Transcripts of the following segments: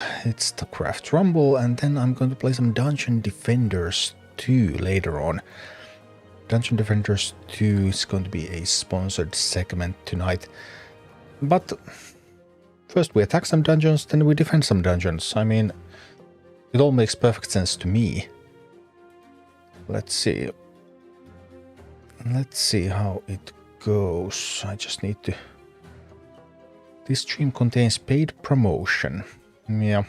It's the Craft Rumble, and then I'm going to play some Dungeon Defenders 2 later on. Dungeon Defenders 2 is going to be a sponsored segment tonight. But first we attack some dungeons, then we defend some dungeons. I mean, it all makes perfect sense to me. Let's see. Let's see how it goes. I just need to... This stream contains paid promotion. Yeah.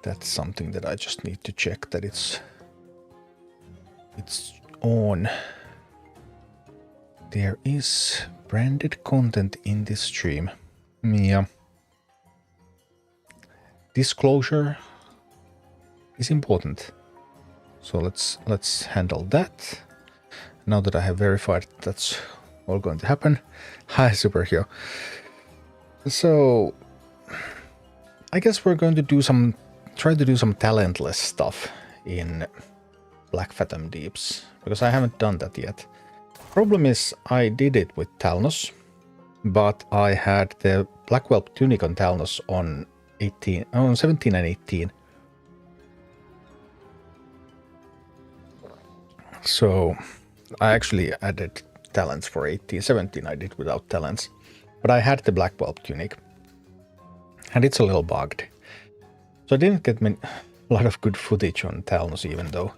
That's something that I just need to check that it's on. There is branded content in this stream. Yeah. Disclosure is important. So let's handle that. Now that I have verified that's all going to happen. Hi, Superhero. So I guess we're going to try to do some talentless stuff in Black Fathom Deeps, because I haven't done that yet. Problem is I did it with Talnos, but I had the Black Whelp Tunic on Talnos on 17 and 18. So I actually added talents for 18. 17 I did without talents. But I had the Black Whelp Tunic. And it's a little bugged. So I didn't get a lot of good footage on Talnos, even though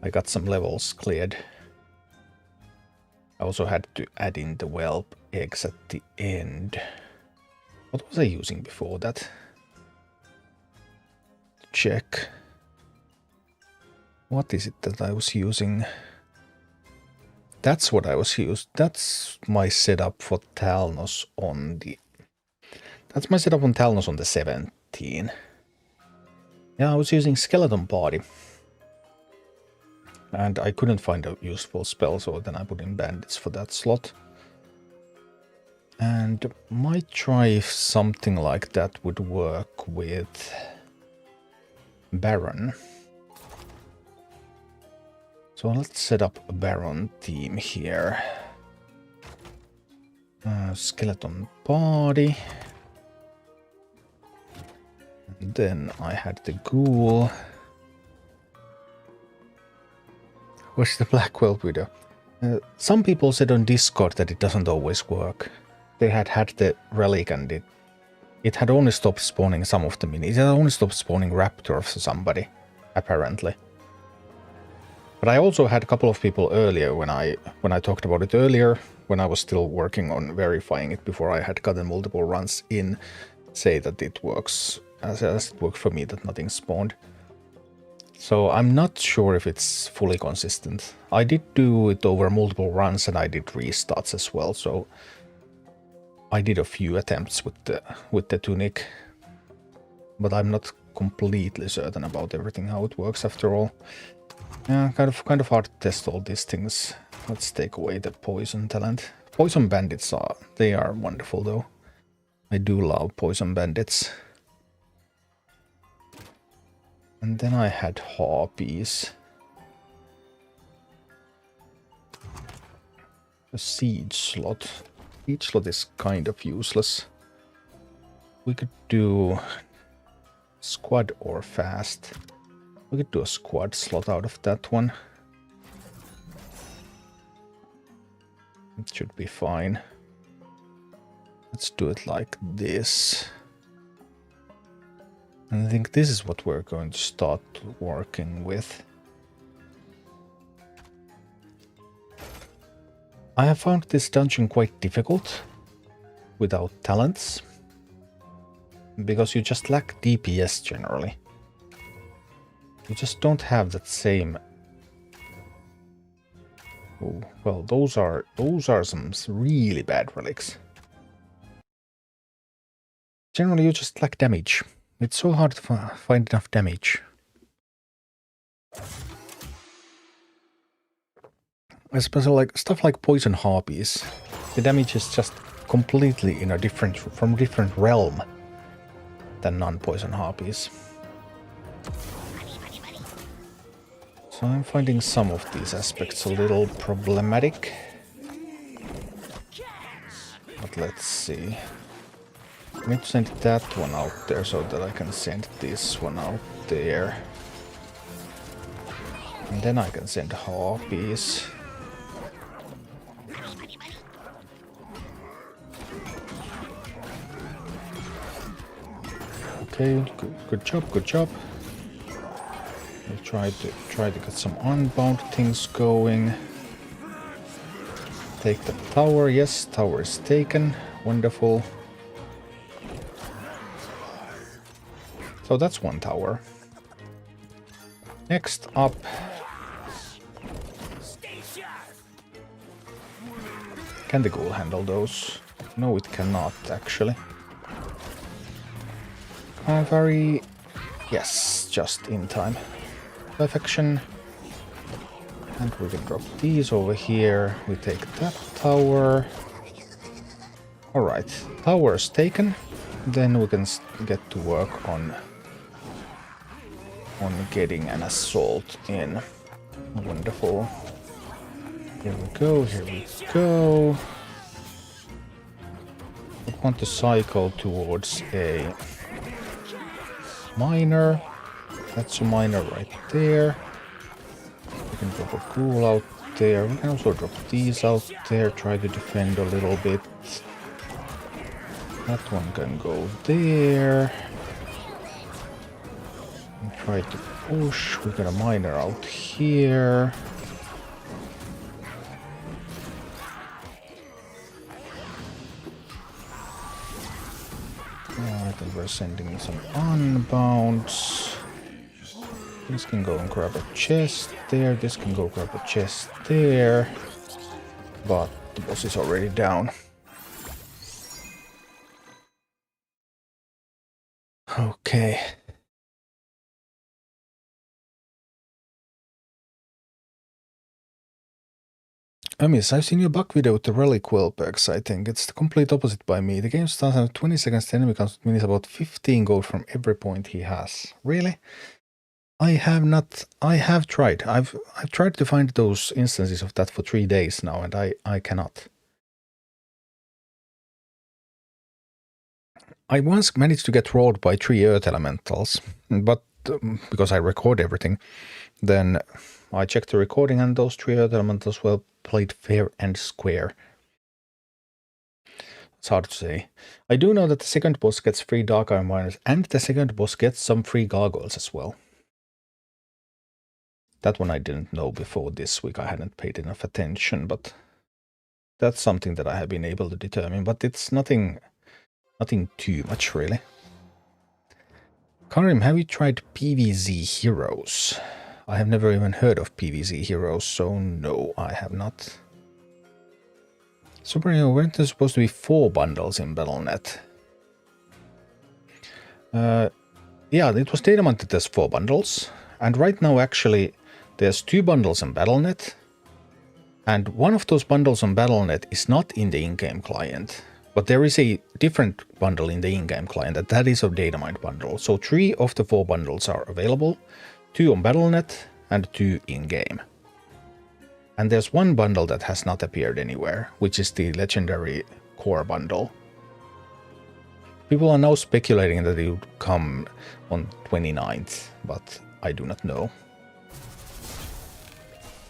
I got some levels cleared. I also had to add in the whelp eggs at the end. What was I using before that? Check. What is it that I was using? That's what I was using. That's my setup for Talnos on the... That's my setup on Talnos on the 17. Yeah, I was using Skeleton Body. And I couldn't find a useful spell, so then I put in Bandits for that slot. And might try if something like that would work with Baron. So let's set up a Baron team here. Skeleton Body. And then I had the Ghoul. Where's the Black Whelp video? Some people said on Discord that it doesn't always work. They had the relic and it had only stopped spawning some of the minis. It had only stopped spawning raptors for somebody, apparently. But I also had a couple of people earlier when I talked about it earlier, when I was still working on verifying it before I had gotten multiple runs in, say that it works as it worked for me, that nothing spawned. So I'm not sure if it's fully consistent. I did do it over multiple runs and I did restarts as well, so I did a few attempts with the tunic, but I'm not completely certain about everything, how it works after all. Yeah, kind of hard to test all these things. Let's take away the poison talent. Poison bandits they are wonderful though. I do love poison bandits. And then I had harpies. A siege slot. Siege slot is kind of useless. We could do squad or fast. We could do a squad slot out of that one. It should be fine. Let's do it like this. And I think this is what we're going to start working with. I have found this dungeon quite difficult without talents, because you just lack DPS generally. You just don't have that same... Oh, well, those are some really bad relics. Generally, you just lack damage. It's so hard to find enough damage. Especially like stuff like poison harpies. The damage is just completely in a different realm than non-poison harpies. So I'm finding some of these aspects a little problematic. But let's see. I need to send that one out there so that I can send this one out there. And then I can send harpies. Okay, good job, good job. We'll try to get some unbound things going. Take the tower. Yes, tower is taken. Wonderful. So that's one tower. Next up. Can the ghoul handle those? No, it cannot actually. Cavalry. Yes, just in time. Perfection. And we can drop these over here. We take that tower. Alright, tower's taken. Then we can get to work on getting an assault in. Wonderful. Here we go, here we go. We want to cycle towards a miner. That's a miner right there. We can drop a ghoul out there. We can also drop these out there, try to defend a little bit. That one can go there. And try to push. We got a miner out here. Alright, and we're sending some unbounds. This can go and grab a chest there. This can go grab a chest there. But the boss is already down. Okay. Miss, I've seen your bug video with the relic whelpers. I think it's the complete opposite by me. The game starts at 20 seconds, the enemy comes with about 15 gold from every point he has. Really? I have not. I have tried. I've tried to find those instances of that for 3 days now, and I cannot. I once managed to get rolled by 3 earth elementals, but because I record everything, then I checked the recording and those 3 earth elementals were played fair and square. It's hard to say. I do know that the second boss gets free Dark Iron Miners, and the second boss gets some free gargoyles as well. That one I didn't know before this week. I hadn't paid enough attention, but that's something that I have been able to determine. But it's nothing too much, really. Karim, have you tried PvZ Heroes? I have never even heard of PvZ Heroes, so no, I have not. Superhero, weren't there supposed to be 4 bundles in Battle.net? Yeah, it was data mined that there's 4 bundles. And right now, actually, there's 2 bundles in Battle.net. And one of those bundles on Battle.net is not in the in-game client. But there is a different bundle in the in-game client, and that is a data mined bundle. So 3 of the 4 bundles are available. 2 on Battle.net and 2 in-game. And there's one bundle that has not appeared anywhere, which is the legendary core bundle. People are now speculating that it would come on 29th, but I do not know.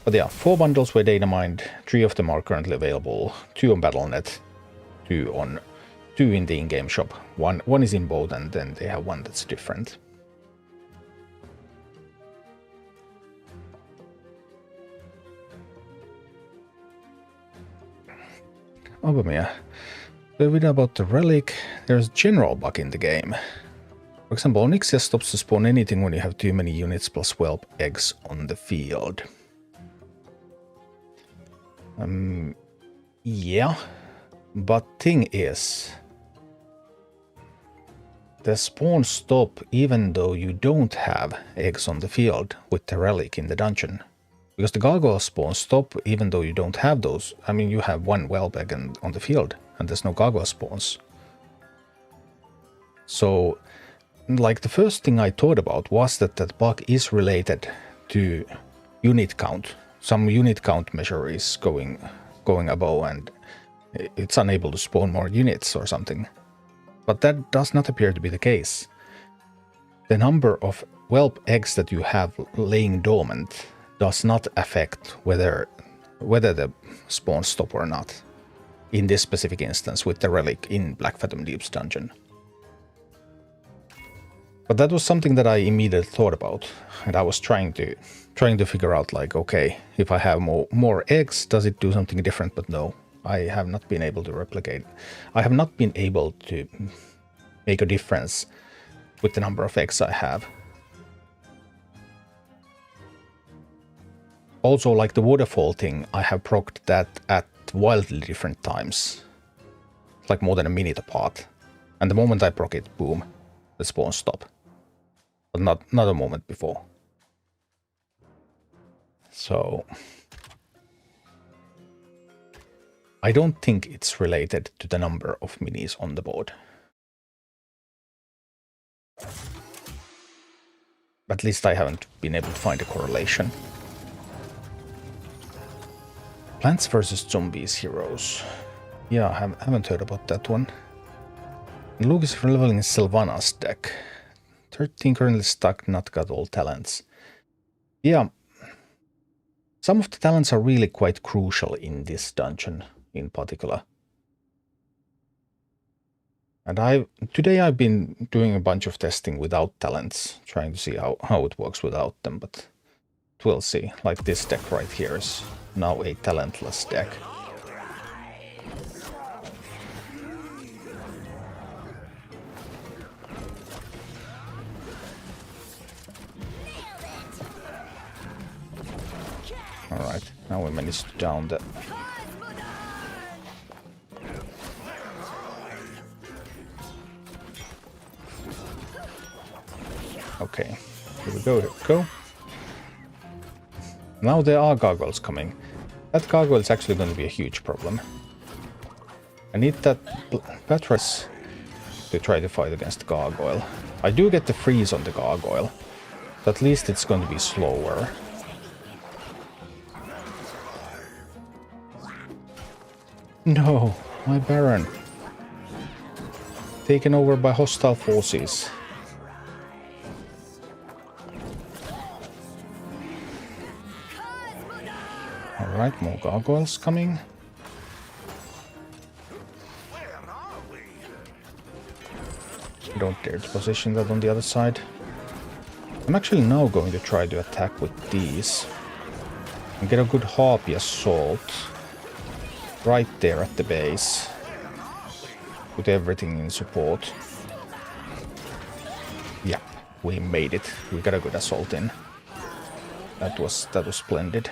But yeah, 4 bundles were data mined, 3 of them are currently available, 2 on Battle.net, 2 in the in-game shop. One is in both, and then they have one that's different. Aubameyang. A bit about the relic. There's a general bug in the game. For example, Onyxia stops to spawn anything when you have too many units plus whelp eggs on the field. Yeah. But thing is, the spawns stop even though you don't have eggs on the field with the relic in the dungeon. Because the gargoyle spawns stop even though you don't have those. I mean, you have 1 whelp egg on the field and there's no gargoyle spawns. So, like, the first thing I thought about was that that bug is related to unit count. Some unit count measure is going above and it's unable to spawn more units or something. But that does not appear to be the case. The number of whelp eggs that you have laying dormant does not affect whether the spawns stop or not. In this specific instance with the relic in Black Fathom Deep's dungeon. But that was something that I immediately thought about, and I was trying to figure out, like, okay, if I have more eggs, does it do something different? But no, I have not been able to replicate. I have not been able to make a difference with the number of eggs I have. Also, like the waterfall thing, I have procced that at wildly different times. Like more than a minute apart. And the moment I proc it, boom, the spawns stop. But not a moment before. So I don't think it's related to the number of minis on the board. At least I haven't been able to find a correlation. Plants vs. Zombies Heroes. Yeah, I haven't heard about that one. Luke is leveling Sylvanas deck. 13 currently stuck, not got all talents. Yeah. Some of the talents are really quite crucial in this dungeon in particular. And today I've been doing a bunch of testing without talents, trying to see how it works without them, but we'll see. Like this deck right here is now a talentless deck. Alright, now we managed to down the... Okay, here we go. Now there are gargoyles coming. That gargoyle is actually going to be a huge problem. I need that Patras to try to fight against the gargoyle. I do get the freeze on the gargoyle, but at least it's going to be slower. No, my Baron. Taken over by hostile forces. Alright, more gargoyles coming. Don't dare to position that on the other side. I'm actually now going to try to attack with these. And get a good Harpy assault. Right there at the base. Put everything in support. Yep, we made it. We got a good assault in. That was splendid.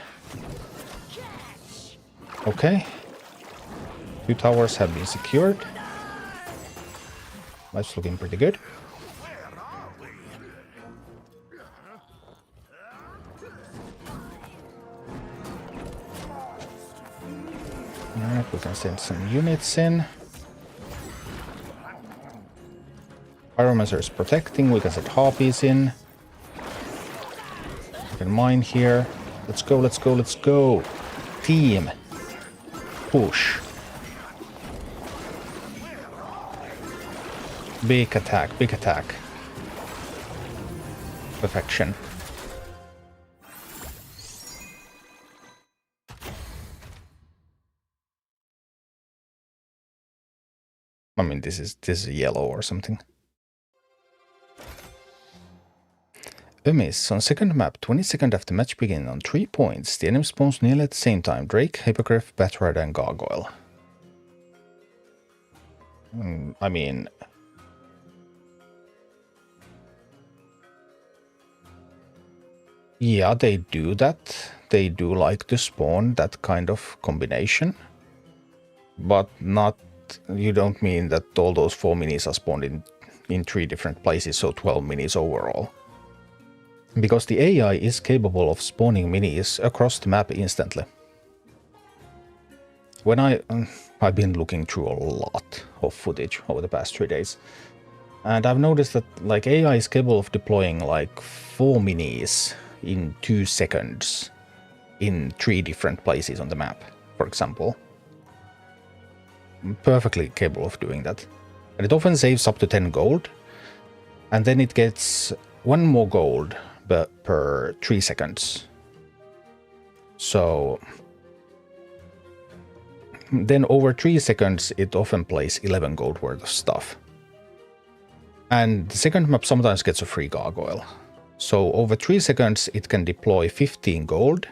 Okay. 2 towers have been secured. That's looking pretty good. Alright, we can send some units in. Pyromancer is protecting, we can set Harpies in. We can mine here. Let's go, let's go, let's go! Team! Push! Big attack, big attack. Perfection. I mean, this is yellow or something. A miss. On second map, 20 seconds after match begin on 3 points. The enemy spawns nearly at the same time. Drake, Hippogriff, Batrider and Gargoyle. I mean... yeah, they do that. They do like to spawn that kind of combination. But not... you don't mean that all those 4 minis are spawned in 3 different places, so 12 minis overall. Because the AI is capable of spawning minis across the map instantly. When I've been looking through a lot of footage over the past 3 days, and I've noticed that like AI is capable of deploying like 4 minis in 2 seconds in 3 different places on the map, for example. I'm perfectly capable of doing that. And it often saves up to 10 gold. And then it gets 1 more gold per 3 seconds. So then over 3 seconds, it often plays 11 gold worth of stuff. And the second map sometimes gets a free gargoyle. So over 3 seconds, it can deploy 15 gold.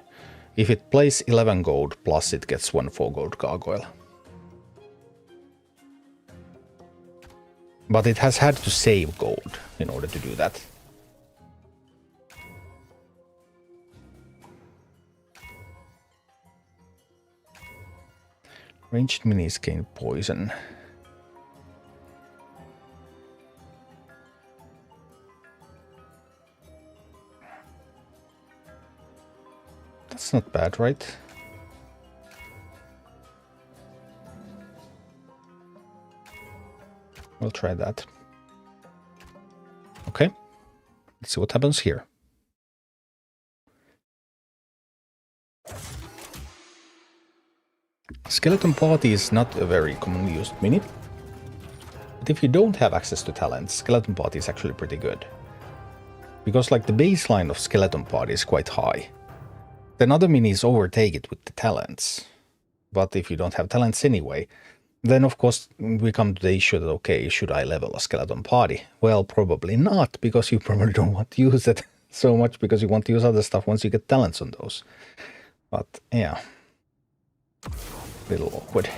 If it plays 11 gold, plus it gets 1 4 gold gargoyle. But it has had to save gold in order to do that. Ranged minis gain poison. That's not bad, right? We'll try that. Okay. Let's see what happens here. Skeleton Party is not a very commonly used mini. But if you don't have access to talents, Skeleton Party is actually pretty good. Because like the baseline of Skeleton Party is quite high. Then other minis overtake it with the talents. But if you don't have talents anyway, then of course we come to the issue that, okay, should I level a Skeleton Party? Well, probably not, because you probably don't want to use it so much because you want to use other stuff once you get talents on those. But yeah, a little awkward.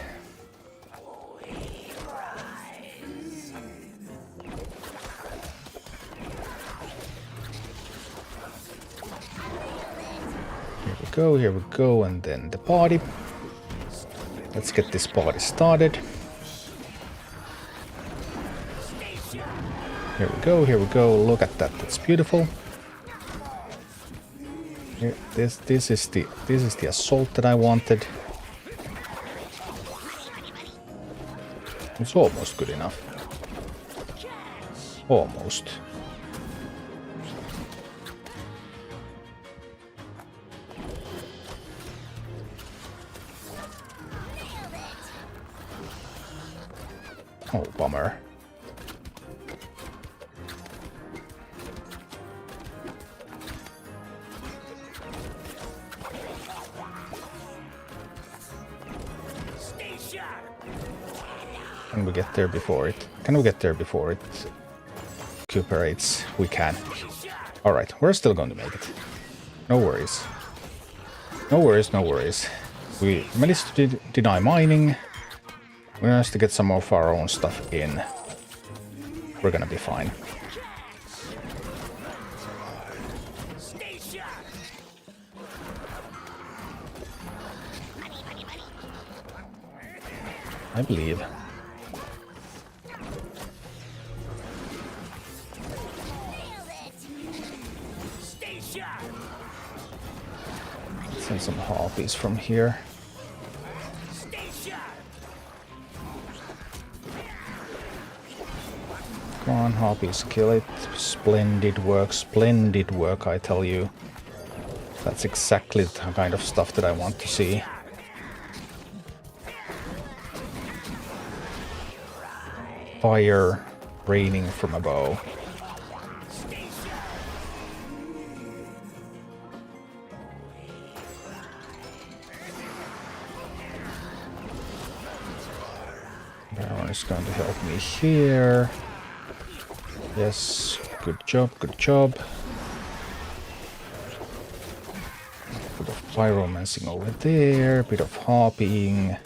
Here we go, and then the party. Let's get this party started. Here we go, look at that, that's beautiful. Here, this is the assault that I wanted. It's almost good enough. Almost. Oh, bummer. Can we get there before it? Can we get there before it recuperates? We can. Alright, we're still going to make it. No worries. No worries, no worries. We managed to deny mining. We managed to get some of our own stuff in. We're gonna be fine. I believe. Let's send some harpies from here. Come on, harpies, kill it. Splendid work, I tell you. That's exactly the kind of stuff that I want to see. Fire raining from above. Baron is going to help me here. Yes, good job, good job. Bit of pyromancing over there, bit of harpying.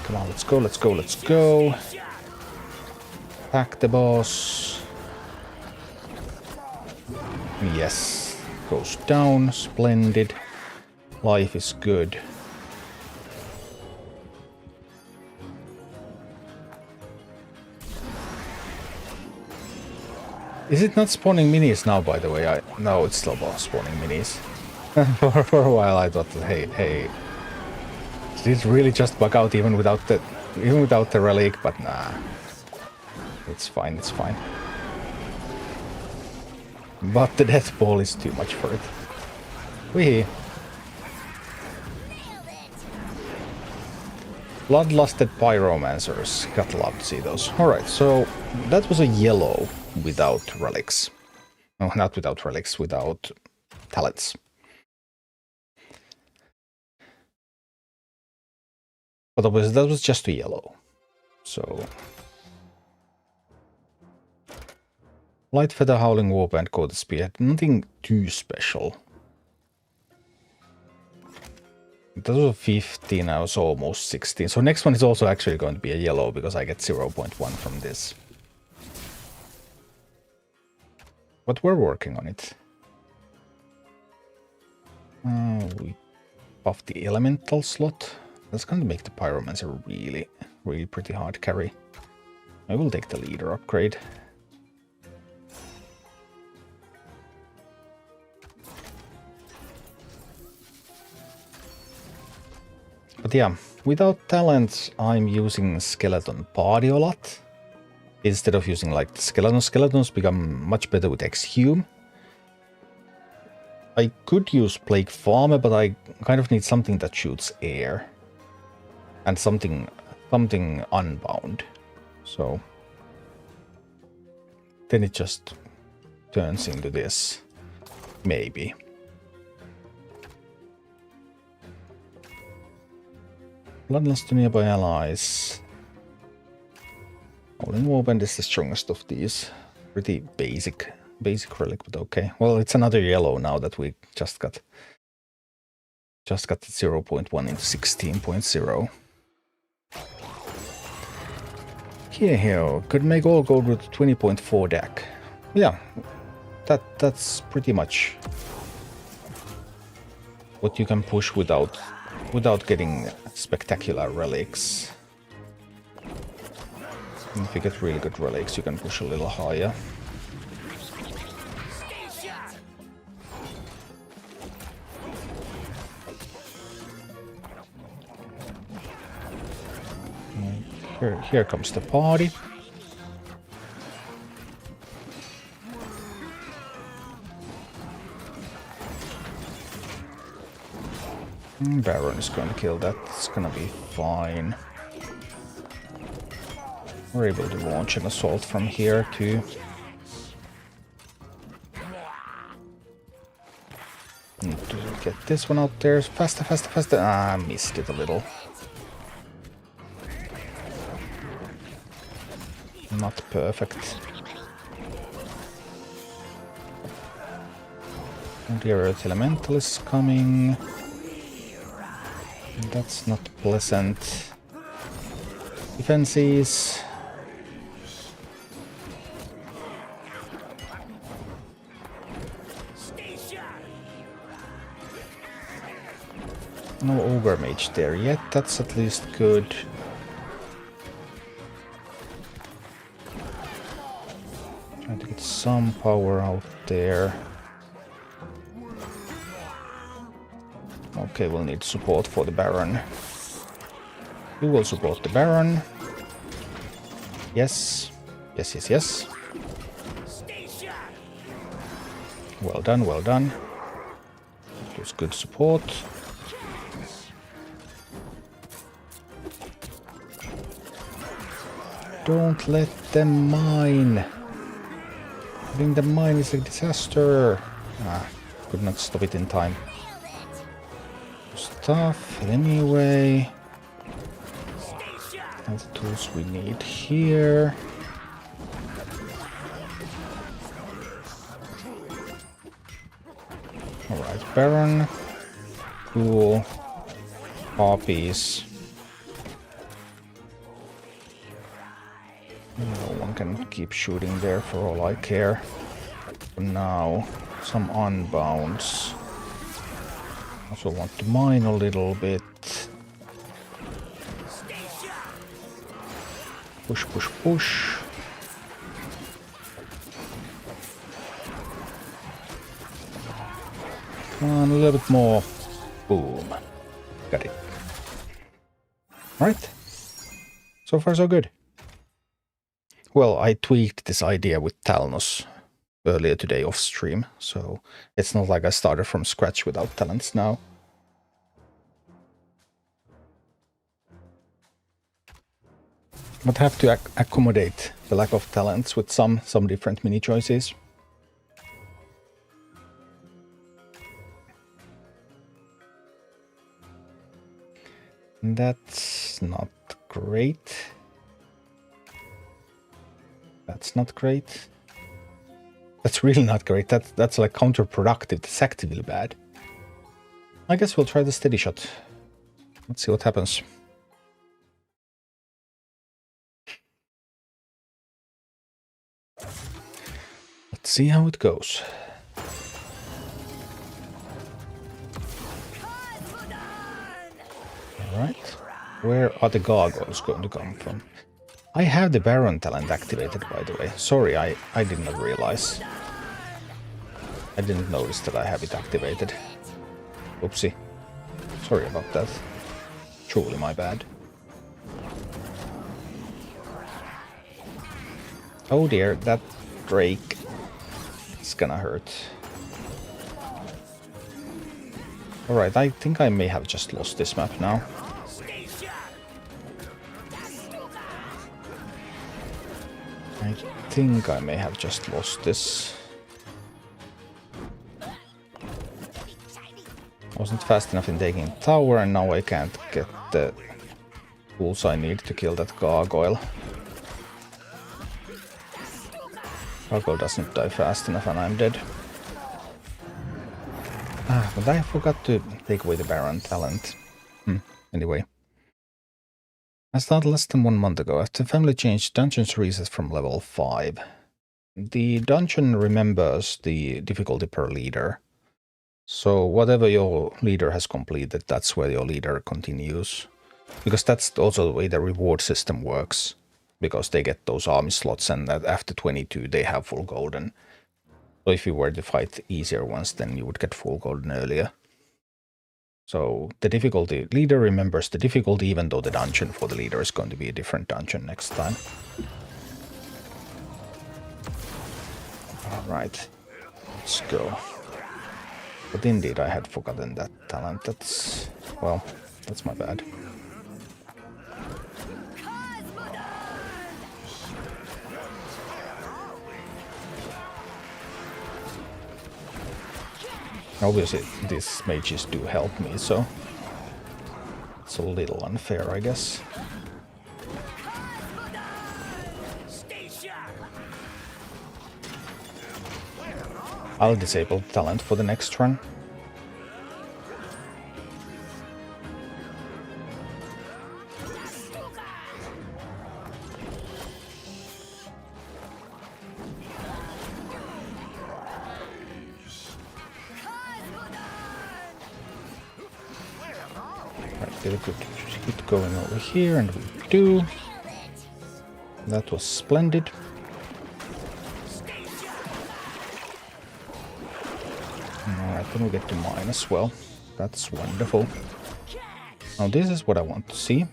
Come on, let's go, let's go, let's go. Pack the boss. Yes, goes down, splendid. Life is good. Is it not spawning minis now, by the way? No, it's still spawning minis. For a while I thought that, hey, did it really just bug out even without the relic? But nah, it's fine, it's fine. But the death ball is too much for it. Wee. Bloodlusted Pyromancers. Gotta love to see those. Alright, so that was a yellow without relics. No, not without relics, without talents. But obviously that was just a yellow. So... Light Feather, Howling Warband, Coated Spear. Nothing too special. That was a 15, I was almost 16. So next one is also actually going to be a yellow because I get 0.1 from this. But we're working on it. We buff the elemental slot. That's going to make the Pyromancer really pretty hard carry. I will take the leader upgrade. But yeah, without talents, I'm using Skeleton Party a lot. Instead of using like the Skeleton. Skeletons become much better with Exhume. I could use Plague Farmer, but I kind of need something that shoots air. And something unbound. So then it just turns into this. Maybe. Bloodlust to nearby allies. Howling Warband is the strongest of these. Pretty basic relic, but okay. Well, it's another yellow now that we just got 0.1 into 16.0. Here, could make all gold with 20.4 deck. Yeah, that's pretty much what you can push without getting spectacular relics. And if you get really good relics, you can push a little higher. Here comes the party. Baron is going to kill that. It's going to be fine. We're able to launch an assault from here too. Need to get this one out there. Faster, faster, faster. Ah, I missed it a little. Not perfect. And the Earth Elemental is coming. That's not pleasant. Defenses. No Ogre Mage there yet. That's at least good. Trying to get some power out there. Okay, we'll need support for the Baron. We will support the Baron. Yes. Yes, yes, yes. Well done, well done. It was good support. Don't let them mine. Having them mine is a disaster. Ah, could not stop it in time. Stuff anyway. All the tools we need here. Alright, Baron. Cool. Poppies. No one can keep shooting there for all I care. For now, some unbounds. Also want to mine a little bit. Push, push, push. Come on, a little bit more. Boom. Got it. Right. So far, so good. Well, I tweaked this idea with Talnos earlier today off stream, so it's not like I started from scratch without talents now. But have to accommodate the lack of talents with some different mini choices. That's not great. That's not great. That's really not great. That's like counterproductive. That's actively bad. I guess we'll try the steady shot. Let's see what happens. Let's see how it goes. Alright. Where are the gargoyles going to come from? I have the Baron talent activated, by the way. Sorry, I did not realize. I didn't notice that I have it activated. Oopsie. Sorry about that. Truly my bad. Oh dear, that Drake is gonna hurt. Alright, I think I may have just lost this map now. I think I may have just lost this. Wasn't fast enough in taking tower, and now I can't get the tools I need to kill that gargoyle. Gargoyle doesn't die fast enough and I'm dead. Ah, but I forgot to take away the Baron talent. Anyway. I started less than 1 month ago. After family change, dungeons reset from level 5. The dungeon remembers the difficulty per leader. So whatever your leader has completed, that's where your leader continues. Because that's also the way the reward system works. Because they get those army slots and after 22 they have full golden. So if you were to fight easier ones, then you would get full golden earlier. So the difficulty, leader remembers the difficulty even though the dungeon for the leader is going to be a different dungeon next time. Alright, let's go. But indeed I had forgotten that talent, well, that's my bad. Obviously, these mages do help me, so it's a little unfair, I guess. I'll disable talent for the next run. Get a good hit going over here, and we do. That was splendid. Alright, then we get to mine as well. That's wonderful. Now this is what I want to see.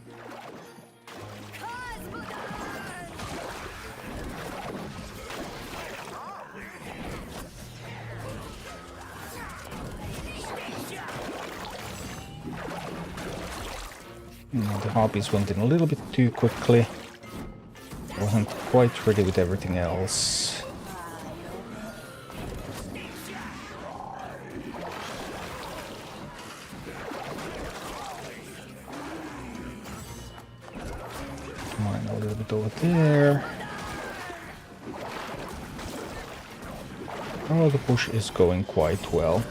The harpies went in a little bit too quickly. Wasn't quite ready with everything else. Mine a little bit over there. Oh, the push is going quite well.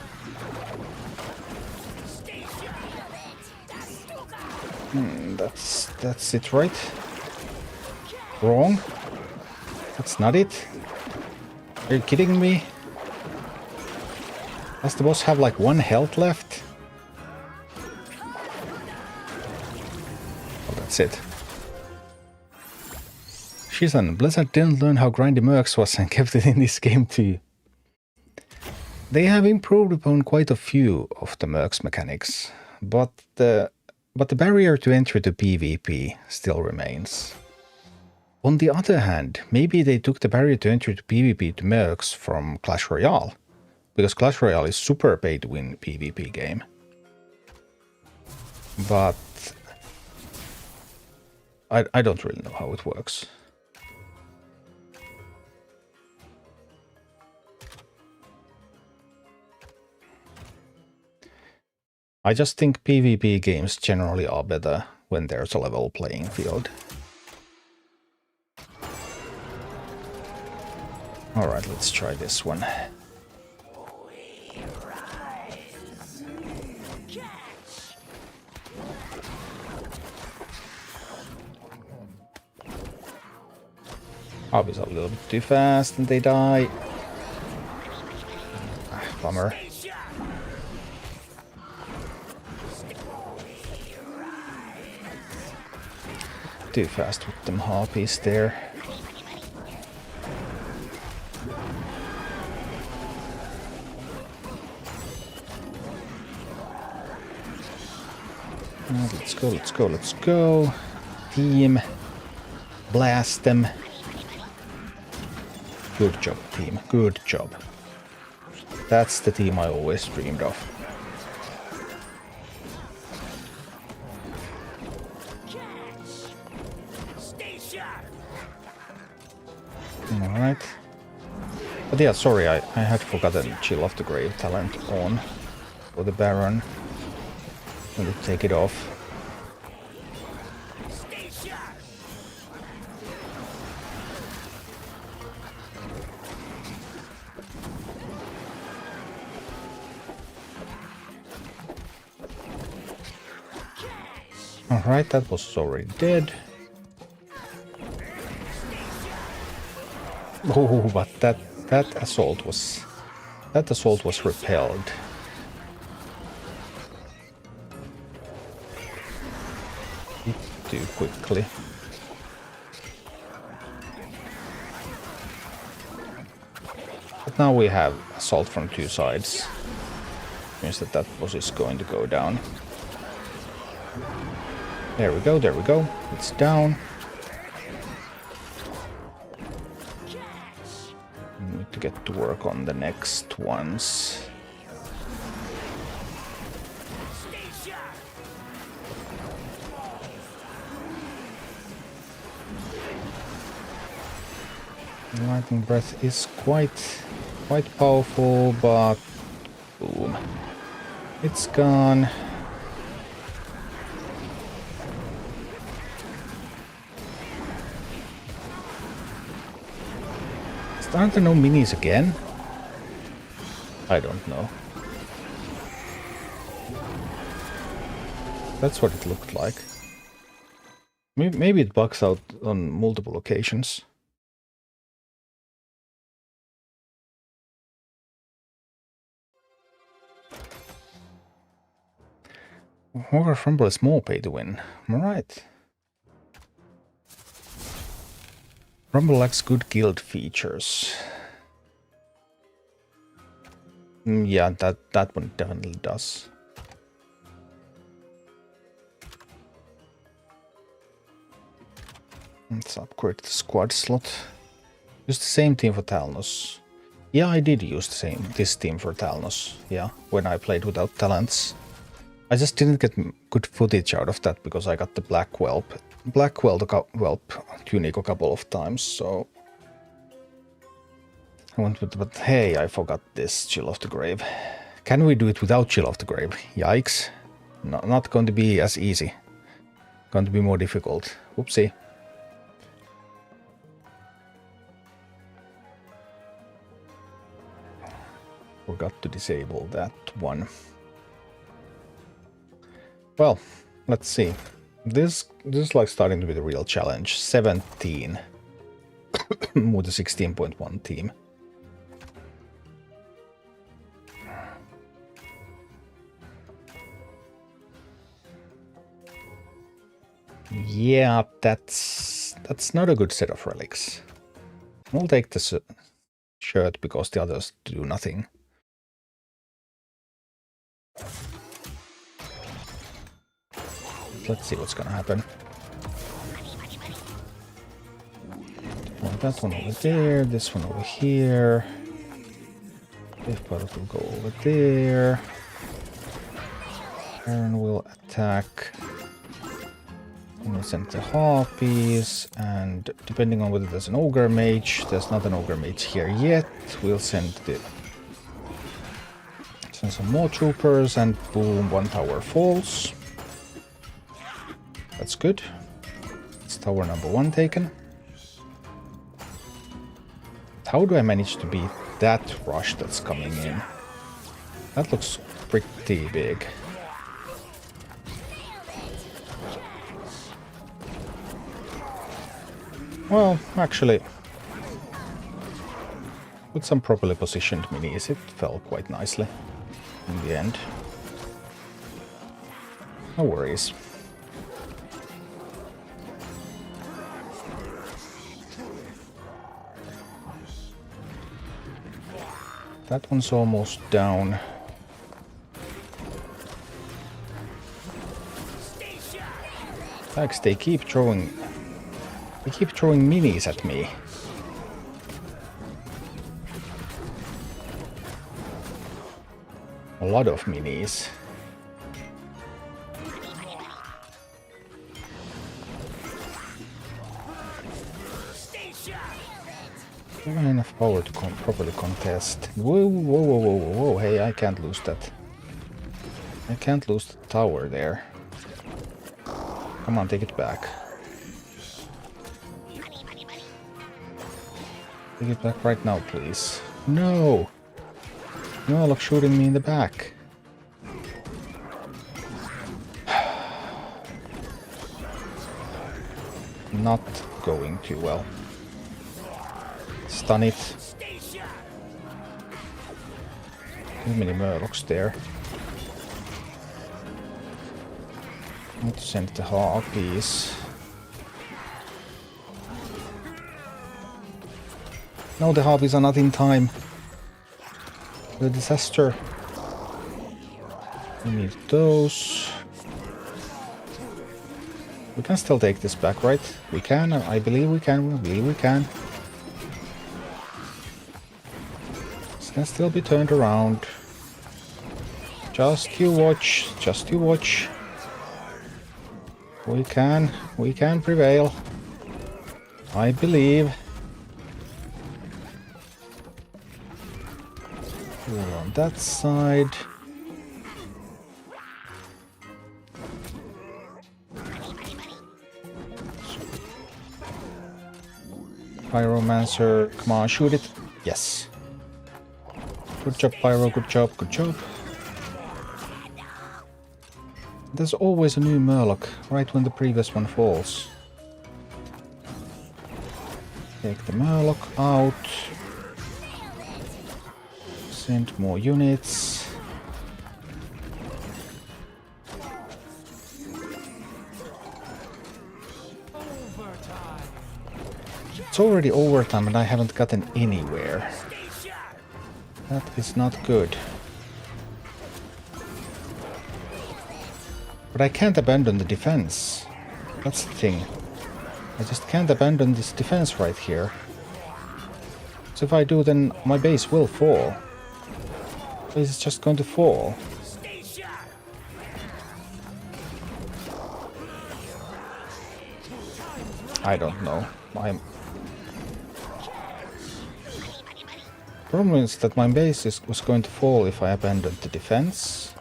That's it, right? Wrong? That's not it? Are you kidding me? Does the boss have like 1 health left? Oh, that's it. Shizen, Blizzard didn't learn how grindy Mercs was and kept it in this game too. They have improved upon quite a few of the Mercs mechanics, but the barrier to entry to PvP still remains. On the other hand, maybe they took the barrier to entry to PvP to Mercs from Clash Royale, because Clash Royale is super pay-to-win PvP game. But I don't really know how it works. I just think PvP games generally are better when there's a level playing field. Alright, let's try this one. Obviously a little bit too fast and they die. Ah, bummer. Too fast with them harpies there. Let's go, let's go, let's go. Team. Blast them. Good job, team. Good job. That's the team I always dreamed of. Alright. But yeah, sorry, I had forgotten Chill of the Grave talent on for the Baron. I'm going to take it off. Alright, that was already dead. Oh, but that assault was repelled. Too quickly. But now we have assault from two sides. Means that that boss is going to go down. There we go, there we go. It's down. Need to get to work on the next ones. Lightning Breath is quite powerful, but boom. It's gone. Aren't there no minis again? I don't know. That's what it looked like. Maybe it bugs out on multiple occasions. Warcraft Rumble is more pay to win. Alright. Rumble lacks good guild features. Yeah, that one definitely does. Let's upgrade the squad slot. Use the same team for Talnos. Yeah, I did use this team for Talnos. Yeah, when I played without talents. I just didn't get good footage out of that because I got the Black Whelp tunic a couple of times, so I went with, but hey, I forgot this Chill of the Grave. Can we do it without Chill of the Grave? Yikes. No, not going to be as easy. Going to be more difficult. Whoopsie. Forgot to disable that one. Well, let's see. This is like starting to be the real challenge. 17 with a 16.1 team. Yeah, that's not a good set of relics. We'll take this shirt because the others do nothing. Let's see what's gonna happen. Well, that one over there, this one over here. This part will go over there. Aaron will attack. We'll send the harpies, and depending on whether there's an ogre mage, there's not an ogre mage here yet. We'll send some more troopers, and boom, one tower falls. That's good. It's tower number 1 taken. How do I manage to beat that rush that's coming in? That looks pretty big. Well, actually, with some properly positioned minis, it fell quite nicely in the end. No worries. That one's almost down. Thanks, they keep throwing minis at me. A lot of minis. Not enough power to properly contest. Whoa, whoa, whoa, whoa, whoa, whoa. Hey, I can't lose that. I can't lose the tower there. Come on, take it back. Take it back right now, please. No! No, look, shooting me in the back. Not going too well. Stun it. Too many Murlocs there. Need to send the harpies. No, the harpies are not in time. The disaster. We need those. We can still take this back, right? We can. I believe we can. I believe we can. This can still be turned around. Just you watch. Just you watch. We can prevail. I believe. We're on that side. Pyromancer, come on, shoot it. Yes. Good job, Pyro, good job, good job. There's always a new Murloc, right when the previous one falls. Take the Murloc out. Send more units. It's already overtime and I haven't gotten anywhere. That is not good. But I can't abandon the defense. That's the thing. I just can't abandon this defense right here. So if I do, then my base will fall. Base is just going to fall. I don't know. Problem is that my base was going to fall if I abandoned the defense.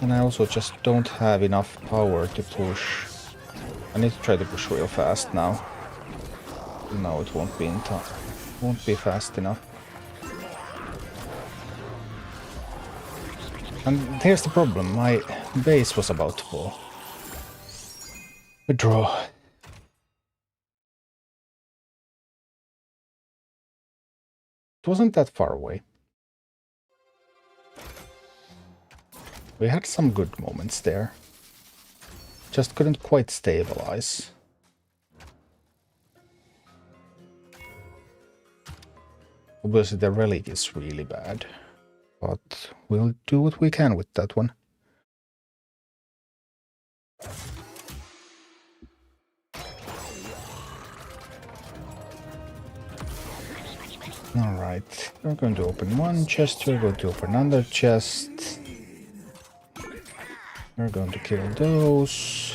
And I also just don't have enough power to push. I need to try to push real fast now. No, it won't be in time. Won't be fast enough. And here's the problem. My base was about to fall. Withdraw. It wasn't that far away. We had some good moments there. Just couldn't quite stabilize. Obviously the relic is really bad. But we'll do what we can with that one. Alright, we're going to open one chest, we're going to open another chest. We're going to kill those.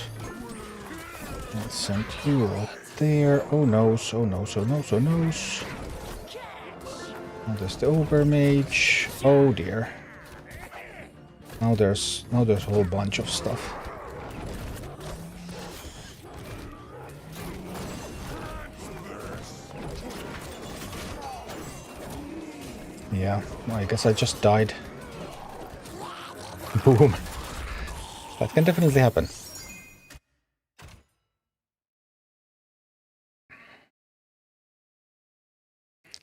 And send you out there. Oh noes, oh noes, oh noes, oh noes. And there's the Ogre Mage. Oh dear. Now there's a whole bunch of stuff. Yeah, I guess I just died. Boom. That can definitely happen.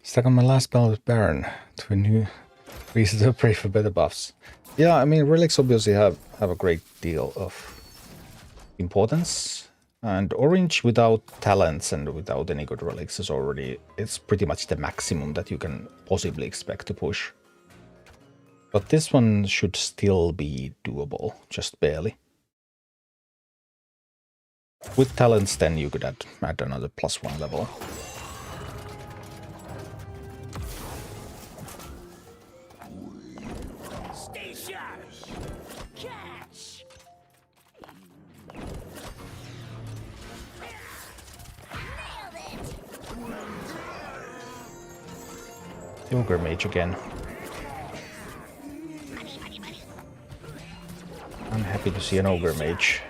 Stuck on my last battle with Baron to a new reason to pray for better buffs. Yeah, I mean, relics obviously have a great deal of importance. And Orange without talents and without any good relics is already... It's pretty much the maximum that you can possibly expect to push. But this one should still be doable, just barely. With talents, then you could add another +1 level. The Ogre Mage again. I'm happy to see an Ogre Mage.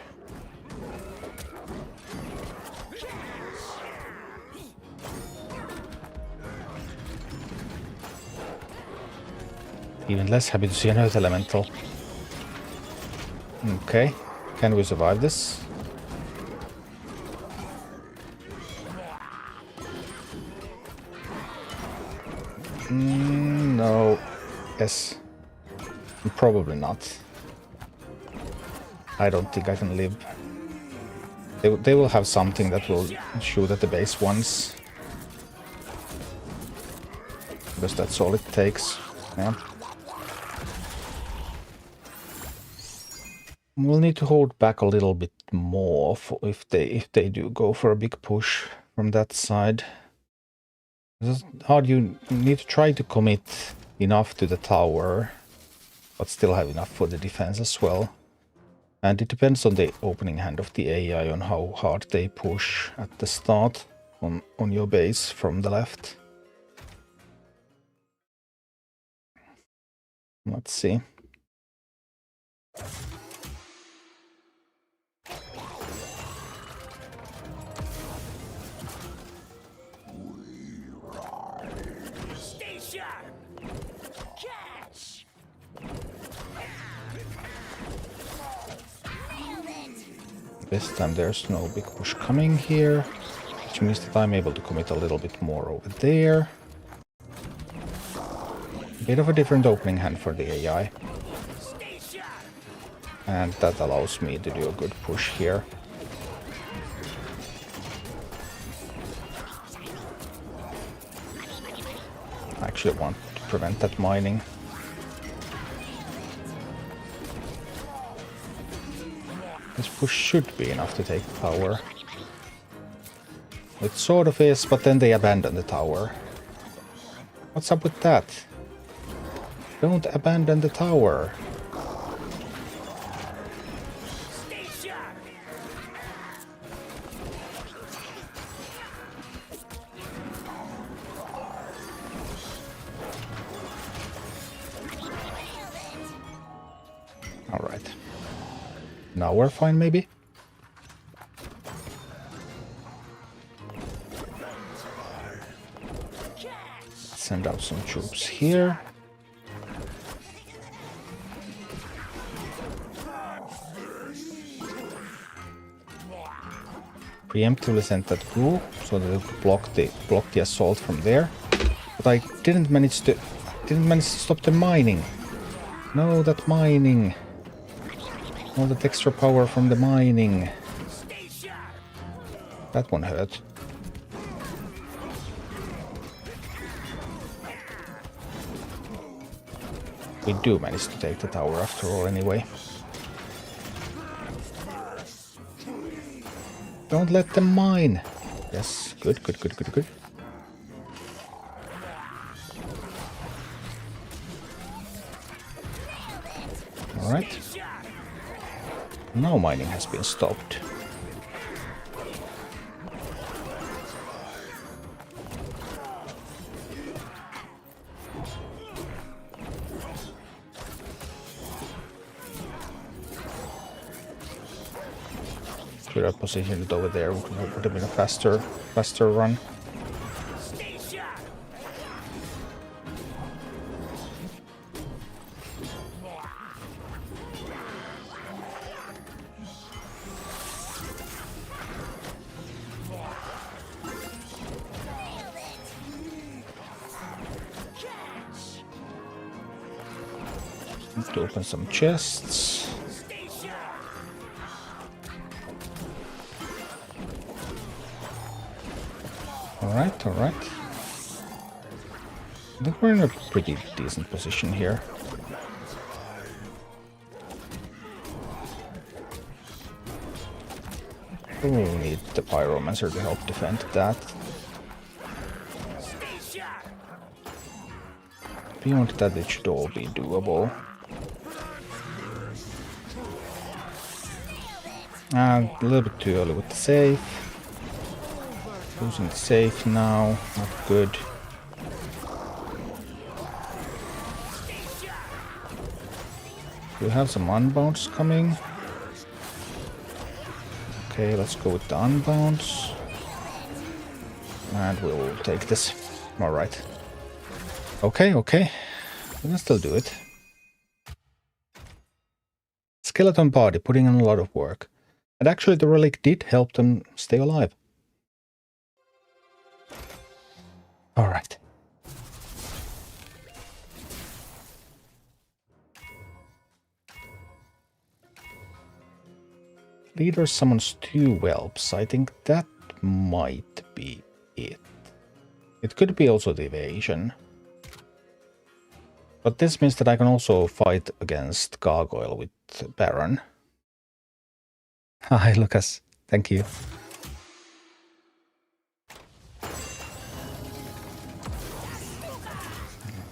Even less happy to see an Earth Elemental. Okay, can we survive this? No. Yes. Probably not. I don't think I can live. They will have something that will shoot at the base once. Because that's all it takes. Yeah. We'll need to hold back a little bit more if they do go for a big push from that side. It's hard. You need to try to commit enough to the tower, but still have enough for the defense as well. And it depends on the opening hand of the AI on how hard they push at the start on your base from the left. Let's see. This time there's no big push coming here, which means that I'm able to commit a little bit more over there. Bit of a different opening hand for the AI. And that allows me to do a good push here. I actually want to prevent that mining. This push should be enough to take the tower. It sort of is, but then they abandon the tower. What's up with that? Don't abandon the tower. All right. Now we're fine, maybe? Send out some troops here. Preemptively sent that ghoul so that it could block the assault from there. But I didn't manage to stop the mining. No, that mining. All that extra power from the mining. That one hurt. We do manage to take the tower after all anyway. Don't let them mine. Yes, good, good, good, good, good. Alright. Now mining has been stopped. Should have positioned it over there, would have been a faster run. Need to open some chests. Alright, alright. I think we're in a pretty decent position here. We will need the Pyromancer to help defend that. Beyond that, it should all be doable. A little bit too early with the save. Losing the safe now, not good. We have some unbounds coming. Okay, let's go with the unbounds. And we'll take this. Alright. Okay, okay. We can still do it. Skeleton body, putting in a lot of work. And actually the relic did help them stay alive. Alright. Leader summons 2 whelps. I think that might be it. It could be also the evasion. But this means that I can also fight against Gargoyle with Baron. Hi, Lucas. Thank you.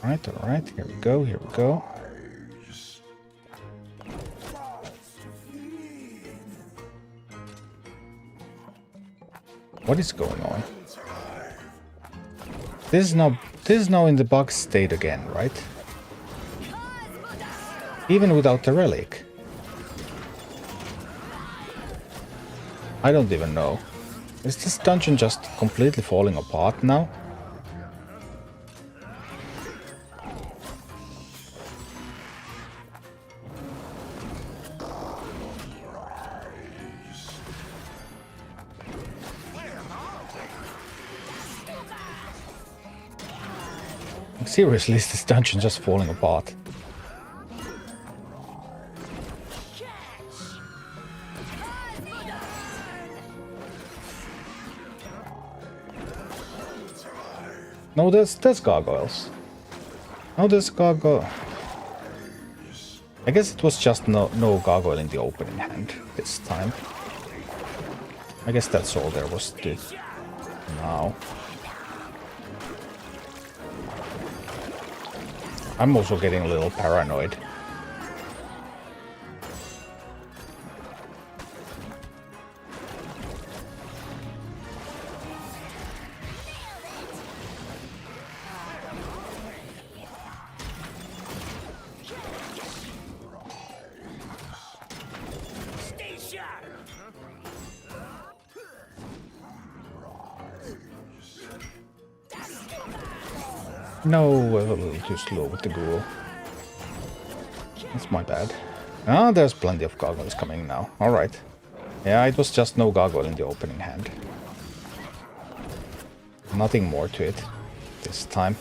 Alright, here we go, here we go. What is going on? This is now in the bug state again, right? Even without the relic. I don't even know. Is this dungeon just completely falling apart now? Seriously, is this dungeon just falling apart? No, there's gargoyles. No, there's gargoyle. I guess it was just no gargoyle in the opening hand this time. I guess that's all there was to now. I'm also getting a little paranoid. No, I was a little too slow with the ghoul. That's my bad. Ah, there's plenty of gargoyles coming now. Alright. Yeah, it was just no gargoyle in the opening hand. Nothing more to it this time.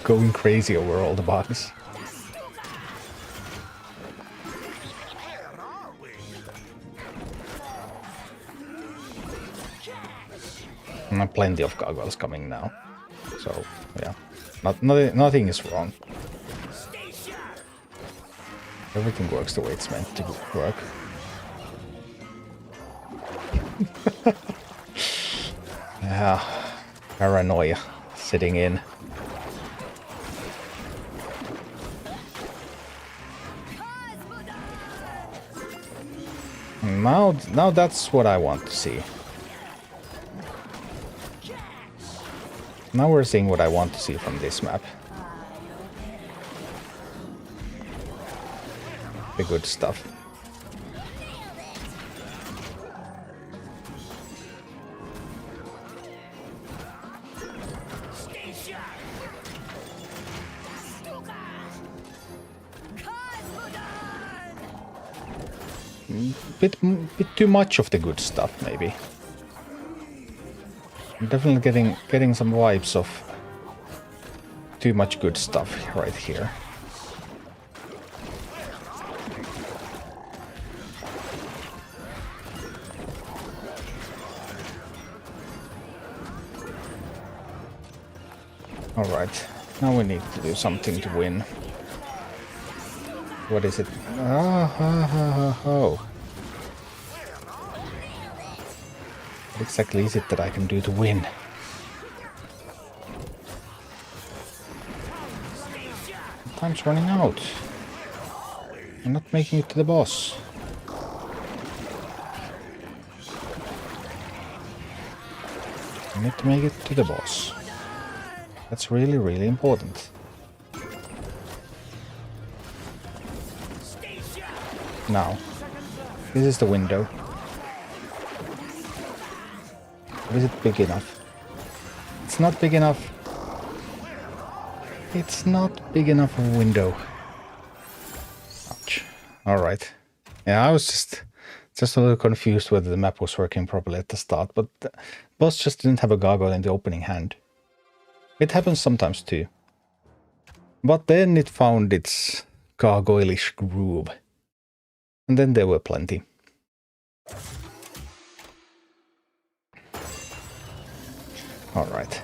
Going crazy over all the bugs. And plenty of gargoyles coming now. So, yeah. Nothing is wrong. Everything works the way it's meant to work. Yeah, paranoia sitting in. Now that's what I want to see. Now we're seeing what I want to see from this map. The good stuff. Bit too much of the good stuff, maybe. I'm definitely getting some vibes of too much good stuff right here. Alright, now we need to do something to win. What is it? Oh. What exactly is it that I can do to win? Time's running out. I'm not making it to the boss. I need to make it to the boss. That's really, really important. Now, this is the window. Is it big enough? It's not big enough. It's not big enough of a window. Ouch. Alright. Yeah, I was just a little confused whether the map was working properly at the start, but the boss just didn't have a gargoyle in the opening hand. It happens sometimes too. But then it found its gargoyle-ish groove. And then there were plenty. Alright.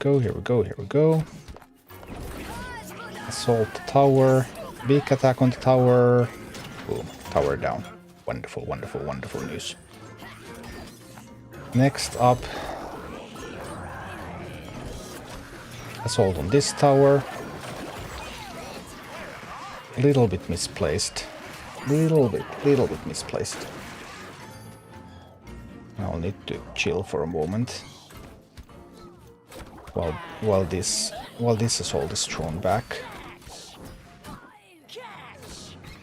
Here we go. Assault the tower. Big attack on the tower. Boom. Tower down. Wonderful, wonderful, wonderful news. Next up. Assault on this tower. A little bit misplaced. Little bit misplaced. I'll need to chill for a moment. While this assault is thrown back.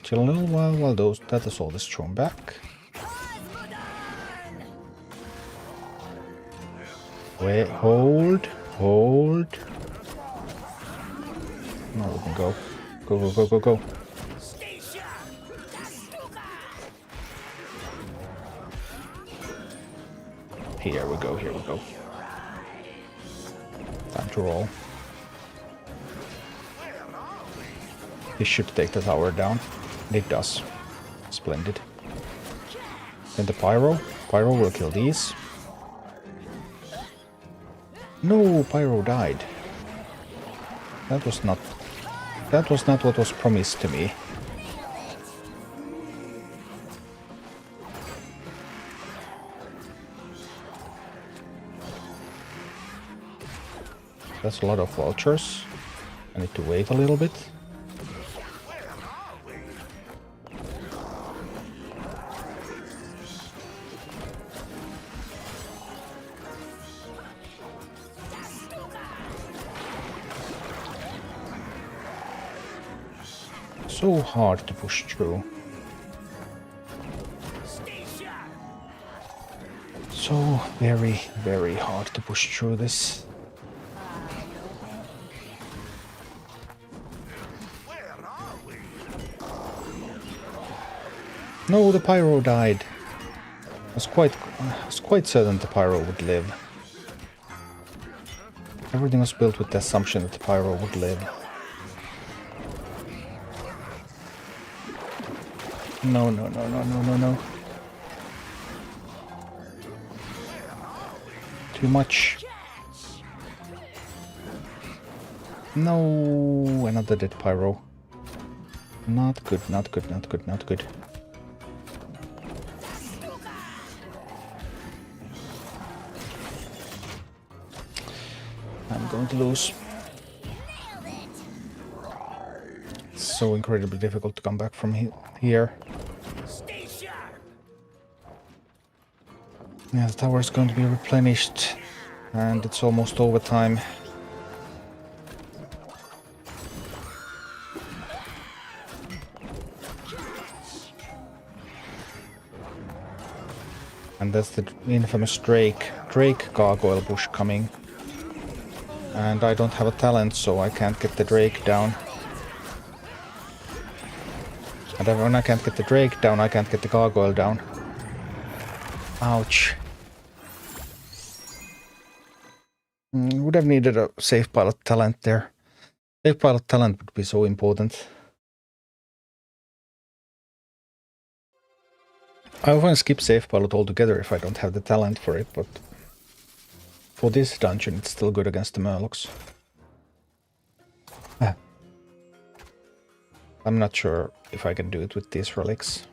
Chill a little while that assault is thrown back. Wait, hold. Now we can go. Go. Here we go. Time to roll. This should take the tower down. It does. Splendid. Then the pyro. Pyro will kill these. No, pyro died. That was not what was promised to me. That's a lot of vultures. I need to wait a little bit. So hard to push through. So very, very hard to push through this. No, the pyro died. I was quite certain the pyro would live. Everything was built with the assumption that the pyro would live. No, no, no, no, no, no, no. Too much. No, another dead pyro. Not good, not good, not good, not good. I'm going to lose. It's so incredibly difficult to come back from here. Yeah, the tower is going to be replenished, and it's almost overtime. And that's the infamous Drake gargoyle bush coming. And I don't have a talent, so I can't get the Drake down. And when I can't get the Drake down, I can't get the gargoyle down. Ouch. Would have needed a safe pilot talent there. Safe pilot talent would be so important. I often skip safe pilot altogether if I don't have the talent for it, but for this dungeon it's still good against the Murlocs. I'm not sure if I can do it with these relics.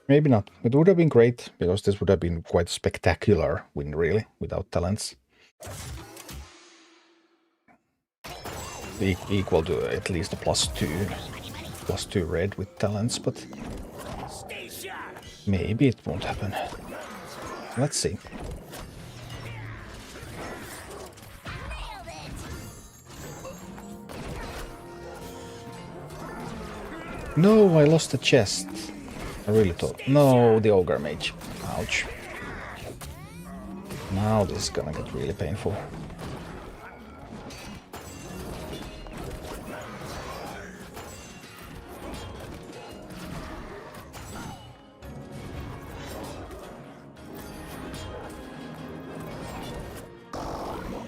Maybe not. It would have been great, because this would have been quite spectacular win, really, without talents. Equal to at least a +2 red with talents, but maybe it won't happen. Let's see. No, I lost the chest. I really thought. No, the ogre mage. Ouch. Now this is gonna get really painful.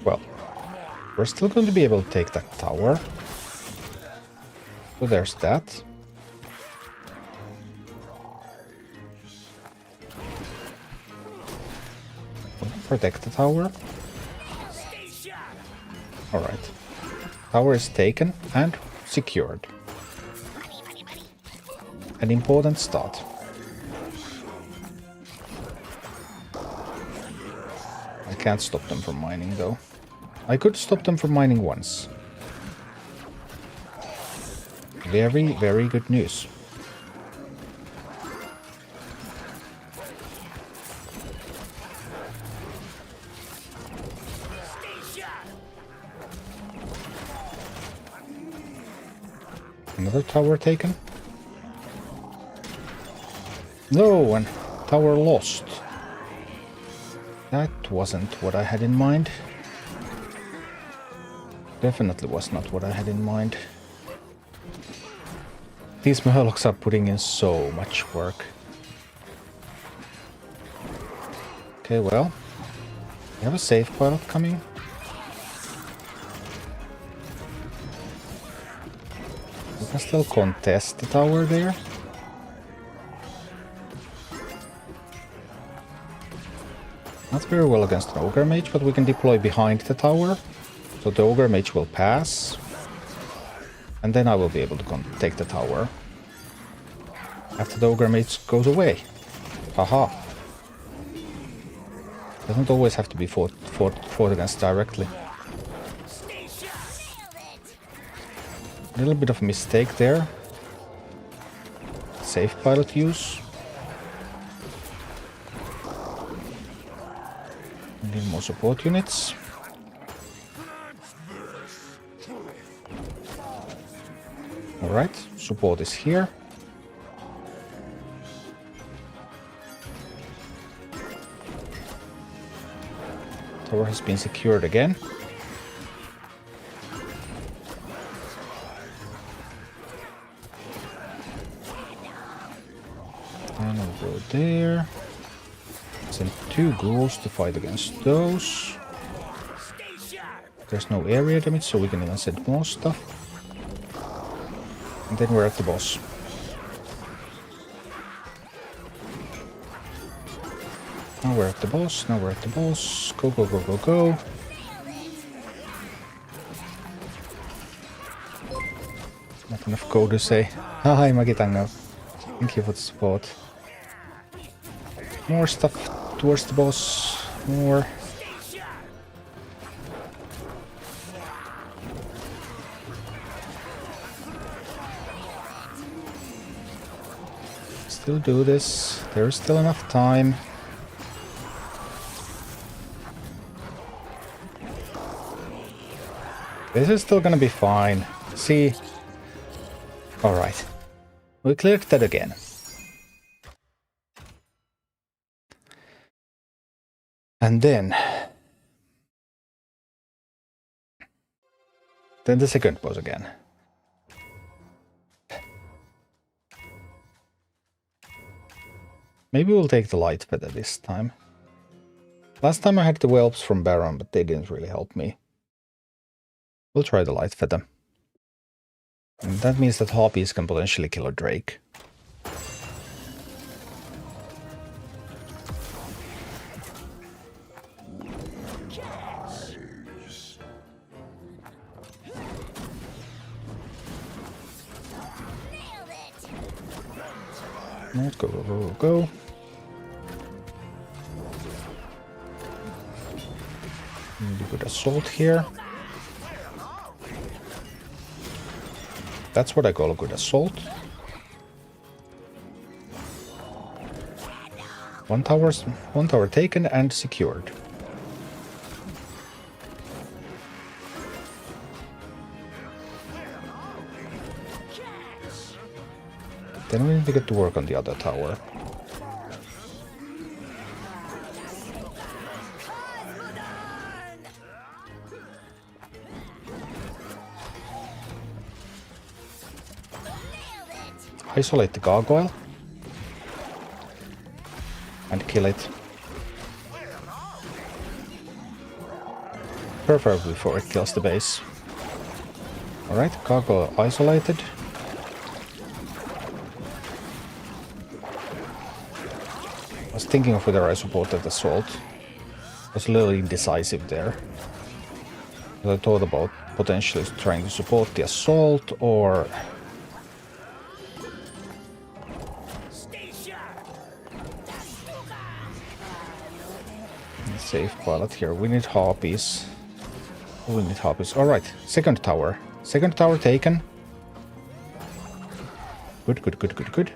Well, we're still going to be able to take that tower. So there's that. Protect the tower. Alright. Tower is taken and secured. An important start. I can't stop them from mining though. I could stop them from mining once. Very, very good news. Another tower taken? No, and tower lost. That wasn't what I had in mind. Definitely was not what I had in mind. These Murlocs are putting in so much work. Okay, well, we have a safe pilot coming. We can still contest the tower there. Not very well against an ogre mage, but we can deploy behind the tower. So the ogre mage will pass. And then I will be able to take the tower. After the ogre mage goes away. Haha. Doesn't always have to be fought against directly. A little bit of a mistake there. Safe pilot use. Need more support units. Alright, support is here. Tower has been secured again. And I'll go there. Send 2 ghouls to fight against those. There's no area damage, so we can even send more stuff. And then we're at the boss. Now we're at the boss, now we're at the boss. Go, go, go, go, go. Not enough code to say. Hi, Magitango. Thank you for the support. More stuff towards the boss. More. Still do this. There's still enough time. This is still gonna be fine. See? Alright. We cleared that again. And then the second boss again. Maybe we'll take the light feather this time. Last time I had the whelps from Baron, but they didn't really help me. We'll try the light feather. And that means that Harpies can potentially kill a Drake. Let's go, go, go, go. Really good assault here. That's what I call a good assault. One tower taken and secured. Then we need to get to work on the other tower. Isolate the gargoyle. And kill it. Preferably before it kills the base. Alright, gargoyle isolated. I was thinking of whether I supported assault. I was a little indecisive there. I thought about potentially trying to support the assault or... Safe pilot here. We need Harpies. We need Harpies. Alright, second tower. Second tower taken. Good, good, good, good, good.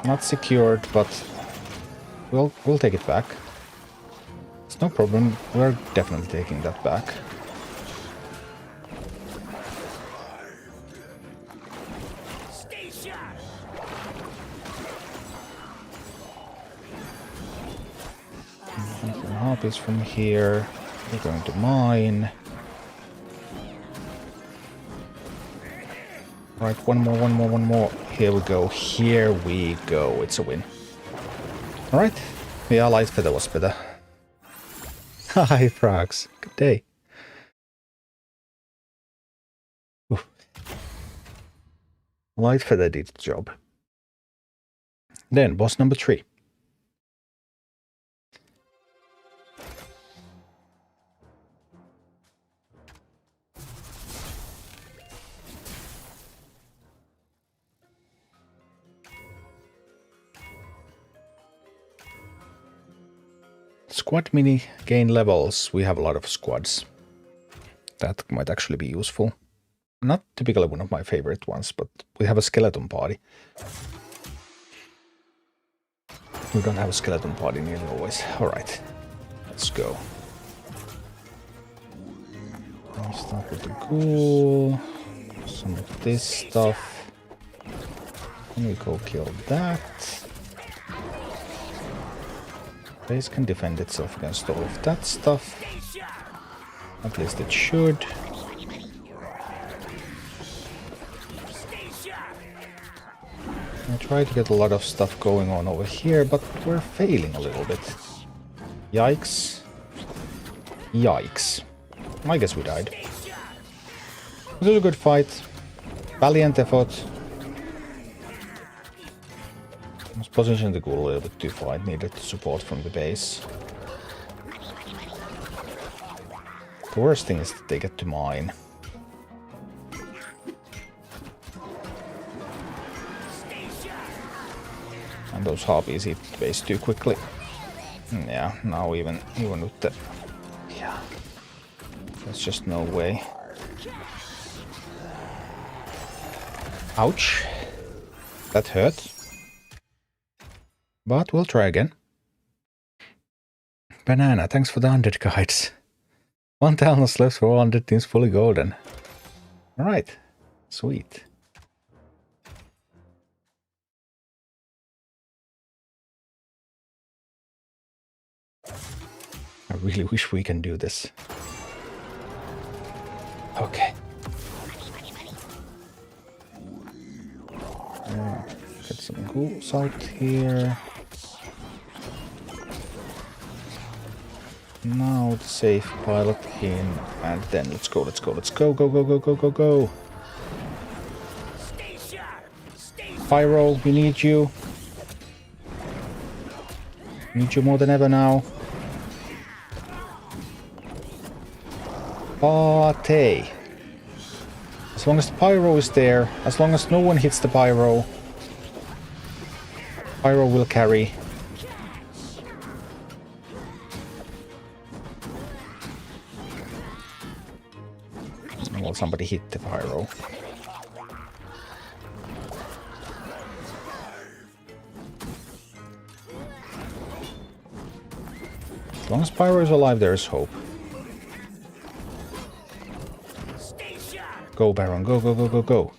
Not secured, but we'll take it back. It's no problem. We're definitely taking that back. Harpies from here. We're going to mine. Right, one more. Here we go. Here we go. It's a win. Alright. Yeah, light feather was better. Hi, frogs. Good day. Oof. Light feather did the job. Then, boss number 3. Squad mini gain levels. We have a lot of squads. That might actually be useful. Not typically one of my favorite ones, but we have a skeleton party. We don't have a skeleton party nearly always. Alright, let's go. I'll start with the ghoul. Some of this stuff. Then we go kill that. Base can defend itself against all of that stuff. At least it should. try to get a lot of stuff going on over here, but we're failing a little bit. Yikes. Yikes. I guess we died. It was a good fight. Valiant effort. I was positioned to go a little bit too far. I needed support from the base. The worst thing is that they get to mine. And those harpies hit the base too quickly. Yeah, now even with the... Yeah. There's just no way. Ouch. That hurt. But we'll try again. Banana, thanks for the 100 guides. 1 talent left for 100 teams fully golden. Alright. Sweet. I really wish we can do this. Okay. Get some ghouls out here. Now the safe pilot in, and then let's go, go. Pyro, we need you. We need you more than ever now. Party. As long as the pyro is there, as long as no one hits the pyro, pyro will carry. Well, somebody hit the pyro. As long as pyro is alive, there is hope. Go, Baron, go.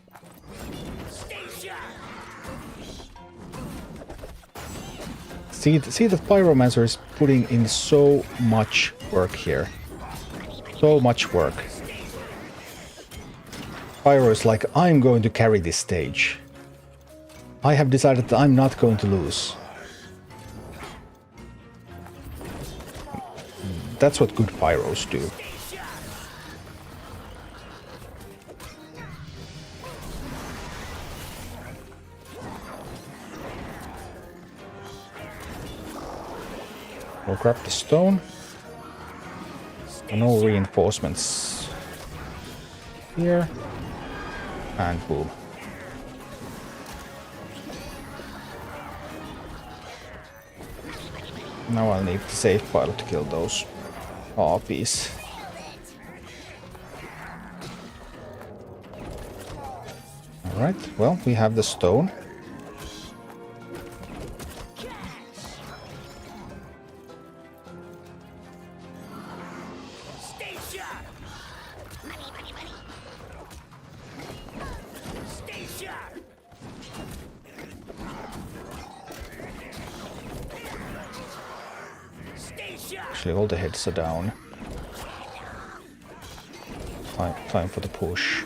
See that Pyromancer is putting in so much work here. So much work. Pyro is like, I'm going to carry this stage. I have decided that I'm not going to lose. That's what good Pyros do. We'll grab the stone. No reinforcements here. And boom. Now I'll need the safe pilot to kill those harpies. Alright, well, we have the stone. Actually, all the heads are down. Time for the push.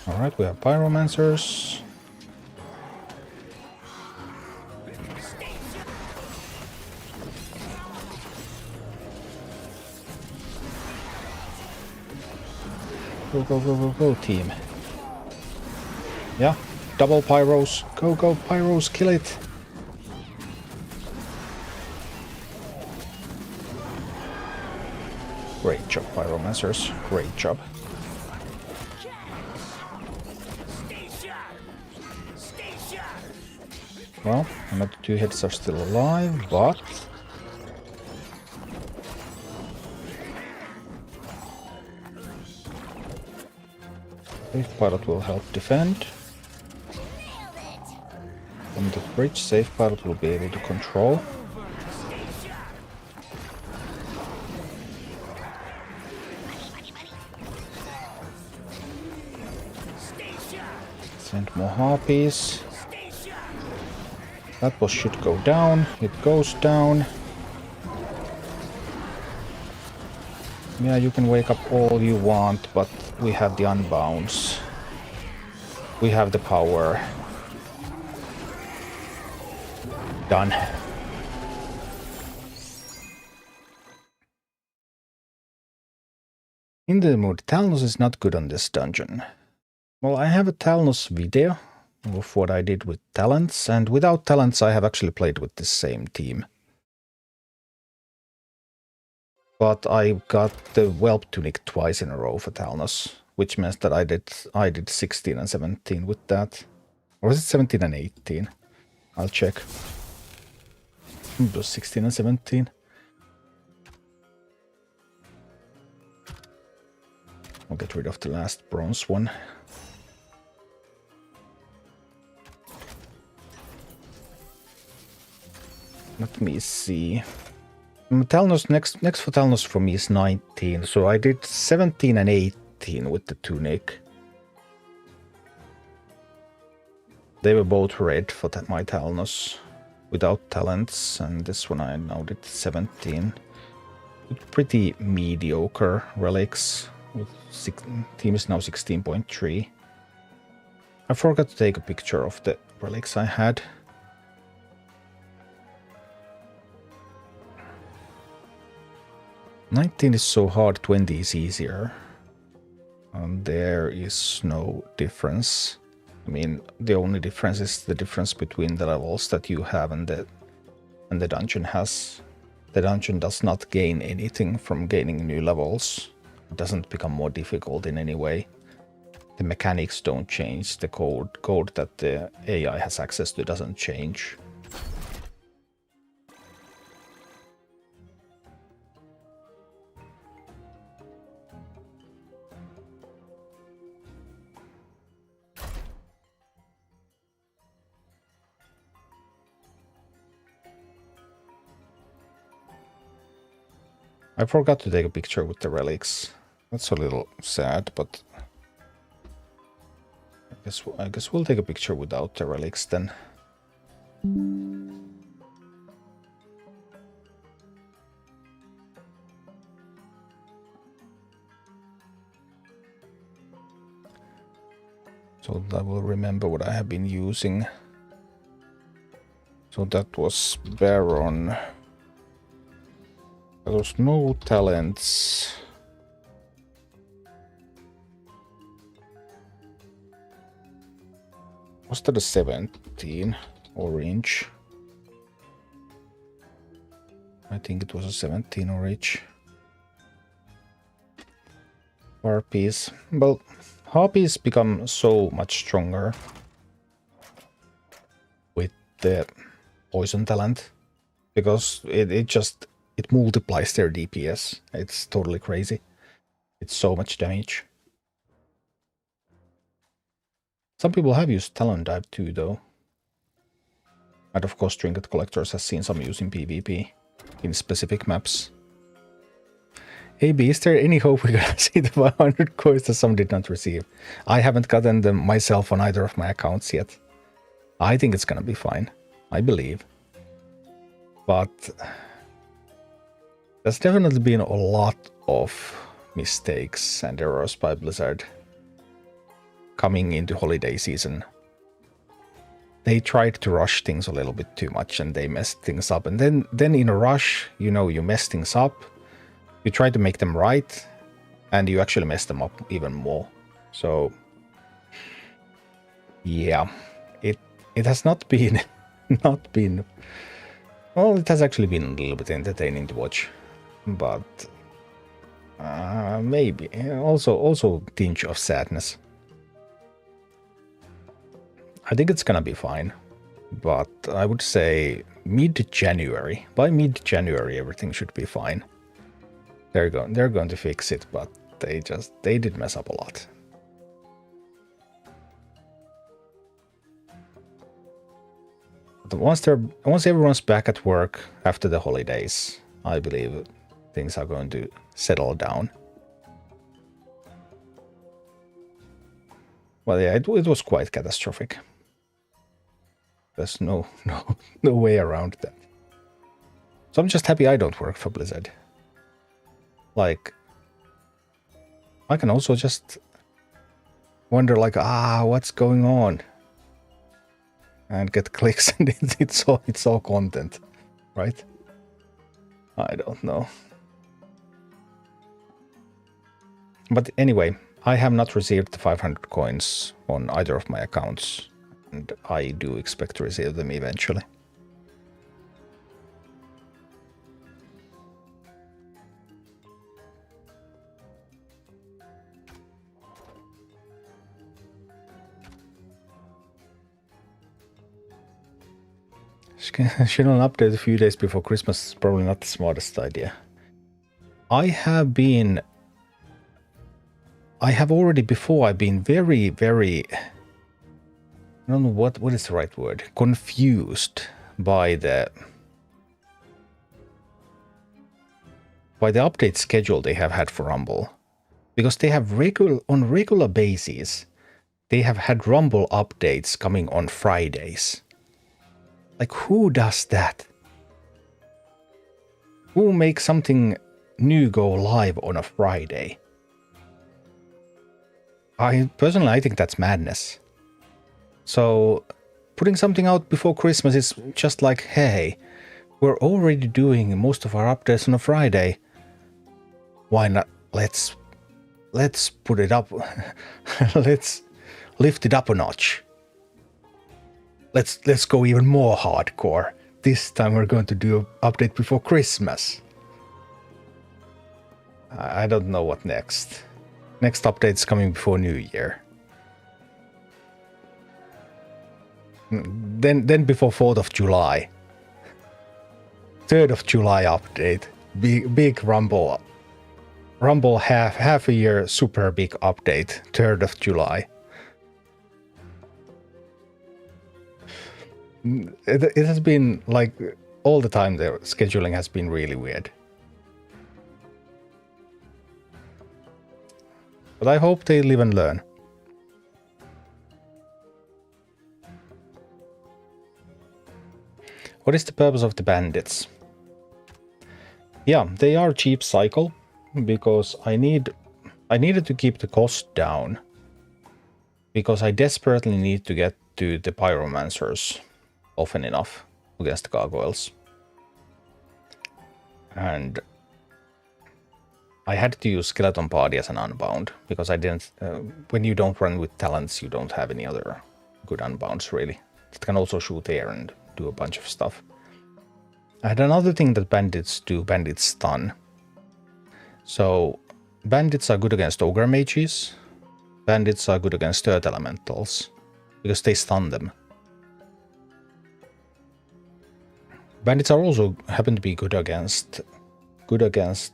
Alright, we have pyromancers. Go, team. Yeah, double pyros. Go, pyros, kill it. Great job, pyromancers. Great job. Well, another 2 hits are still alive, but... Safe pilot will help defend. From the bridge, safe pilot will be able to control. Send more harpies. That boss should go down. It goes down. Yeah, you can wake up all you want, but we have the unbounds. We have the power. Done. In the mood, Talnos is not good on this dungeon. Well, I have a Talnos video of what I did with talents, and without talents I have actually played with the same team. But I got the Whelp Tunic twice in a row for Talnos, which means that I did 16 and 17 with that. Or was it 17 and 18? I'll check. It was 16 and 17. I'll get rid of the last bronze one. Let me see. Talnos, next for Talnos for me is 19, so I did 17 and 18 with the tunic. They were both red for my Talnos without talents, and this one I now did 17. With pretty mediocre relics. Team is now 16.3. I forgot to take a picture of the relics I had. $19 is so hard, 20 is easier. And there is no difference. I mean, the only difference is the difference between the levels that you have and the dungeon has. The dungeon does not gain anything from gaining new levels. It doesn't become more difficult in any way. The mechanics don't change. The code that the AI has access to doesn't change. I forgot to take a picture with the relics. That's a little sad, but I guess we'll take a picture without the relics then. So that I will remember what I have been using. So that was Baron. There was no talents. Was that a 17 orange? I think it was a 17 orange. Harpies. Well, Harpies become so much stronger with the poison talent because it multiplies their DPS. It's totally crazy. It's so much damage. Some people have used Talon Dive too, though. And of course, Trinket Collectors has seen some use in PvP in specific maps. AB, is there any hope we're gonna see the 500 coins that some did not receive? I haven't gotten them myself on either of my accounts yet. I think it's gonna be fine. I believe. But there's definitely been a lot of mistakes and errors by Blizzard coming into holiday season. They tried to rush things a little bit too much and they messed things up. And then in a rush, you mess things up. You try to make them right and you actually mess them up even more. So yeah, it has not been well, it has actually been a little bit entertaining to watch. But maybe also tinge of sadness. I think it's gonna be fine, but I would say mid-January. By mid-January, everything should be fine. They're going to fix it, but they did mess up a lot. But once everyone's back at work after the holidays, I believe things are going to settle down. Well, yeah, it was quite catastrophic. There's no way around that. So I'm just happy I don't work for Blizzard. Like, I can also just wonder like, what's going on? And get clicks and it's all content, right? I don't know. But anyway, I have not received the 500 coins on either of my accounts, and I do expect to receive them eventually. Schedule an update a few days before Christmas is probably not the smartest idea. I have already before, I've been very, very, I don't know what is the right word, confused by the update schedule they have had for Rumble. Because they have on regular basis, they have had Rumble updates coming on Fridays. Like, who does that? Who makes something new go live on a Friday? I think that's madness. So putting something out before Christmas is just like, hey, we're already doing most of our updates on a Friday. Why not? Let's put it up. Let's lift it up a notch. Let's go even more hardcore. This time we're going to do an update before Christmas. I don't know what next. Next update's coming before New Year. Then before 4th of July. 3rd of July update. Big Rumble. Rumble half a year super big update. 3rd of July. It has been like all the time the scheduling has been really weird. But I hope they live and learn. What is the purpose of the bandits? Yeah, they are cheap cycle because I needed to keep the cost down because I desperately need to get to the pyromancers often enough against the gargoyles. And I had to use Skeleton Party as an unbound because I didn't. When you don't run with talents, you don't have any other good unbounds really. It can also shoot air and do a bunch of stuff. I had another thing that bandits do. Bandits stun. So bandits are good against ogre mages. Bandits are good against earth elementals because they stun them. Bandits are also happen to be good against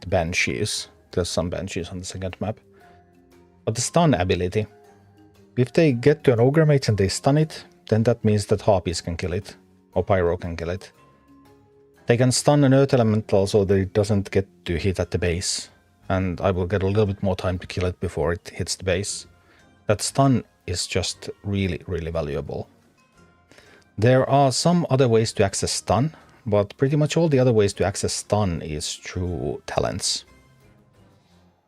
banshees. There's some banshees on the second map. But the stun ability, if they get to an ogre mage and they stun it, then that means that harpies can kill it, or pyro can kill it. They can stun an earth elemental so that it doesn't get to hit at the base, and I will get a little bit more time to kill it before it hits the base. That stun is just really, really valuable. There are some other ways to access stun, but pretty much all the other ways to access stun is through talents.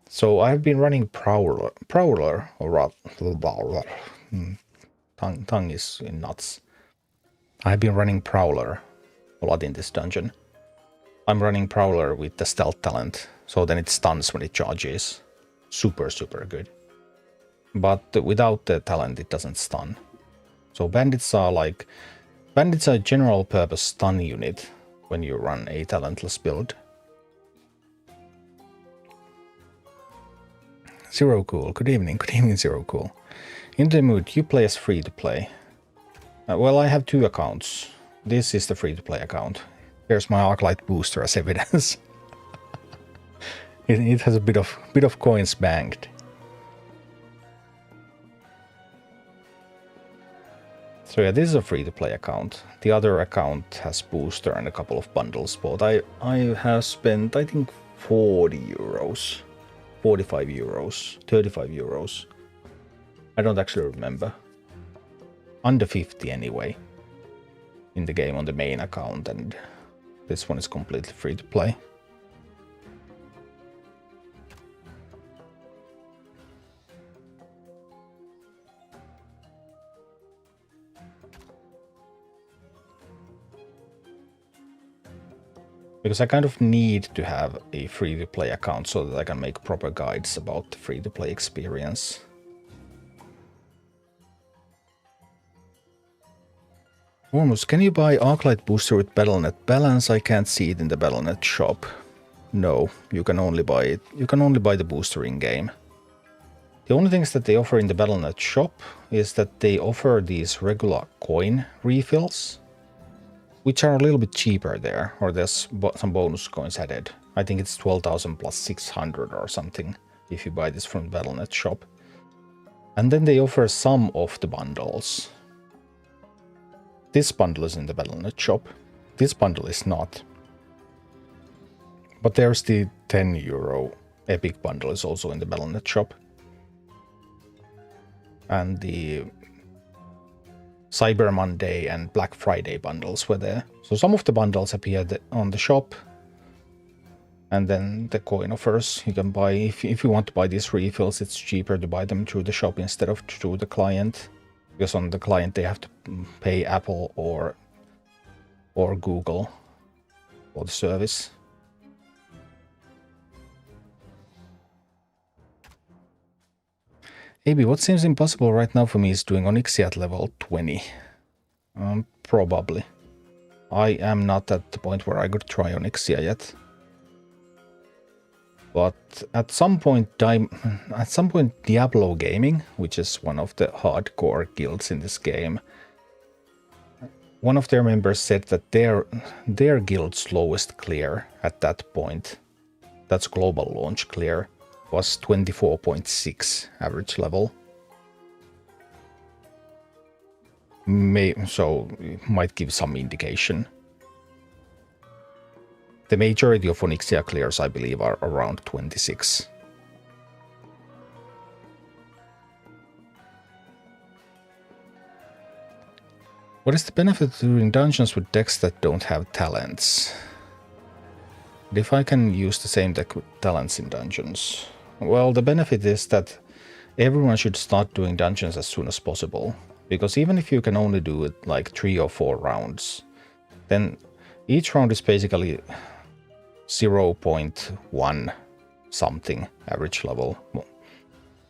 So I've been running Prowler, or tongue is in nuts. I've been running Prowler a lot in this dungeon. I'm running Prowler with the stealth talent, so then it stuns when it charges. Super, super good. But without the talent, it doesn't stun. So bandits are a general purpose stun unit when you run a talentless build. Zero Cool, good evening Zero Cool. In the mood, you play as free to play. Well, I have two accounts. This is the free to play account. Here's my Arclight booster as evidence. it has a bit of coins banked. So yeah, this is a free-to-play account. The other account has booster and a couple of bundles bought. I have spent, I think, 40 euros, 45 euros, 35 euros. I don't actually remember. Under 50 anyway, in the game on the main account, and this one is completely free to play. Because I kind of need to have a free-to-play account so that I can make proper guides about the free-to-play experience. Almost, can you buy Arclight booster with Battle.net balance? I can't see it in the Battle.net shop. No, you can only buy it. You can only buy the booster in-game. The only things that they offer in the Battle.net shop is that they offer these regular coin refills, which are a little bit cheaper there, or there's some bonus coins added. I think it's 12,000 plus 600 or something if you buy this from the Battle.net shop. And then they offer some of the bundles. This bundle is in the Battle.net shop. This bundle is not. But there's the €10 Epic bundle is also in the Battle.net shop. And the Cyber Monday and Black Friday bundles were there. So some of the bundles appeared on the shop. And then the coin offers you can buy. If you want to buy these refills, it's cheaper to buy them through the shop instead of through the client. Because on the client they have to pay Apple or Google for the service. Maybe what seems impossible right now for me is doing Onyxia at level 20. Probably. I am not at the point where I could try Onyxia yet. But at some point Diablo Gaming, which is one of the hardcore guilds in this game, one of their members said that their guild's lowest clear at that point, that's global launch clear, was 24.6 average level. So it might give some indication. The majority of Onyxia clears, I believe, are around 26. What is the benefit of doing dungeons with decks that don't have talents? If I can use the same deck with talents in dungeons? Well, the benefit is that everyone should start doing dungeons as soon as possible. Because even if you can only do it like 3 or 4 rounds, then each round is basically 0.1 something average level.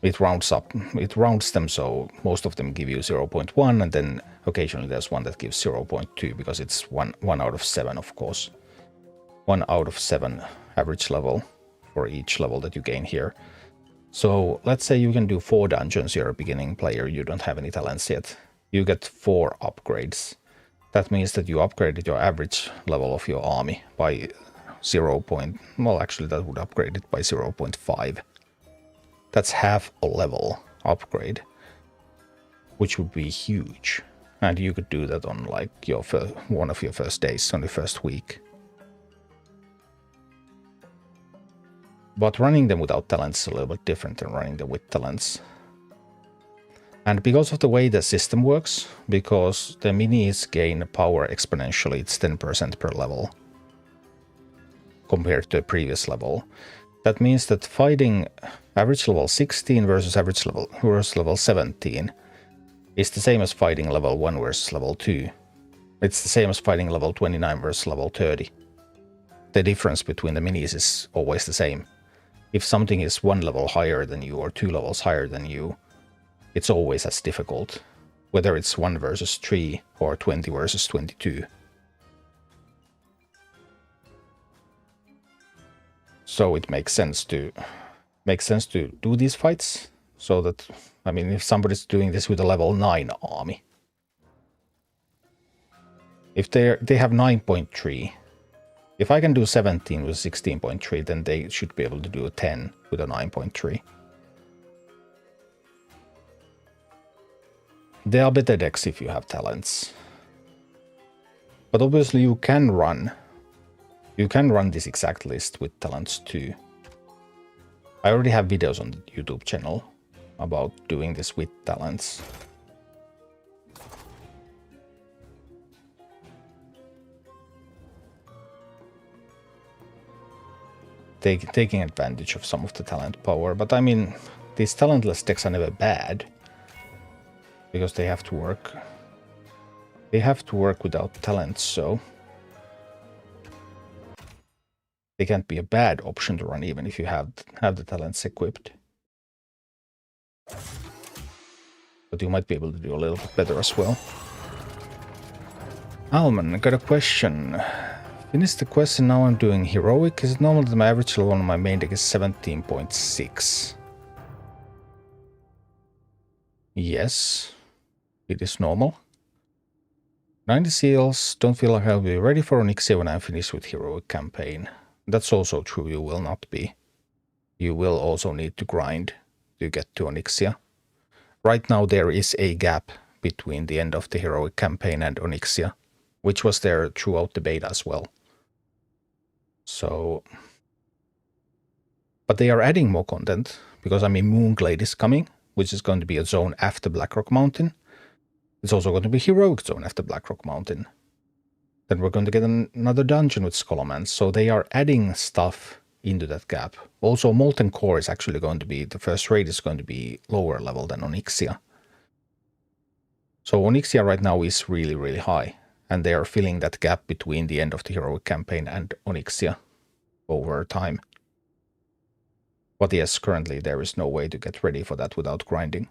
It rounds them, so most of them give you 0.1, and then occasionally there's one that gives 0.2 because it's one out of 7, of course. 1 out of 7 average level for each level that you gain here. So let's say you can do 4 dungeons, you're a beginning player, you don't have any talents yet. You get 4 upgrades. That means that you upgraded your average level of your army by 0. Well, actually that would upgrade it by 0.5. That's half a level upgrade, which would be huge. And you could do that on like one of your first days, on the first week. But running them without talents is a little bit different than running them with talents. And because of the way the system works, because the minis gain power exponentially, it's 10% per level compared to the previous level. That means that fighting average level 16 versus average level 17 is the same as fighting level 1 versus level 2. It's the same as fighting level 29 versus level 30. The difference between the minis is always the same. If something is 1 level higher than you or 2 levels higher than you, it's always as difficult, whether it's 1 versus 3 or 20 versus 22. So it makes sense to do these fights, so that, I mean, if somebody's doing this with a level 9 army, if they have 9.3, if I can do 17 with 16.3, then they should be able to do a 10 with a 9.3. There are better decks if you have talents. But obviously you can run this exact list with talents too. I already have videos on the YouTube channel about doing this with talents. Taking advantage of some of the talent power, but I mean, these talentless decks are never bad, because they have to work. They have to work without talents, so they can't be a bad option to run even if you have the talents equipped. But you might be able to do a little bit better as well. Alman, I got a question. Finished the question, now I'm doing heroic. Is it normal that my average level on my main deck is 17.6? Yes, it is normal. 90 seals, don't feel like I'll be ready for Onyxia when I'm finished with heroic campaign. That's also true, you will not be. You will also need to grind to get to Onyxia. Right now there is a gap between the end of the heroic campaign and Onyxia, which was there throughout the beta as well. So, but they are adding more content, because I mean Moonglade is coming, which is going to be a zone after Blackrock Mountain. It's also going to be heroic zone after Blackrock Mountain. Then we're going to get another dungeon with Scholomance, so they are adding stuff into that gap. Also, Molten Core is actually going to be, the first raid is going to be lower level than Onyxia. So Onyxia right now is really, really high, and they are filling that gap between the end of the heroic campaign and Onyxia over time. But yes, currently there is no way to get ready for that without grinding.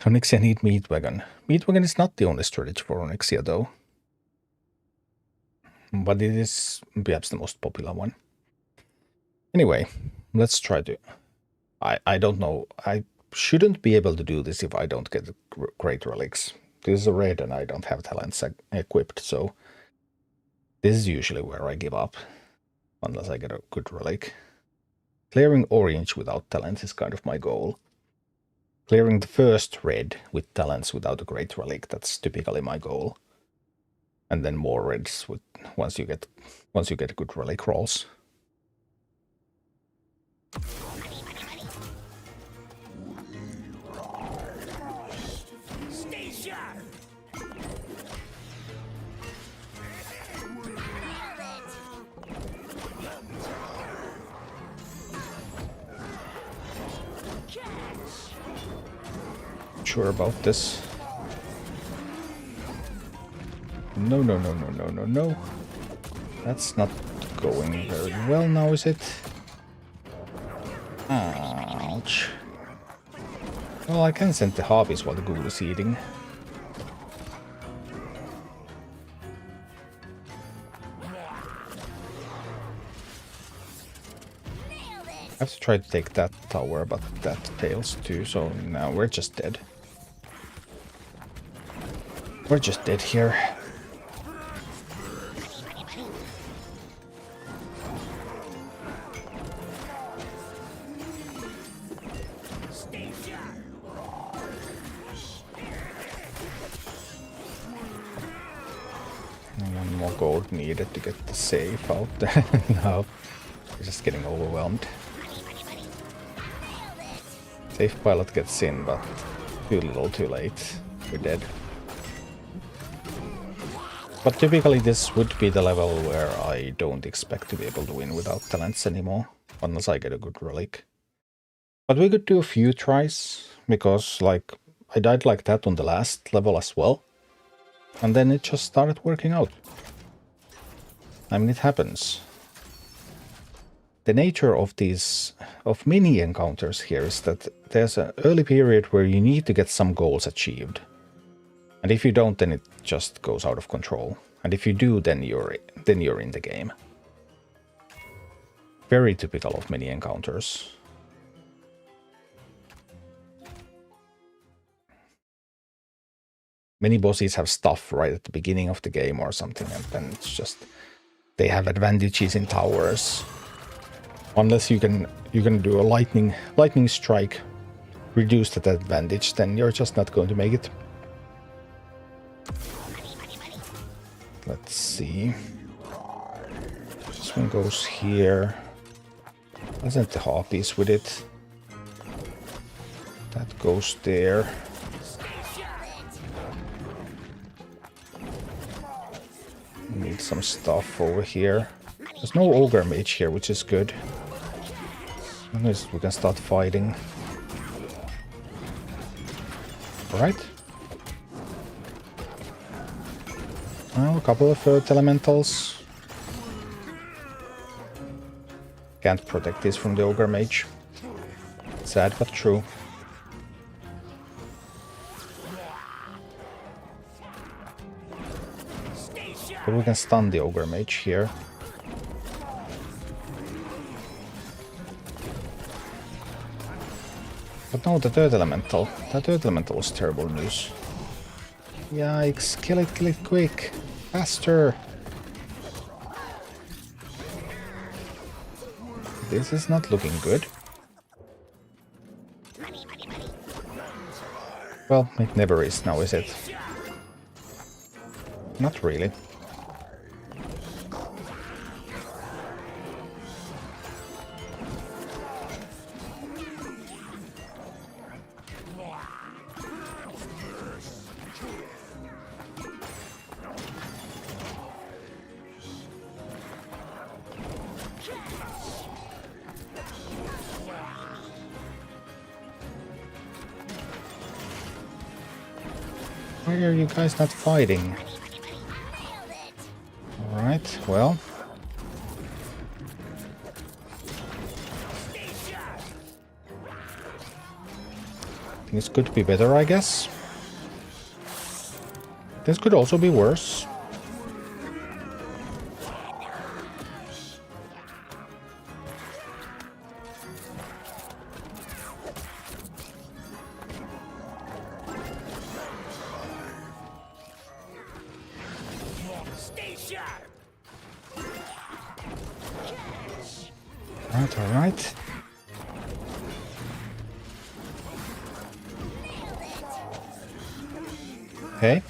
Onyxia need Meatwagon. Meatwagon is not the only strategy for Onyxia though. But it is perhaps the most popular one. Anyway, let's try to... I don't know. I shouldn't be able to do this if I don't get great relics. This is a raid and I don't have talents equipped, so this is usually where I give up, unless I get a good relic. Clearing orange without talents is kind of my goal. Clearing the first red with talents without a great relic, that's typically my goal. And then more reds with once you get good relic rolls. Sure about this. No. That's not going very well now, is it? Ouch. Well, I can send the harpies while the ghoul is eating. I have to try to take that tower, but that fails too, so now we're just dead. We're just dead here. One more gold needed to get the safe out there. No, we're just getting overwhelmed. Safe pilot gets in, but too little, too late. We're dead. But typically this would be the level where I don't expect to be able to win without talents anymore, unless I get a good relic. But we could do a few tries, because like I died like that on the last level as well, and then it just started working out. I mean, it happens. The nature of mini encounters here is that there's an early period where you need to get some goals achieved. And if you don't, then it just goes out of control. And if you do, then you're in the game. Very typical of mini encounters. Many bosses have stuff right at the beginning of the game or something, and then it's just they have advantages in towers. Unless you can do a lightning strike, reduce that advantage, then you're just not going to make it. Let's see. This one goes here. I'll send the harpies with it. That goes there. Need some stuff over here. There's no ogre mage here, which is good. At least we can start fighting. Alright. Well, a couple of Earth Elementals. Can't protect this from the Ogre Mage. Sad but true. But we can stun the Ogre Mage here. But no, the Earth Elemental. That Earth Elemental was terrible news. Yikes, kill it quick. Faster. This is not looking good. Well, it never is now, is it? Not really. Why are you guys not fighting? Alright, well. Things could be better, I guess. This could also be worse. Alright. Okay.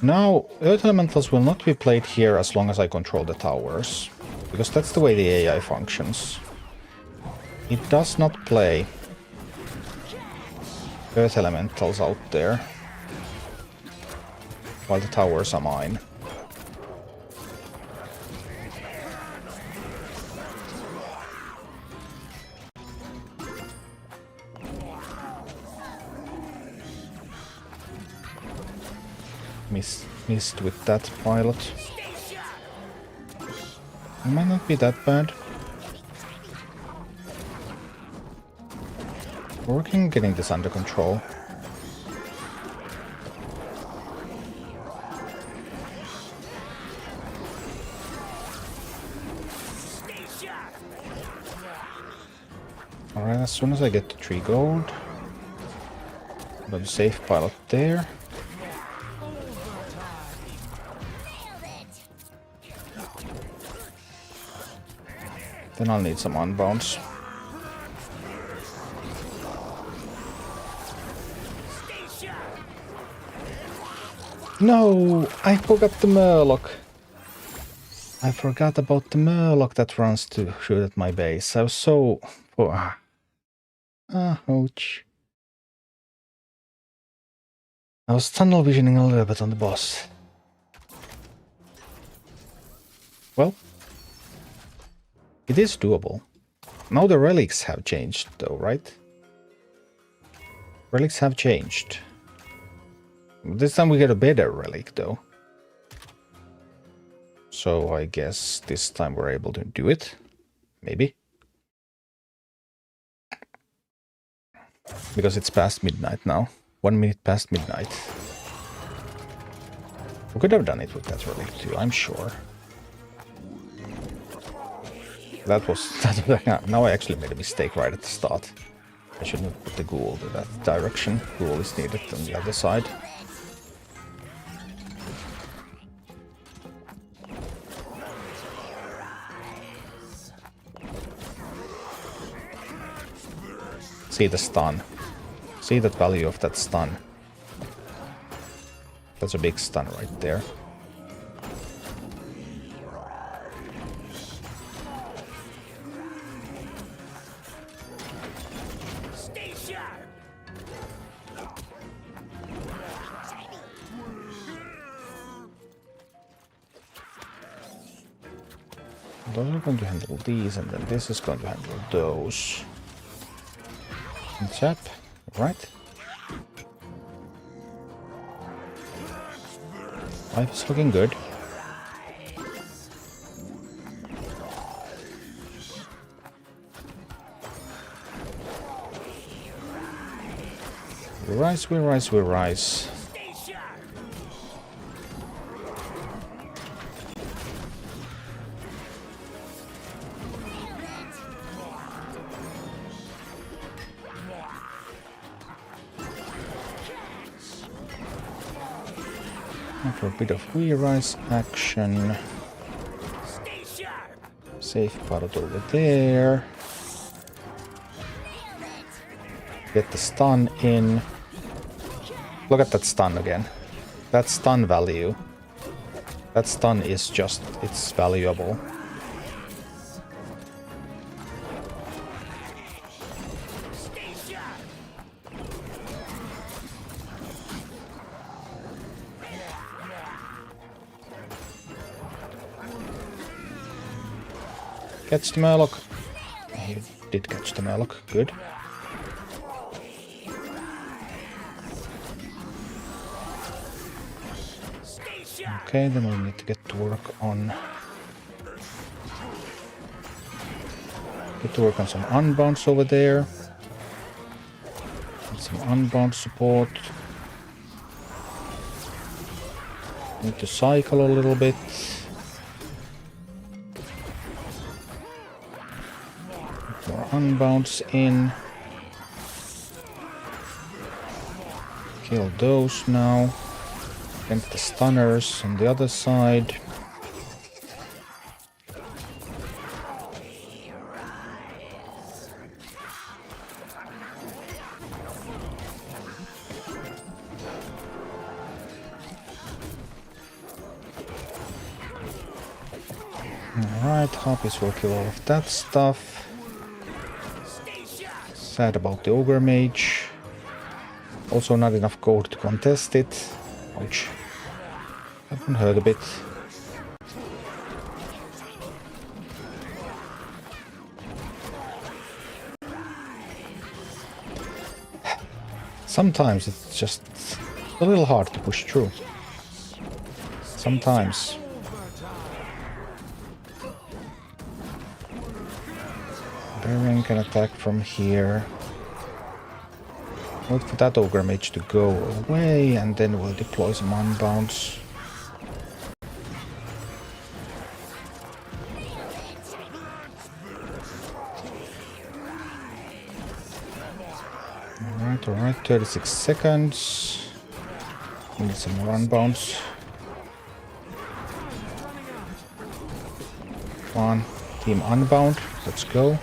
Now, Earth Elementals will not be played here as long as I control the towers, because that's the way the AI functions. It does not play Earth Elementals out there while the towers are mine. Missed with that pilot. It might not be that bad. We're working on getting this under control. Alright, as soon as I get the 3 gold, I'm going to save pilot there. Then I'll need some unbounds. No! I forgot the Murloc. I forgot about the Murloc that runs to shoot at my base. I was so... ouch. I was tunnel visioning a little bit on the boss. Well, it is doable. Now the relics have changed though, right? Relics have changed. This time we get a better relic though. So I guess this time we're able to do it. Maybe. Because it's past midnight now. 1 minute past midnight. We could have done it with that relic too, I'm sure. That was... now I actually made a mistake right at the start. I shouldn't have put the ghoul to that direction. Ghoul is needed on the other side. See the stun. See the value of that stun. That's a big stun right there. Those are going to handle these, and then this is going to handle those. And chap, right? Life is looking good. We rise, we rise, we rise. For a bit of re-rise action. Safe part over there. Get the stun in. Look at that stun again. That stun value. That stun is just, it's valuable. Catch the Murloc. He did catch the Murloc. Good. Okay, then we need to get to work on... some unbounds over there. And some unbound support. Need to cycle a little bit. Unbounce in. Kill those now. Against the stunners on the other side. Alright, Harpies will kill all of that stuff. Sad about the Ogre Mage. Also not enough gold to contest it. Ouch. That one hurt a bit. Sometimes it's just a little hard to push through. Sometimes. Baron can attack from here. Wait for that Ogre Mage to go away, and then we'll deploy some unbounds. Alright, 36 seconds. We need some more unbounds. Come on, team unbound, let's go.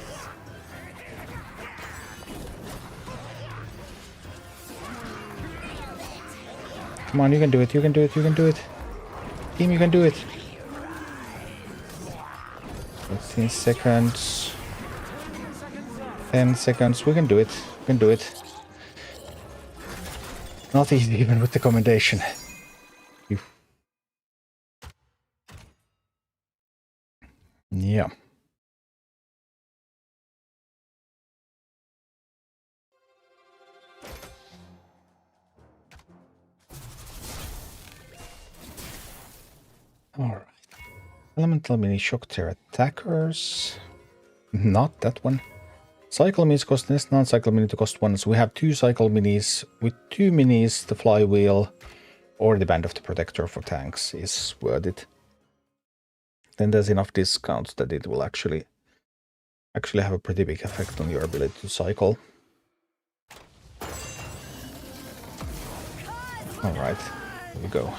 Come on, you can do it, you can do it, you can do it. Team, you can do it. 15 seconds. 10 seconds, we can do it. We can do it. Not easy even with the commendation. Yeah. Alright. Elemental mini shock their attackers. Not that one. Cycle minis cost less, non-cycle mini to cost 1. So we have 2 cycle minis. With 2 minis, the flywheel or the Band of the Protector for tanks is worth it. Then there's enough discounts that it will actually have a pretty big effect on your ability to cycle. Alright, here we go.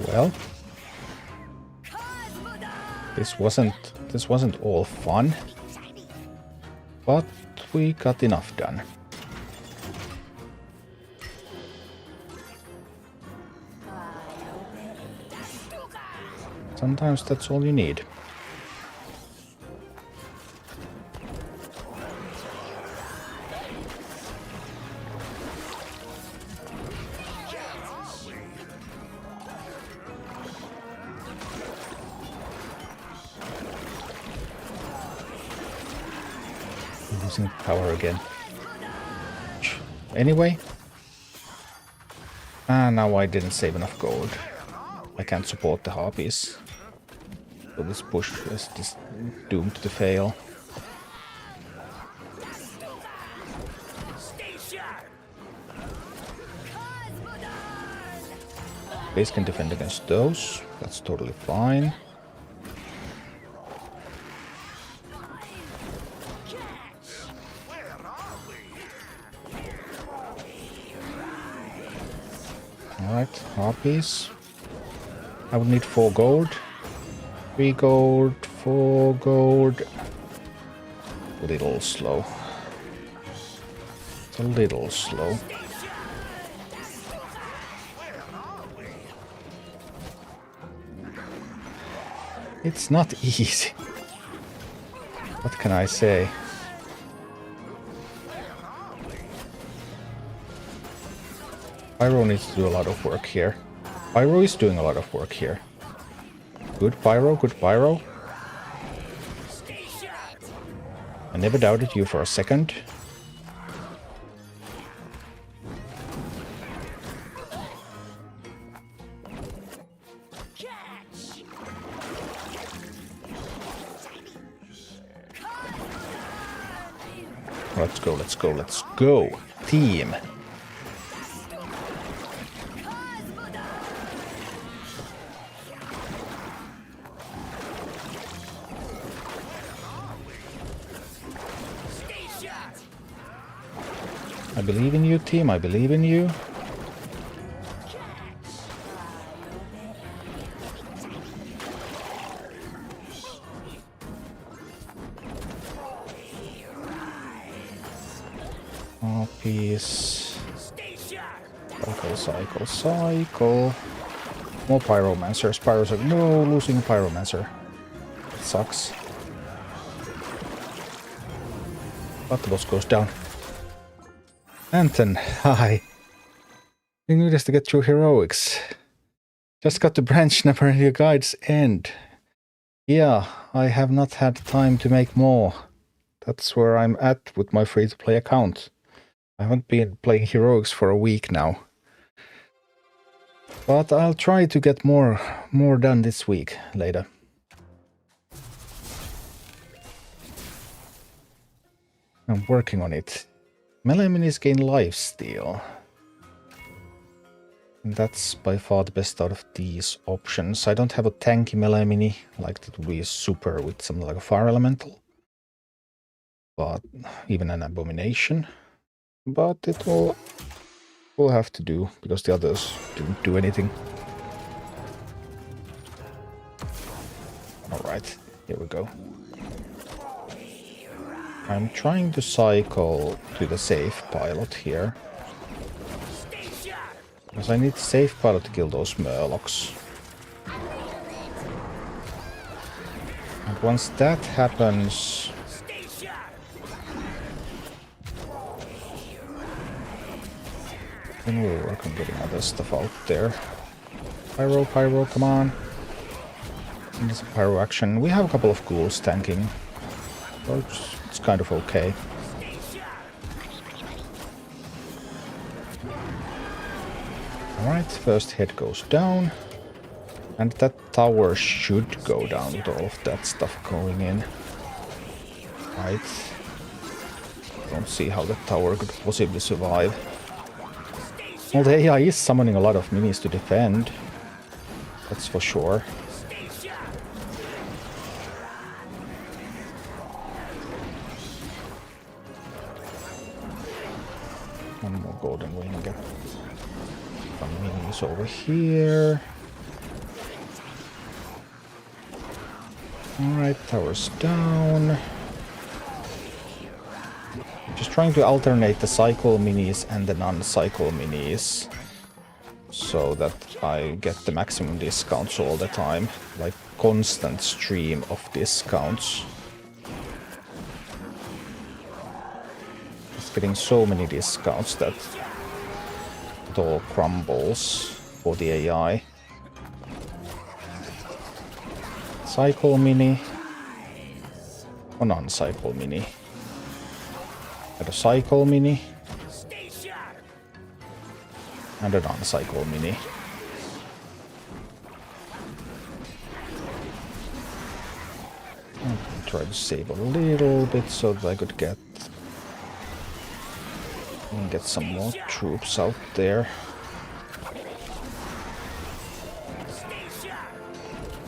Well, this wasn't all fun. But we got enough done. Sometimes that's all you need. Losing power again. Anyway. Now I didn't save enough gold. I can't support the harpies. So this push is just doomed to fail. Base can defend against those. That's totally fine. Alright, harpies. I would need 4 gold. 3 gold, 4 gold. A little slow. It's a little slow. It's not easy. What can I say? Pyro needs to do a lot of work here. Pyro is doing a lot of work here. Good Pyro, good Pyro. I never doubted you for a second. Let's go, let's go, let's go. Team. I believe in you, team. I believe in you. Oh, peace. Cycle, cycle, cycle. More pyromancers. Pyros are no losing a pyromancer. It sucks. But the boss goes down. Anton, hi. You need us to get through heroics. Just got to branch never your guide's end. Yeah, I have not had time to make more. That's where I'm at with my free-to-play account. I haven't been playing heroics for a week now. But I'll try to get more done this week later. I'm working on it. Melee minis gain lifesteal. And that's by far the best out of these options. I don't have a tanky melee mini, like that would be super with something like a fire elemental. But even an abomination. But it will have to do, because the others didn't do anything. Alright, here we go. I'm trying to cycle to the safe pilot here. Because I need safe pilot to kill those murlocs. And once that happens... then we'll work on getting other stuff out there. Pyro, Pyro, come on. Need some Pyro action. We have a couple of ghouls tanking. So it's kind of okay. Alright, first head goes down. And that tower should go down with all of that stuff going in. Right. Don't see how the tower could possibly survive. Well, the AI is summoning a lot of minis to defend. That's for sure. One more golden wing and get some minis over here. Alright, tower's down. Just trying to alternate the cycle minis and the non-cycle minis so that I get the maximum discounts all the time. Like constant stream of discounts. It's getting so many discounts that it all crumbles for the AI. Cycle mini or non-cycle mini? Got a cycle mini and a non-cycle mini. I'll try to save a little bit so that I could get some more troops out there.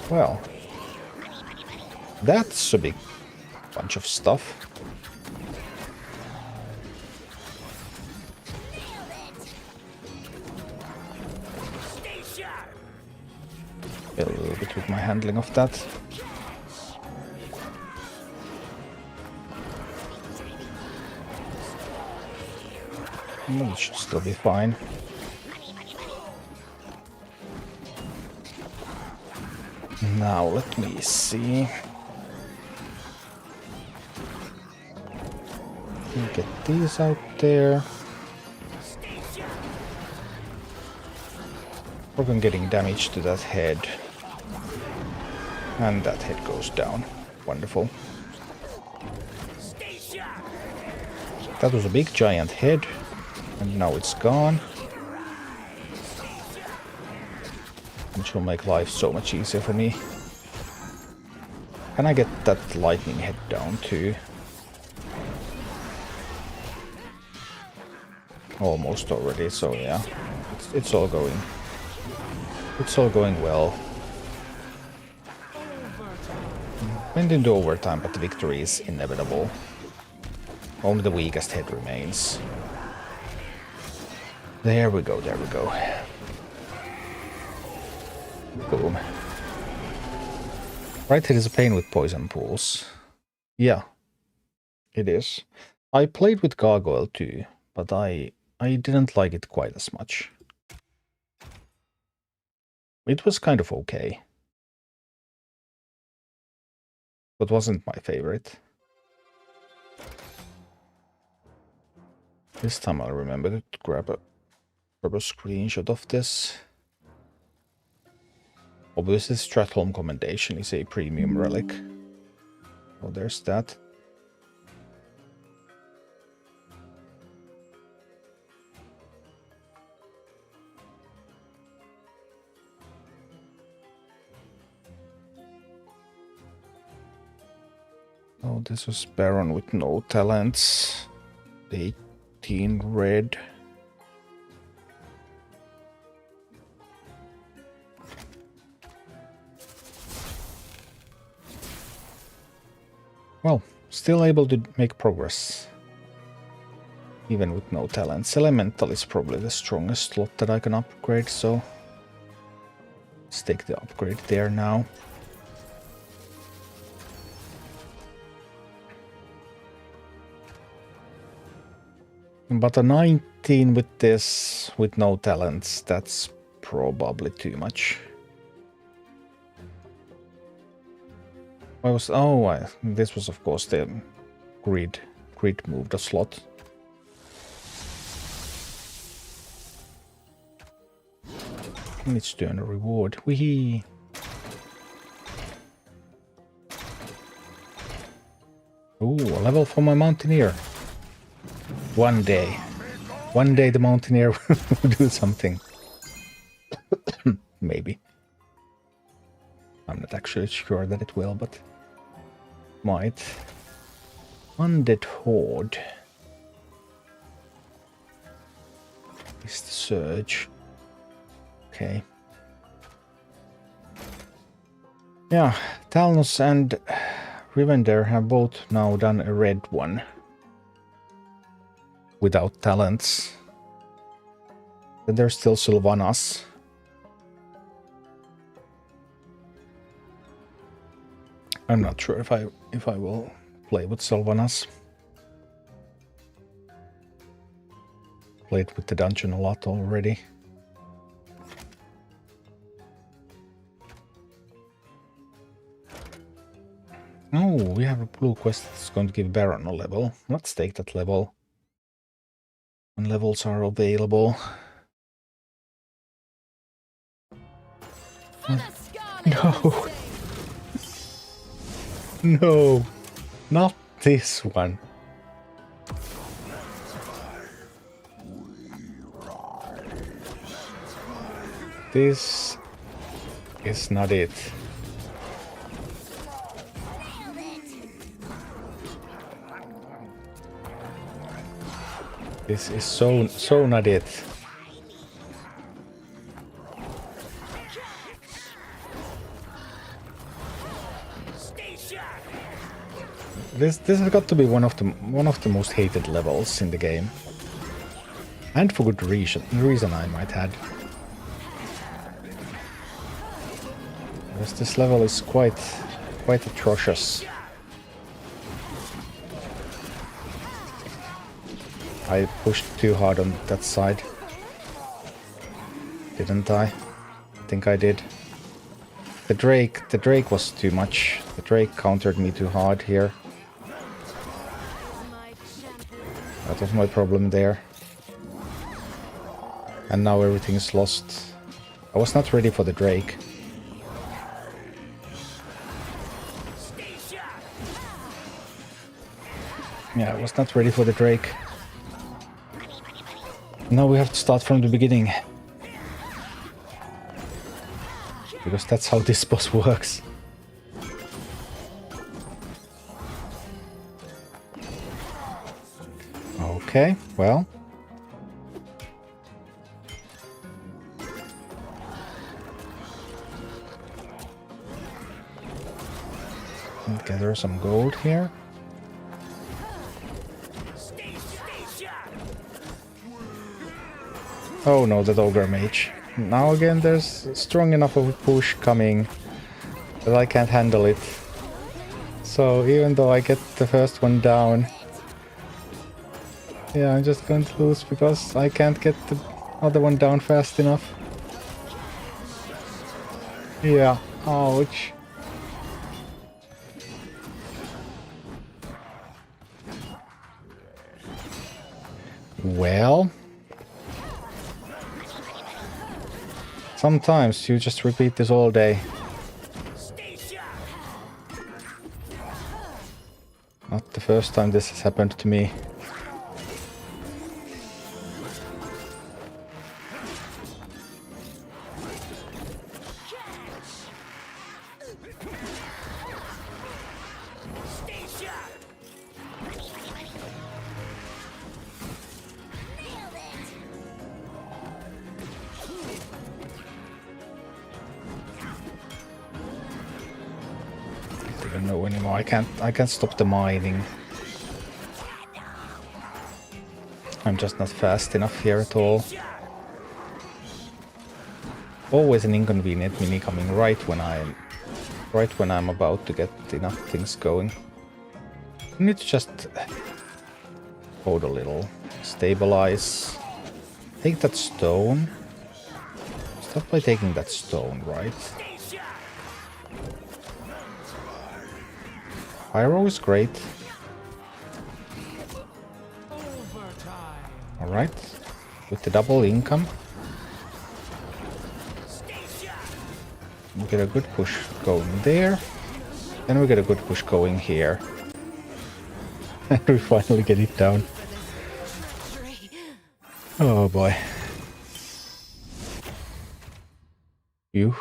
Well, that's a big bunch of stuff. A little bit with my handling of that. It should still be fine. Now let me see. Get these out there. Work on getting damage to that head. And that head goes down. Wonderful. That was a big giant head. And now it's gone. Which will make life so much easier for me. Can I get that lightning head down too? Almost already, so yeah. It's all going. It's all going well. Went into overtime, but the victory is inevitable. Only the weakest head remains. There we go, there we go. Boom. Right head is a pain with poison pools. Yeah, it is. I played with Gargoyle too, but I didn't like it quite as much. It was kind of okay. But wasn't my favorite. This time I'll remember to grab a screenshot of this. Obviously, Stratholme Commendation is a premium relic. Oh, there's that. Oh, this was Baron with no talents. 18 red. Well, still able to make progress. Even with no talents. Elemental is probably the strongest slot that I can upgrade, so let's take the upgrade there now. But a 19 with this, with no talents, that's probably too much. This was of course the grid moved a slot. Needs to earn a reward. Wee. Ooh, a level for my Mountaineer. One day the Mountaineer will do something. Maybe. I'm not actually sure that it will, but might. Undead Horde. Is the Surge. Okay. Yeah, Talnos and Rivendell have both now done a red one. Without talents. But there's still Sylvanas. I'm not sure if I will play with Sylvanas. played with the dungeon a lot already. Oh, we have a blue quest that's going to give Baron a level. Let's take that level. When levels are available. No! No! Not this one. This is not it. This is so not it. This has got to be one of the most hated levels in the game, and for good reason I might add. Because this level is quite atrocious. I pushed too hard on that side. Didn't I? I think I did. The Drake was too much. The Drake countered me too hard here. That was my problem there. And now everything is lost. I was not ready for the Drake. Yeah, I was not ready for the Drake. Now we have to start from the beginning. Because that's how this boss works. Okay, well. Gather some gold here. Oh no, the Ogre Mage. Now again there's strong enough of a push coming that I can't handle it. So even though I get the first one down, yeah, I'm just going to lose because I can't get the other one down fast enough. Yeah, ouch. Well, sometimes you just repeat this all day. Not the first time this has happened to me. I don't know anymore. I can't stop the mining. I'm just not fast enough here at all. Always an inconvenient mini coming right when I'm about to get enough things going. I need to just hold a little, stabilize, take that stone. Start by taking that stone, right? Pyro is great. Alright, with the double income. We get a good push going there. Then we get a good push going here. And we finally get it down. Oh boy. You.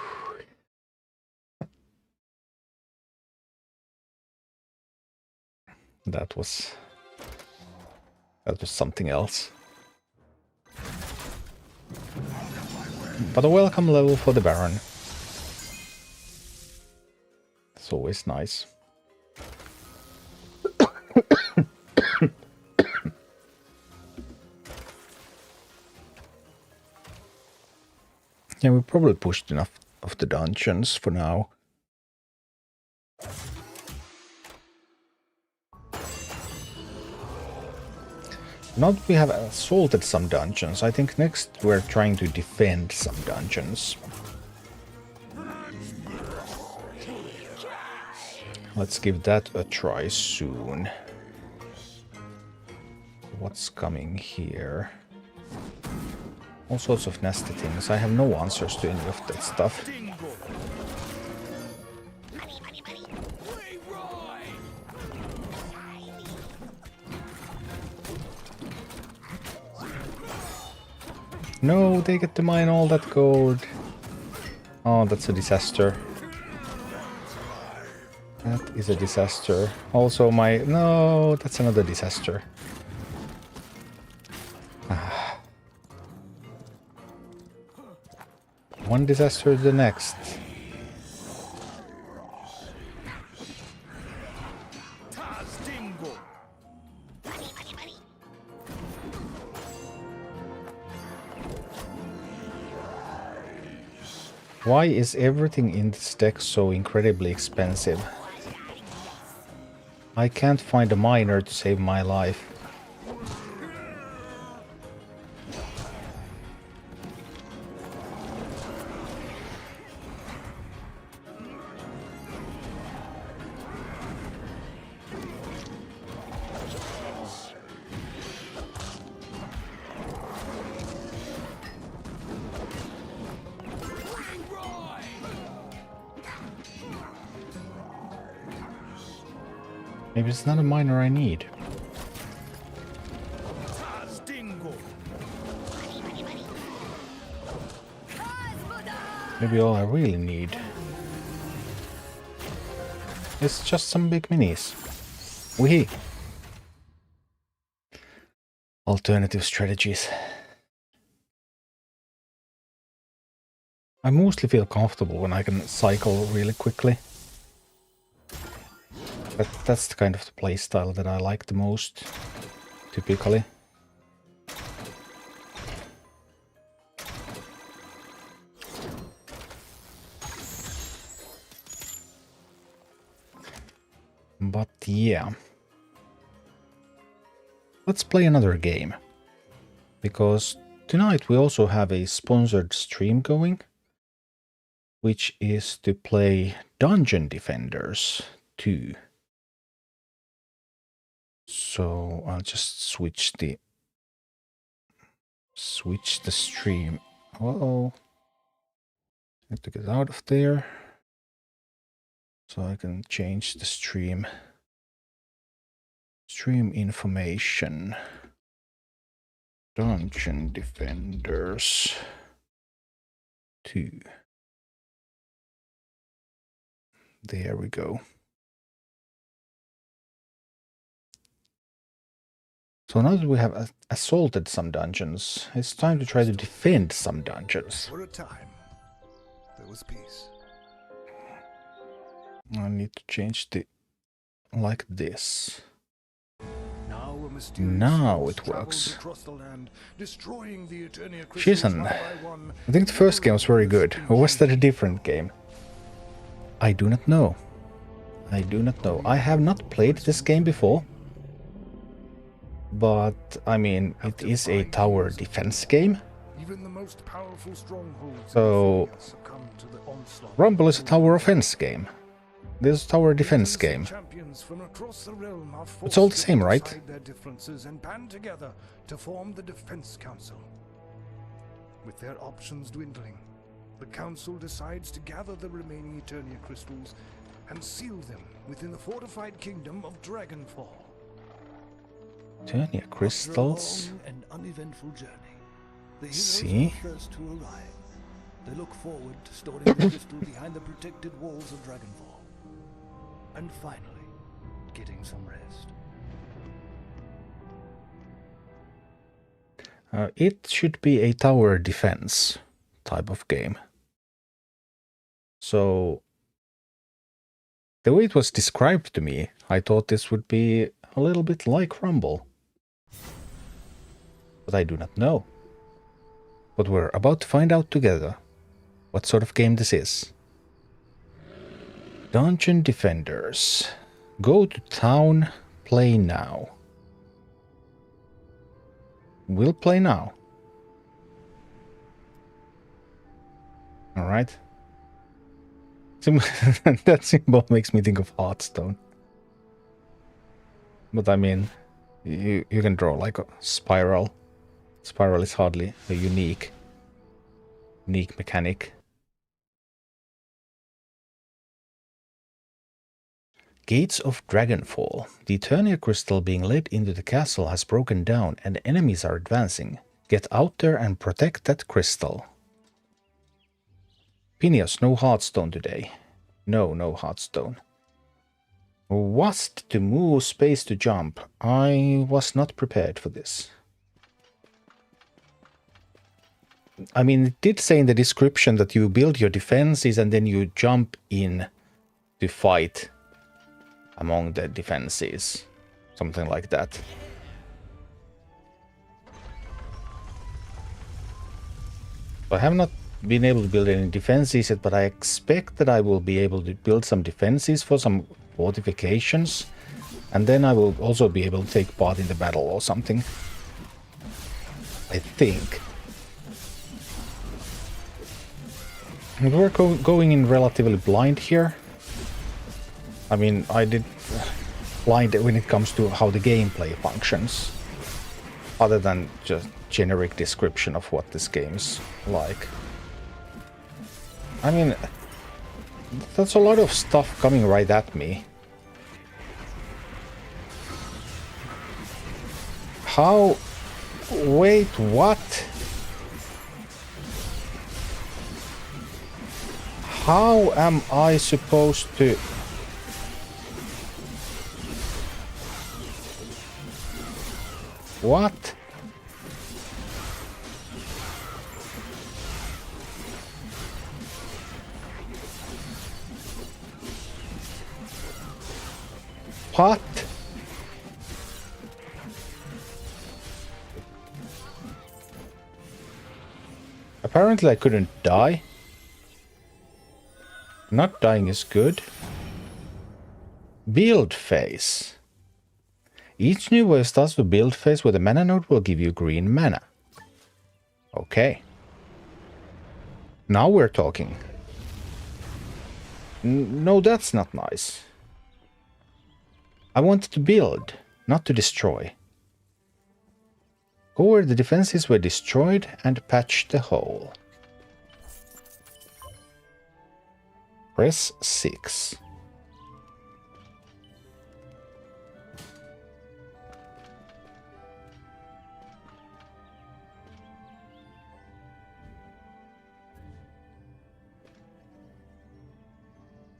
That was something else. But a welcome level for the Baron. It's always nice. Yeah, we probably pushed enough of the dungeons for now. Now that we have assaulted some dungeons, I think next we're trying to defend some dungeons. Let's give that a try soon. What's coming here? All sorts of nasty things. I have no answers to any of that stuff. No, they get to mine all that gold. Oh, that's a disaster. That is a disaster. Also my... No, that's another disaster. One disaster to the next. Why is everything in this deck so incredibly expensive? I can't find a miner to save my life. Maybe it's not a miner I need. Maybe all I really need is just some big minis. Wee. Alternative strategies. I mostly feel comfortable when I can cycle really quickly. That's the kind of the playstyle that I like the most, typically. But yeah. Let's play another game. Because tonight we also have a sponsored stream going, which is to play Dungeon Defenders 2. So I'll just switch the stream. Uh-oh. I have to get out of there. So I can change the stream information. Dungeon Defenders 2. There we go. So now that we have assaulted some dungeons, it's time to try to defend some dungeons. For a time, there was peace. I need to change the... like this. Now it works. Land, Shizen. I think the first game was very good. Or was that a different game? I do not know. I do not know. I have not played this game before. But, I mean, it is a tower defense game. Even the most powerful strongholds So, Rumble is a tower offense game. This is a tower defense game. It's all the same, right? Their differences and band together to form the Defense Council. With their options dwindling, the Council decides to gather the remaining Eternia crystals and seal them within the fortified kingdom of Dragonfall. Eternia crystals. After a long and uneventful journey, the heroes See? are the first to arrive. They look forward to storing the crystal behind the protected walls of Dragonfall. And finally, getting some rest. It should be a tower defense type of game. So, the way it was described to me, I thought this would be a little bit like Rumble. But I do not know. But we're about to find out together what sort of game this is. Dungeon Defenders. Go to town, play now. We'll play now. Alright. That symbol makes me think of Hearthstone. But I mean, you can draw like a spiral. Spiral is hardly a unique mechanic. Gates of Dragonfall. The Eternia crystal being led into the castle has broken down and enemies are advancing. Get out there and protect that crystal. Phineas, no Hearthstone today. No Hearthstone. Wast to move, space to jump. I was not prepared for this. I mean, it did say in the description that you build your defenses and then you jump in to fight among the defenses. Something like that. I have not been able to build any defenses yet, but I expect that I will be able to build some defenses for some fortifications. And then I will also be able to take part in the battle or something. I think. We're going in relatively blind here. I mean, I did blind when it comes to how the gameplay functions. Other than just generic description of what this game's like. I mean, that's a lot of stuff coming right at me. How? Wait, what? How am I supposed to... What? What? Apparently I couldn't die. Not dying is good. Build phase. Each new wave starts with build phase where the mana node will give you green mana. Okay. Now we're talking. No, that's not nice. I want to build, not to destroy. Go where the defenses were destroyed and patch the hole. Press 6.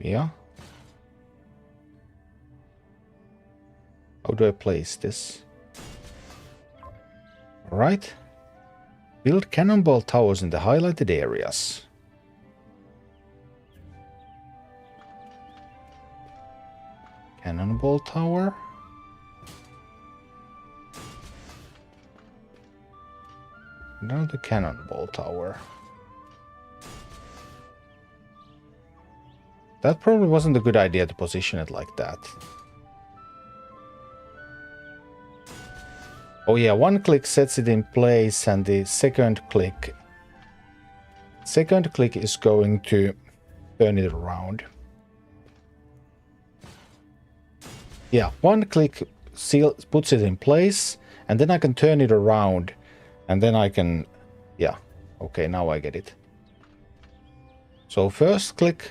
Yeah. How do I place this? Alright. Build cannonball towers in the highlighted areas. Cannonball tower. Now the cannonball tower. That probably wasn't a good idea to position it like that. Oh yeah, one click sets it in place and the second click is going to turn it around. Yeah, one click puts it in place and then I can turn it around and then I can... Yeah, okay, now I get it. So first click,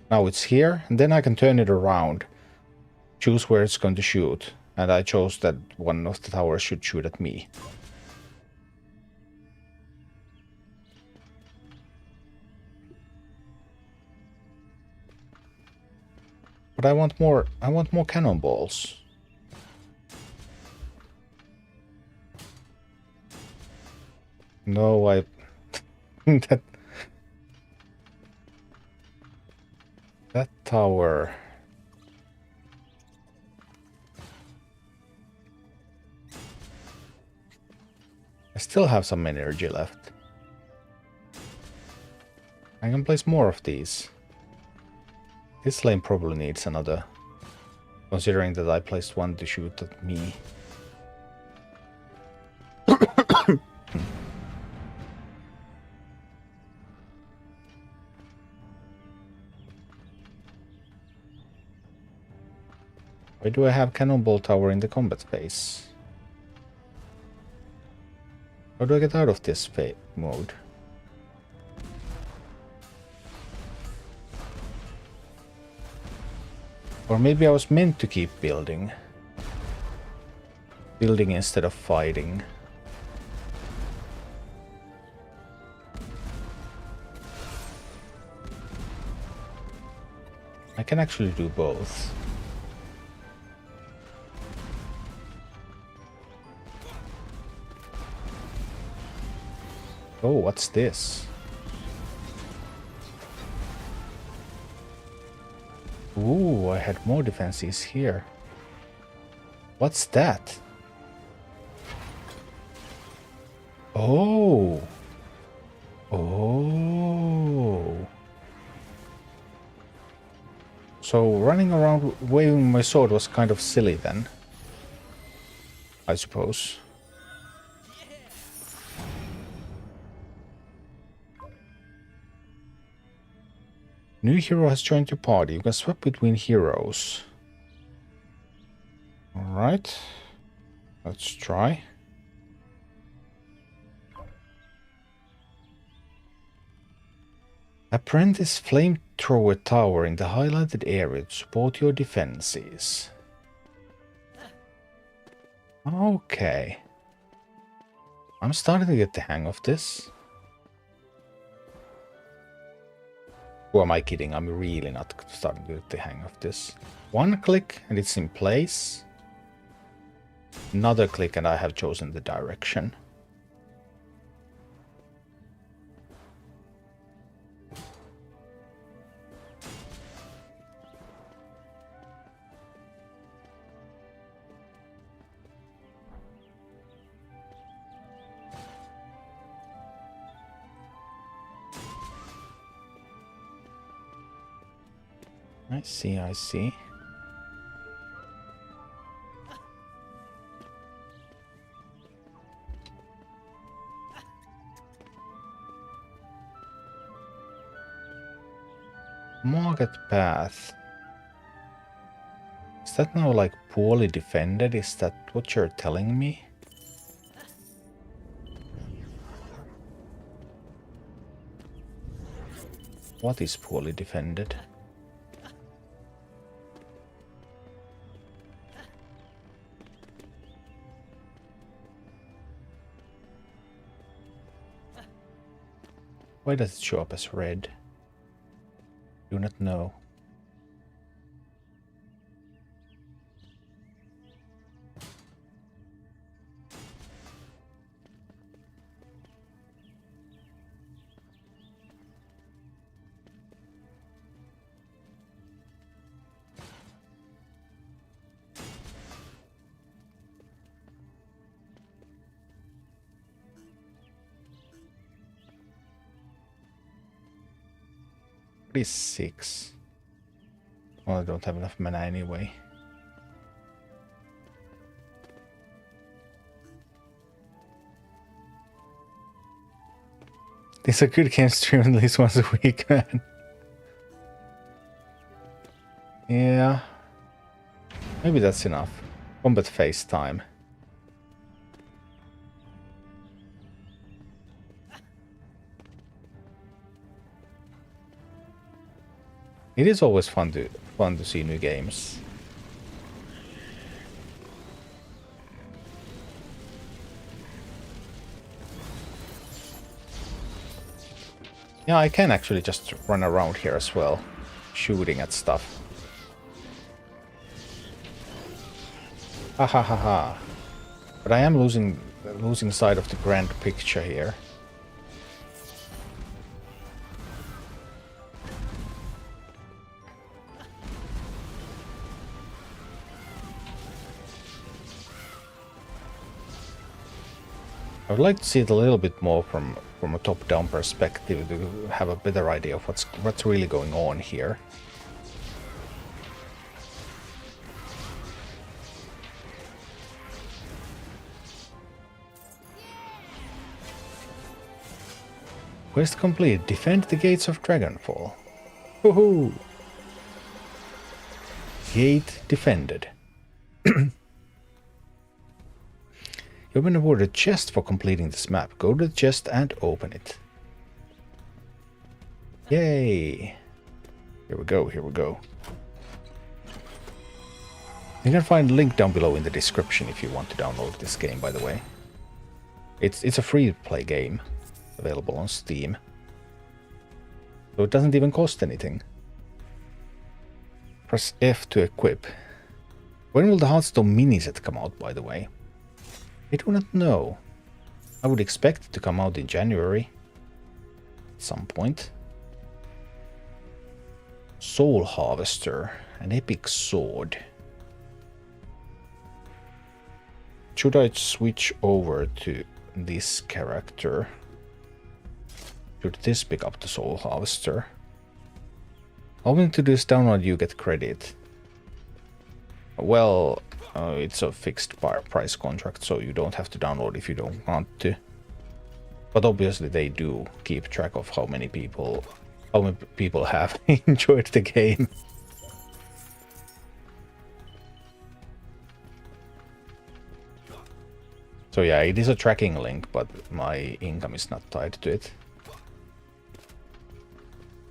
now it's here, and then I can turn it around, choose where it's going to shoot. And I chose that one of the towers should shoot at me. But I want more cannonballs. No, that tower. I still have some energy left. I can place more of these. This lane probably needs another, considering that I placed one to shoot at me. Why do I have Cannonball Tower in the combat phase? How do I get out of this mode? Or maybe I was meant to keep building. Building instead of fighting. I can actually do both. Oh, what's this? Ooh, I had more defenses here. What's that? Oh. Oh. So running around waving my sword was kind of silly then, I suppose. New hero has joined your party. You can swap between heroes. Alright. Let's try. Apprentice Flamethrower Tower in the highlighted area to support your defenses. Okay. I'm starting to get the hang of this. Who am I kidding? I'm really not starting to get the hang of this. One click and it's in place. Another click and I have chosen the direction. I see, I see. Market path. Is that now like poorly defended? Is that what you're telling me? What is poorly defended? Why does it show up as red? Do not know. Is 6. Well, I don't have enough mana anyway. This is a good game stream at least once a week, man. Yeah. Maybe that's enough. Combat phase time. It is always fun to see new games. Yeah, I can actually just run around here as well, shooting at stuff. Ha ha ha ha. But I am losing sight of the grand picture here. I would like to see it a little bit more from a top-down perspective to have a better idea of what's really going on here. Quest complete. Defend the gates of Dragonfall. Woohoo! Gate defended. You've been awarded a chest for completing this map. Go to the chest and open it. Yay! Here we go, here we go. You can find a link down below in the description if you want to download this game, by the way. It's a free-to-play game, available on Steam. So it doesn't even cost anything. Press F to equip. When will the Hearthstone mini set come out, by the way? I do not know. I would expect it to come out in January. At some point. Soul Harvester. An epic sword. Should I switch over to this character? Should this pick up the Soul Harvester? Hoping to this download you get credit. Well, it's a fixed price contract, so you don't have to download if you don't want to. But obviously they do keep track of how many people have enjoyed the game. So yeah, it is a tracking link, but my income is not tied to it.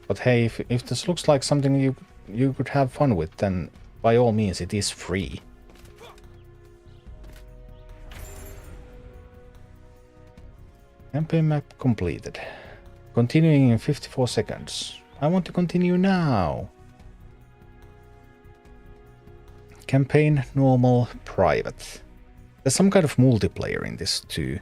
But hey, if this looks like something you could have fun with, then by all means it is free. Campaign map completed. Continuing in 54 seconds. I want to continue now. Campaign, normal, private. There's some kind of multiplayer in this too.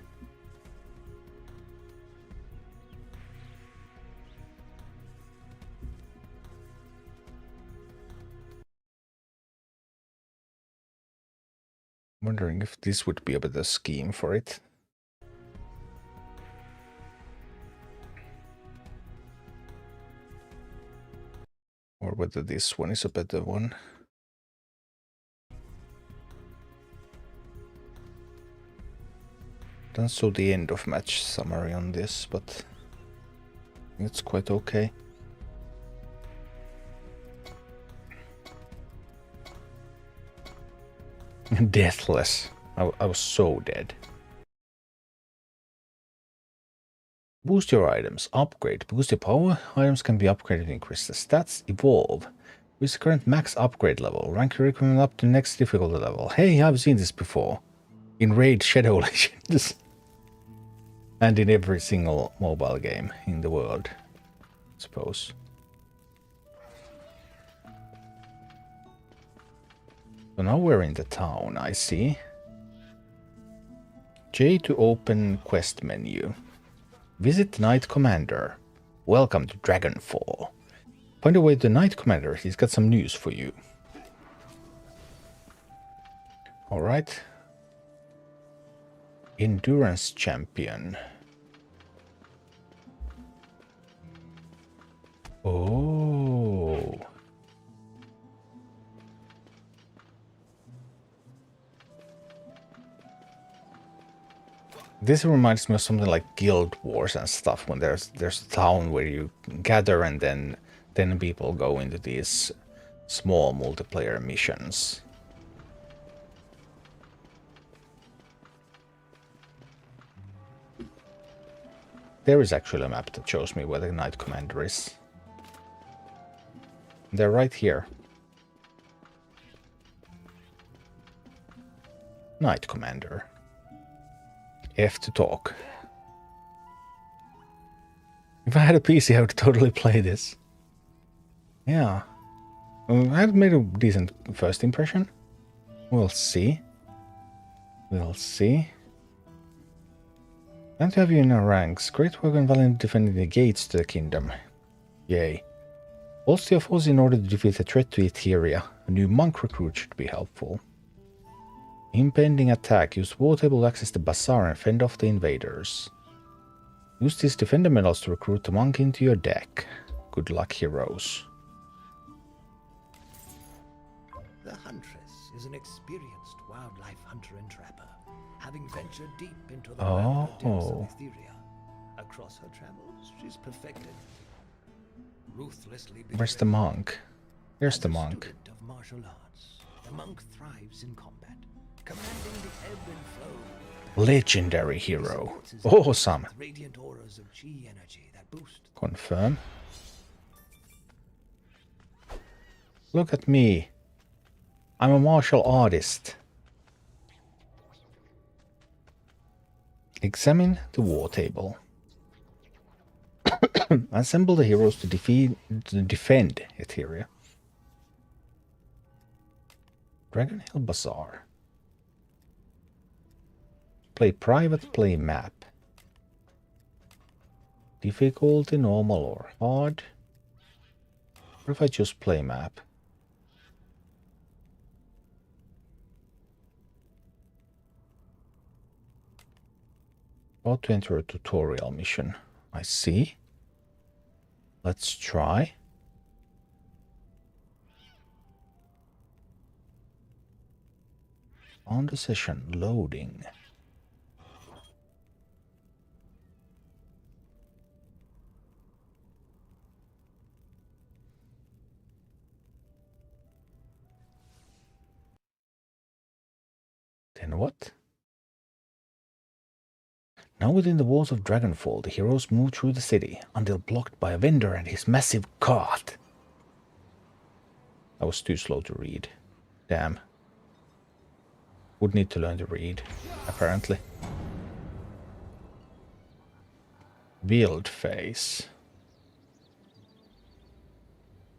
Wondering if this would be a better scheme for it. Or whether this one is a better one. Don't show the end of match summary on this, but it's quite okay. Deathless. I was so dead. Boost your items. Upgrade. Boost your power. Items can be upgraded to increase the stats. Evolve. With the current max upgrade level. Rank your equipment up to the next difficulty level. Hey, I've seen this before. In Raid Shadow Legends. And in every single mobile game in the world, I suppose. So now we're in the town, I see. J to open quest menu. Visit the Knight Commander. Welcome to Dragonfall. Find your way to the Knight Commander, he's got some news for you. Alright. Endurance Champion. Oh. This reminds me of something like Guild Wars and stuff, when there's a town where you gather and then people go into these small multiplayer missions. There is actually a map that shows me where the Knight Commander is. They're right here. Knight Commander. F to talk. If I had a PC, I would totally play this. Yeah. I've made a decent first impression. We'll see. We'll see. Glad to have you in our ranks. Great work and valiant defending the gates to the kingdom. Yay. Bolster your forces in order to defeat the threat to Etheria. A new monk recruit should be helpful. Impending attack. Use war table to access the bazaar and fend off the invaders. Use these defender medals to recruit the monk into your deck. Good luck, heroes. The Huntress is an experienced wildlife hunter and trapper, having ventured deep into the wilder depths of Etheria. Across her travels, she's perfected. Ruthlessly Where's the monk? Here's the monk. Of martial arts. The monk thrives in combat, commanding the ebb and flow. Legendary hero. Awesome. Radiant auras of chi energy that boost. Confirm. Look at me. I'm a martial artist. Examine the war table. Assemble the heroes to defend Etheria. Dragon Hill Bazaar. Play private, play map. Difficulty, normal or hard. What if I just play map? About to enter a tutorial mission. I see. Let's try. On the session, loading. Then what? Now within the walls of Dragonfall, the heroes move through the city until blocked by a vendor and his massive cart. I was too slow to read. Damn. Would need to learn to read, apparently. Build phase.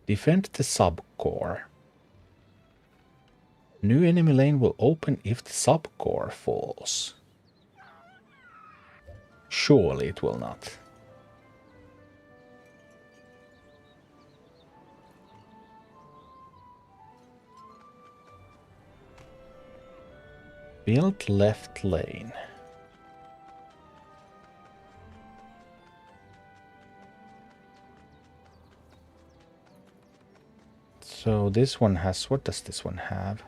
Defend the subcore. New enemy lane will open if the subcore falls. Surely it will not. Build left lane. So this one has, what does this one have?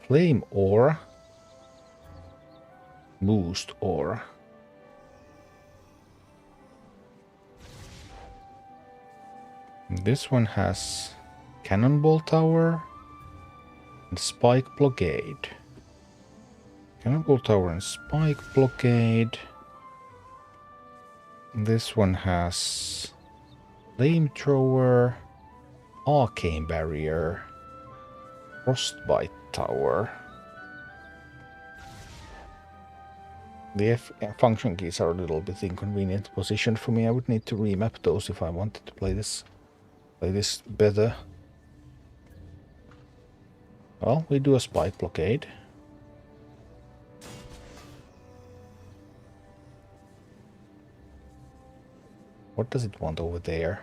Flame ore. Boost ore. This one has cannonball tower and spike blockade. Cannonball tower and spike blockade. This one has flamethrower, arcane barrier, frostbite tower. The function keys are a little bit inconvenient positioned for me. I would need to remap those if I wanted to play this better. Well, we do a spike blockade. What does it want over there?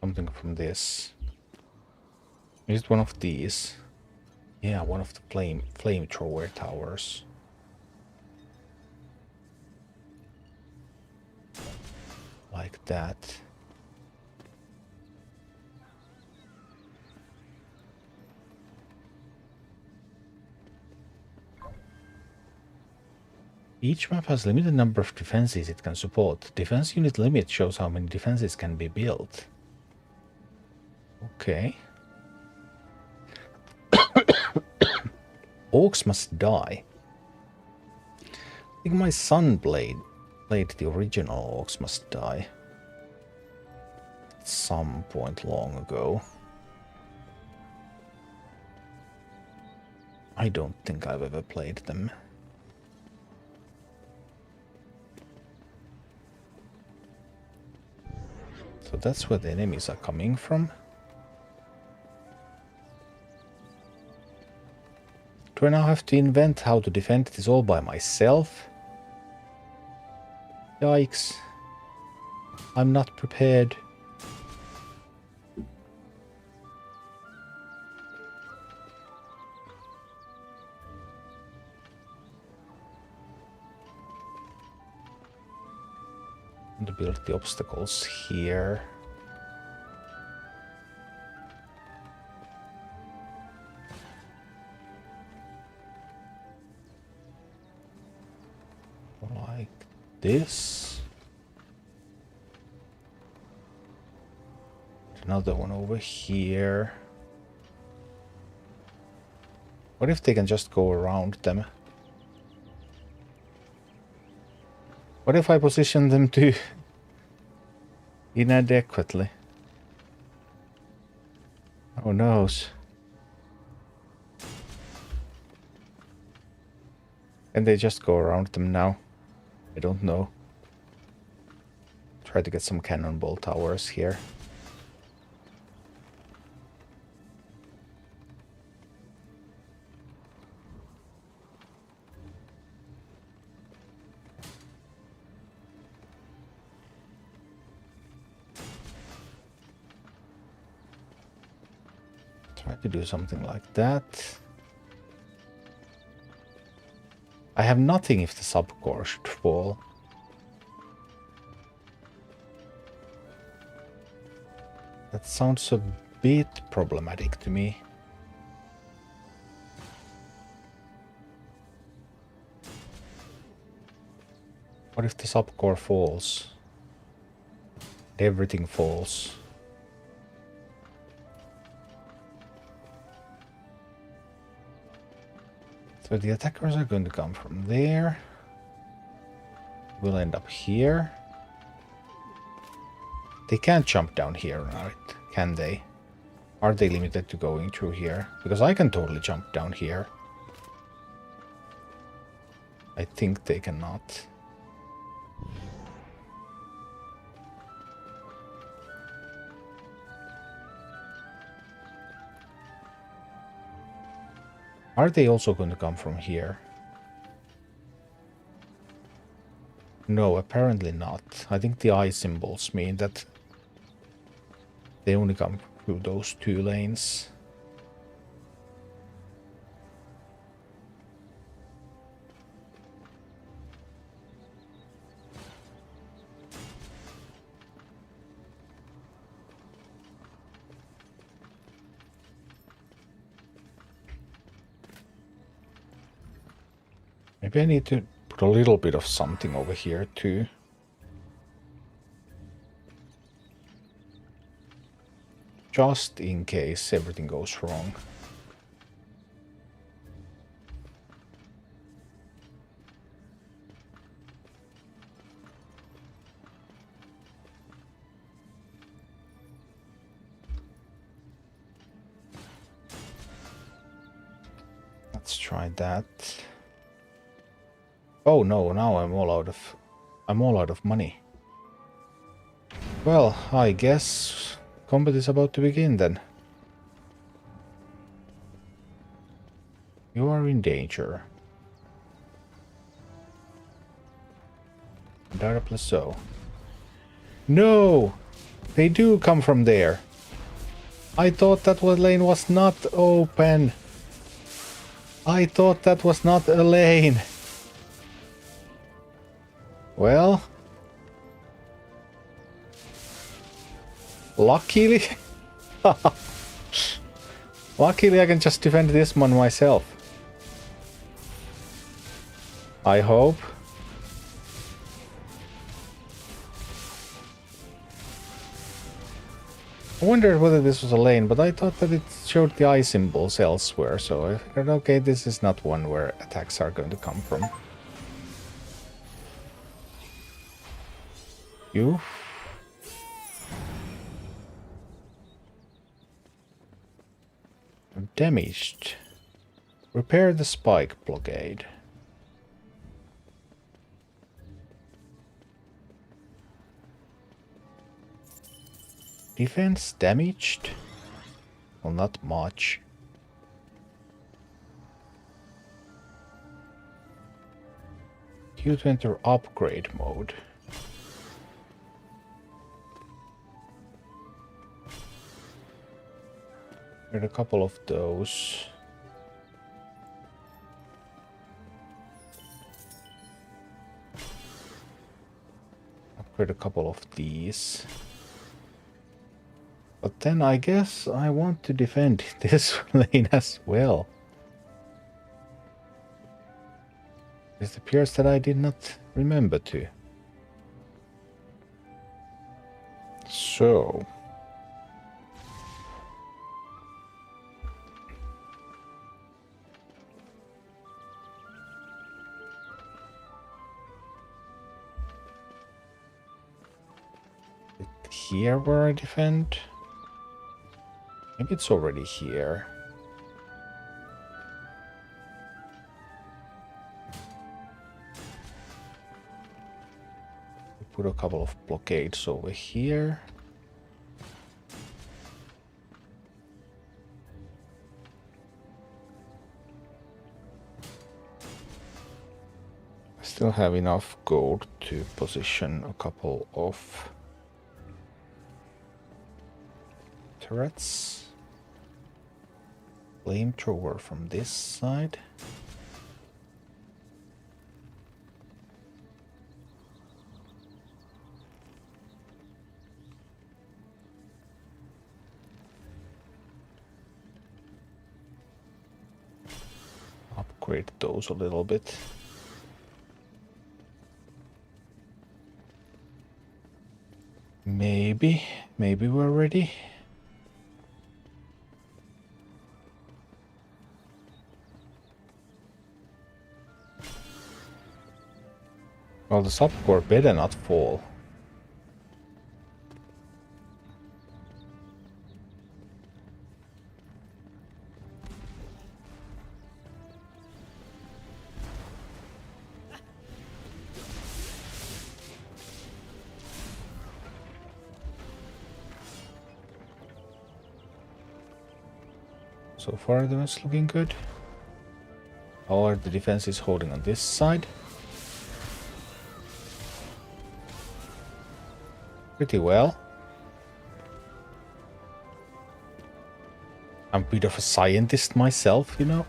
Something from this. Is it one of these? Yeah, one of the flamethrower towers. Like that. Each map has limited number of defenses it can support. Defense unit limit shows how many defenses can be built. Okay. Orcs must die. I think my son played the original Orcs Must Die at some point long ago. I don't think I've ever played them. So that's where the enemies are coming from. Do I now have to invent how to defend this all by myself? Yikes. I'm not prepared. And to build the obstacles here. Like this. Another one over here. What if they can just go around them? What if I position them too inadequately? Who knows? Can they just go around them now? I don't know. Try to get some cannonball towers here. Try to do something like that. I have nothing if the subcore should fall. That sounds a bit problematic to me. What if the subcore falls? Everything falls. So the attackers are going to come from there. We'll end up here. They can't jump down here, right? Can they? Are they limited to going through here? Because I can totally jump down here. I think they cannot. Are they also going to come from here? No, apparently not. I think the eye symbols mean that they only come through those two lanes. Maybe I need to put a little bit of something over here too. Just in case everything goes wrong. Let's try that. Oh no, now I'm all out of money. Well, I guess combat is about to begin then. You are in danger. Doubly so. No! They do come from there. I thought that lane was not open. I thought that was not a lane. Well, luckily, luckily I can just defend this one myself. I hope. I wondered whether this was a lane, but I thought that it showed the eye symbols elsewhere, so I figured, okay, this is not one where attacks are going to come from. You? Damaged. Repair the spike blockade. Defense damaged? Well, not much. Due to enter upgrade mode. Get a couple of those. Upgrade a couple of these. But then I guess I want to defend this lane as well. It appears that I did not remember to. So... here where I defend? Maybe it's already here. We put a couple of blockades over here. I still have enough gold to position a couple of turrets. Flamethrower from this side. Upgrade those a little bit. Maybe we're ready. Well, the subcore better not fall. So far, that's looking good. How are the defenses holding on this side? Pretty well. I'm a bit of a scientist myself, you know.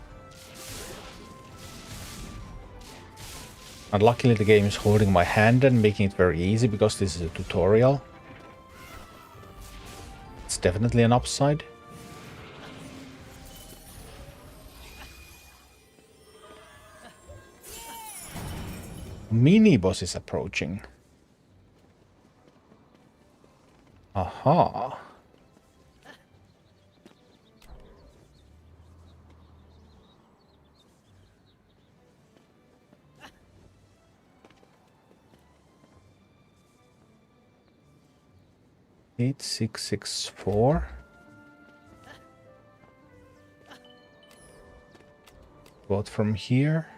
And luckily the game is holding my hand and making it very easy because this is a tutorial. It's definitely an upside. Mini-boss is approaching. Aha. Eight, 6, 6, 4. Both from here.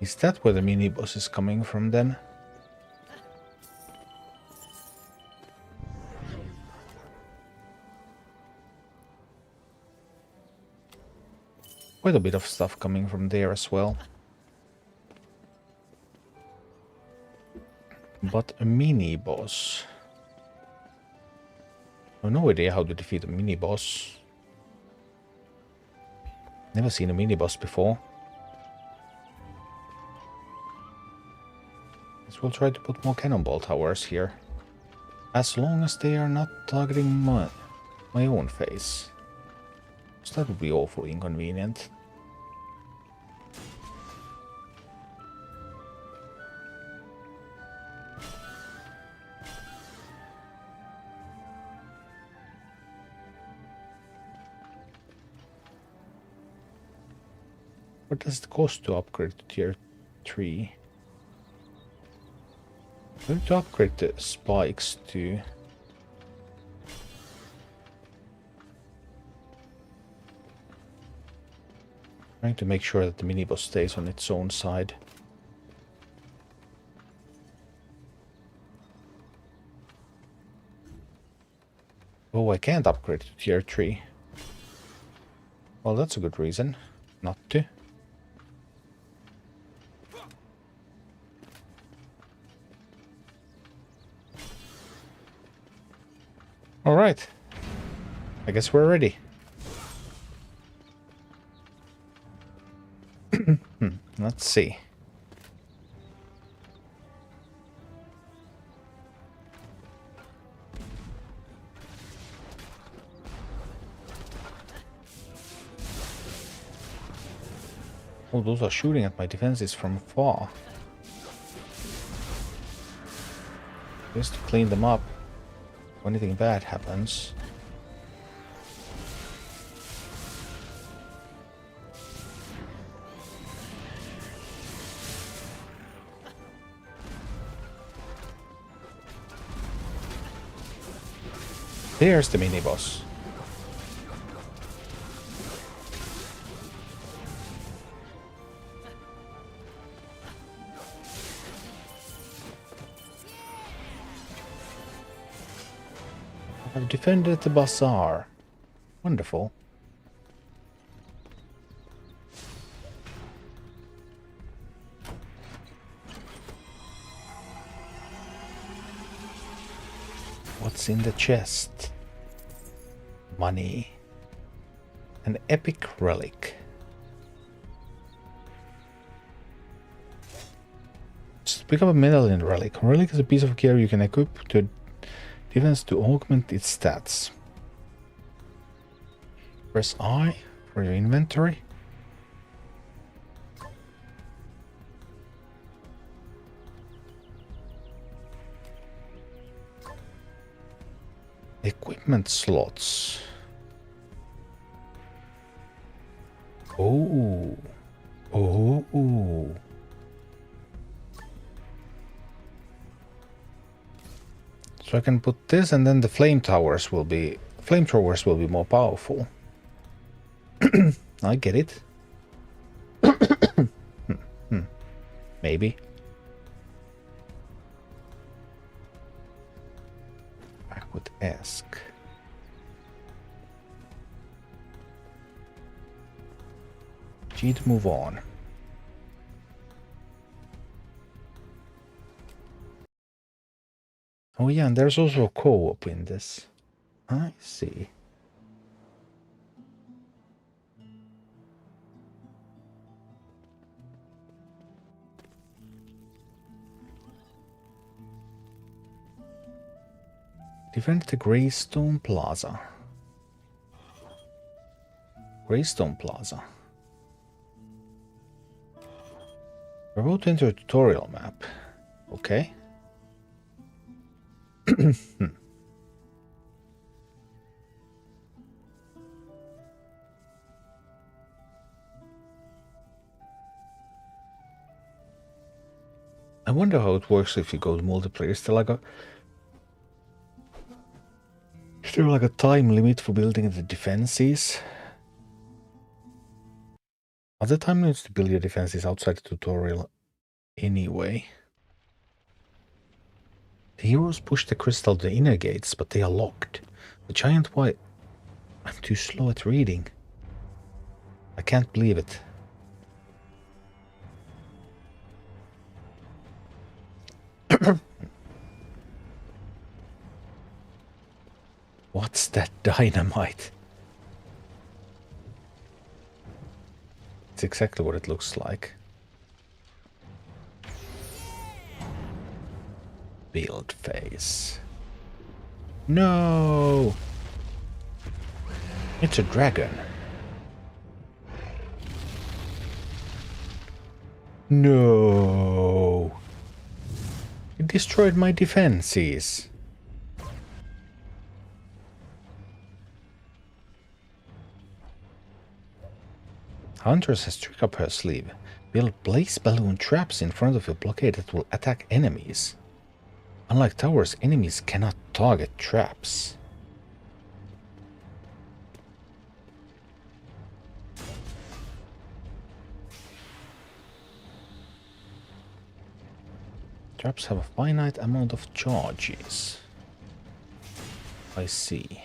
Is that where the mini-boss is coming from then? Quite a bit of stuff coming from there as well. But a mini-boss. I have no idea how to defeat a mini-boss. Never seen a mini-boss before. Guess we'll try to put more cannonball towers here. As long as they are not targeting my own face. So that would be awfully inconvenient. What does it cost to upgrade to tier 3? I need to upgrade the spikes to... Trying to make sure that the mini-boss stays on its own side. Oh, I can't upgrade to tier 3. Well, that's a good reason not to. Alright. I guess we're ready. Let's see. Oh, those are shooting at my defenses from far. Just to clean them up. If anything bad happens. There's the mini-boss. I've defended the bazaar. Wonderful. What's in the chest? Money. An epic relic. Just pick up a medallion relic. A relic is a piece of gear you can equip to defense to augment its stats. Press I for your inventory. Equipment slots. Oh. Oh. So I can put this, and then the flamethrowers will be more powerful. I get it. Maybe. I would ask. G to move on. Oh yeah, and there's also a co-op in this. I see. Defend the Greystone Plaza. Greystone Plaza. We're about to enter a tutorial map. Okay. I wonder how it works if you go to multiplayer. Is there like a time limit for building the defenses? Are there time limits to build your defenses outside the tutorial anyway? The heroes push the crystal to the inner gates, but they are locked. The giant white... I'm too slow at reading. I can't believe it. What's that dynamite? It's exactly what it looks like. Build phase. No! It's a dragon. No! It destroyed my defenses. Huntress has trick up her sleeve. Build blaze balloon traps in front of a blockade that will attack enemies. Unlike towers, enemies cannot target traps. Traps have a finite amount of charges. I see.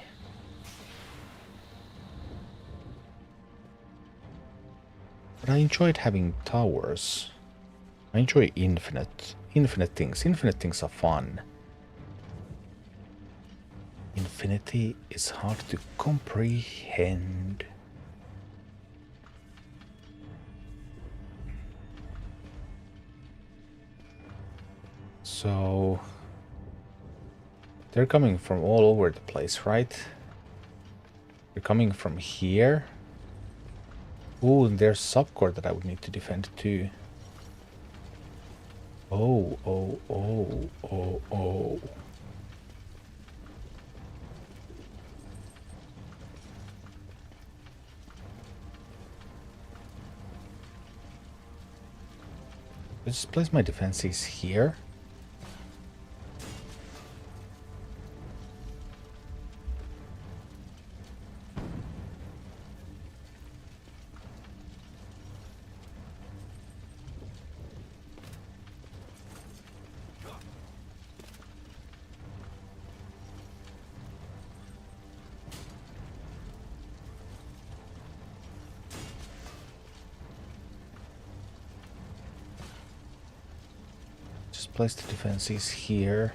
But I enjoyed having towers. I enjoy infinite things. Infinite things are fun. Infinity is hard to comprehend. So they're coming from all over the place, right? They're coming from here. Ooh, and there's subcore that I would need to defend too. Oh, oh, oh, oh, oh. Let's place my defenses here. Just place the defenses here.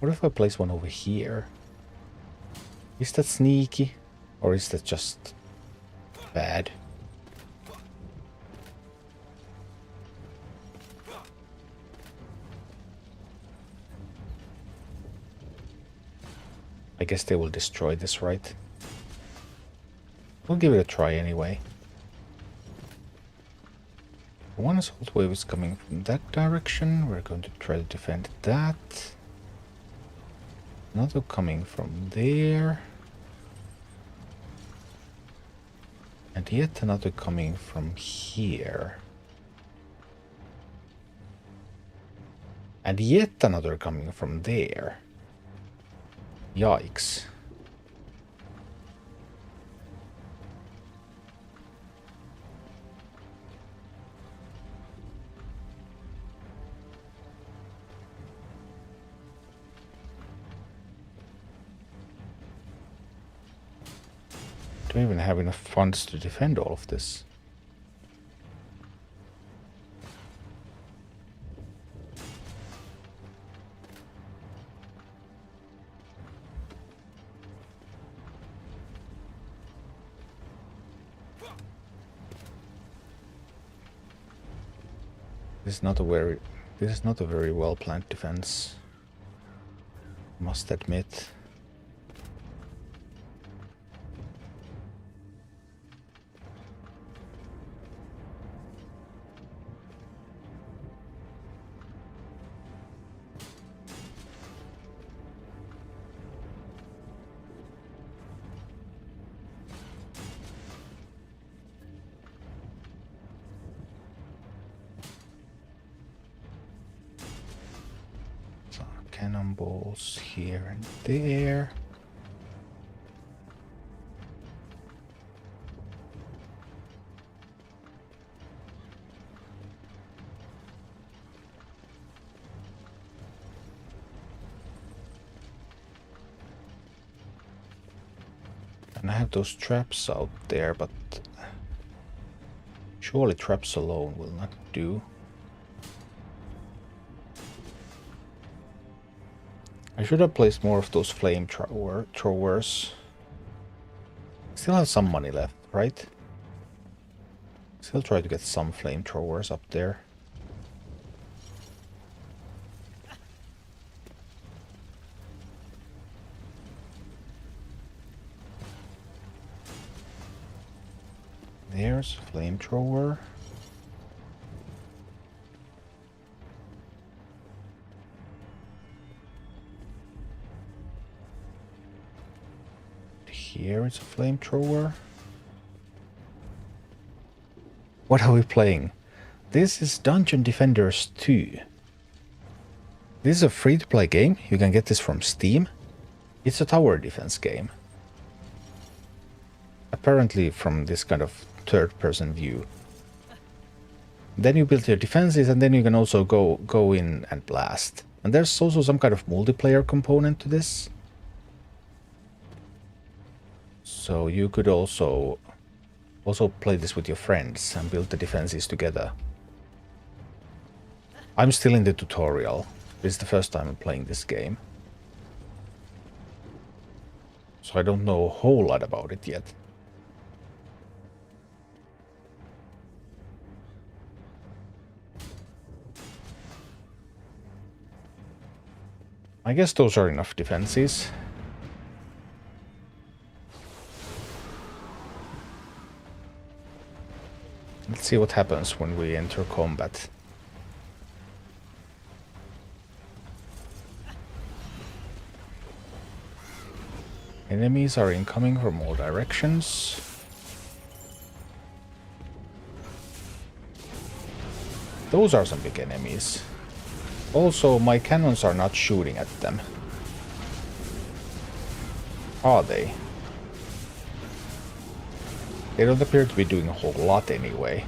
What if I place one over here? Is that sneaky? Or is that just bad? I guess they will destroy this, right? We'll give it a try anyway. One assault wave is coming from that direction. We're going to try to defend that. Another coming from there. And yet another coming from here. And yet another coming from there. Yikes. Don't even have enough funds to defend all of this. This is not a very well planned defense, must admit. Cannonballs here and there. And I have those traps out there, but surely traps alone will not do. I should have placed more of those flame throwers. Still have some money left, right? Still try to get some flamethrowers up there. There's a flamethrower. Here is a flamethrower. What are we playing? This is Dungeon Defenders 2. This is a free-to-play game. You can get this from Steam. It's a tower defense game. Apparently from this kind of third-person view. Then you build your defenses and then you can also go in and blast. And there's also some kind of multiplayer component to this. So you could also play this with your friends and build the defenses together. I'm still in the tutorial. This is the first time I'm playing this game. So I don't know a whole lot about it yet. I guess those are enough defenses. Let's see what happens when we enter combat. Enemies are incoming from all directions. Those are some big enemies. Also, my cannons are not shooting at them. Are they? They don't appear to be doing a whole lot anyway.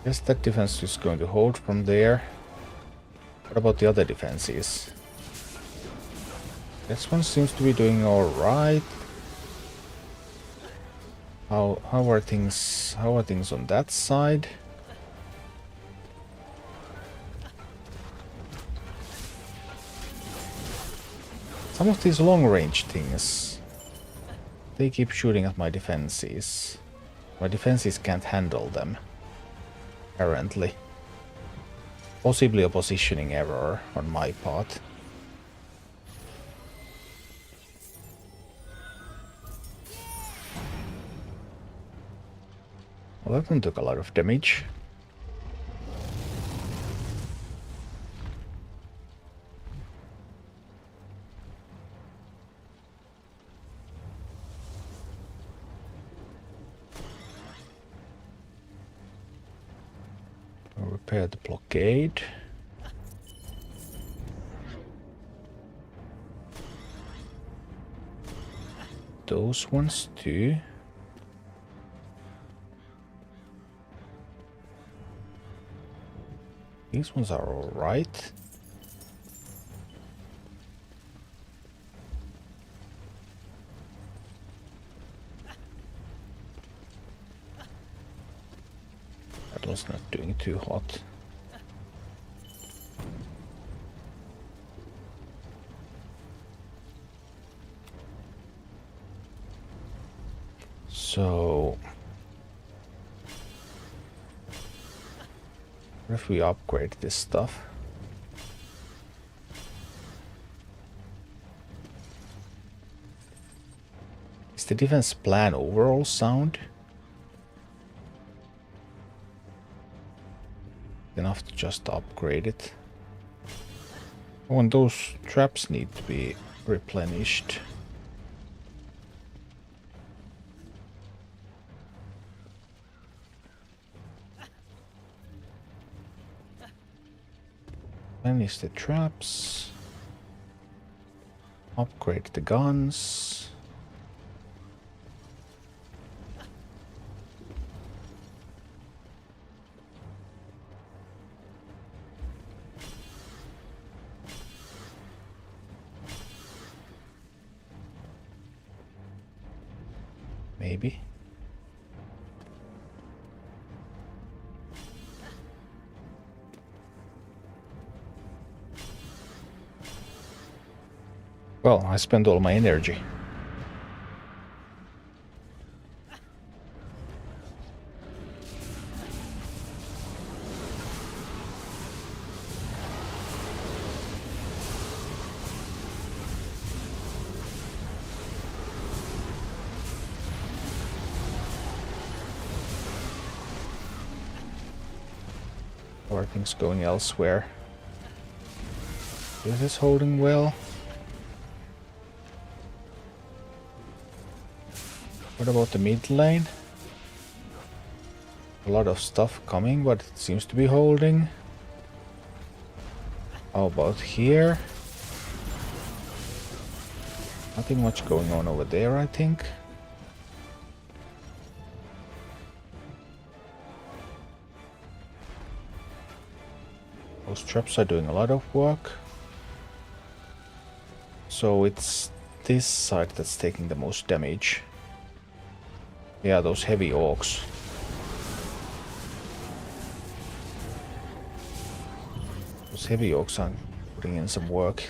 Guess that defense is going to hold from there. What about the other defenses? This one seems to be doing alright. How are things on that side? Some of these long-range things, they keep shooting at my defenses. My defenses can't handle them, apparently. Possibly a positioning error on my part. Well, that one took a lot of damage. I'll repair the blockade. Those ones too. These ones are alright. That one's not doing too hot. So what if we upgrade this stuff? Is the defense plan overall sound? Enough to just upgrade it. Oh, and those traps need to be replenished. Replenish the traps. Upgrade the guns. Maybe. Well, I spent all my energy. How are things going elsewhere? Is this holding well? What about the mid lane? A lot of stuff coming, but it seems to be holding. How about here? Nothing much going on over there, I think. Those traps are doing a lot of work. So it's this side that's taking the most damage. Yeah, those heavy orcs. Those heavy orcs are putting in some work.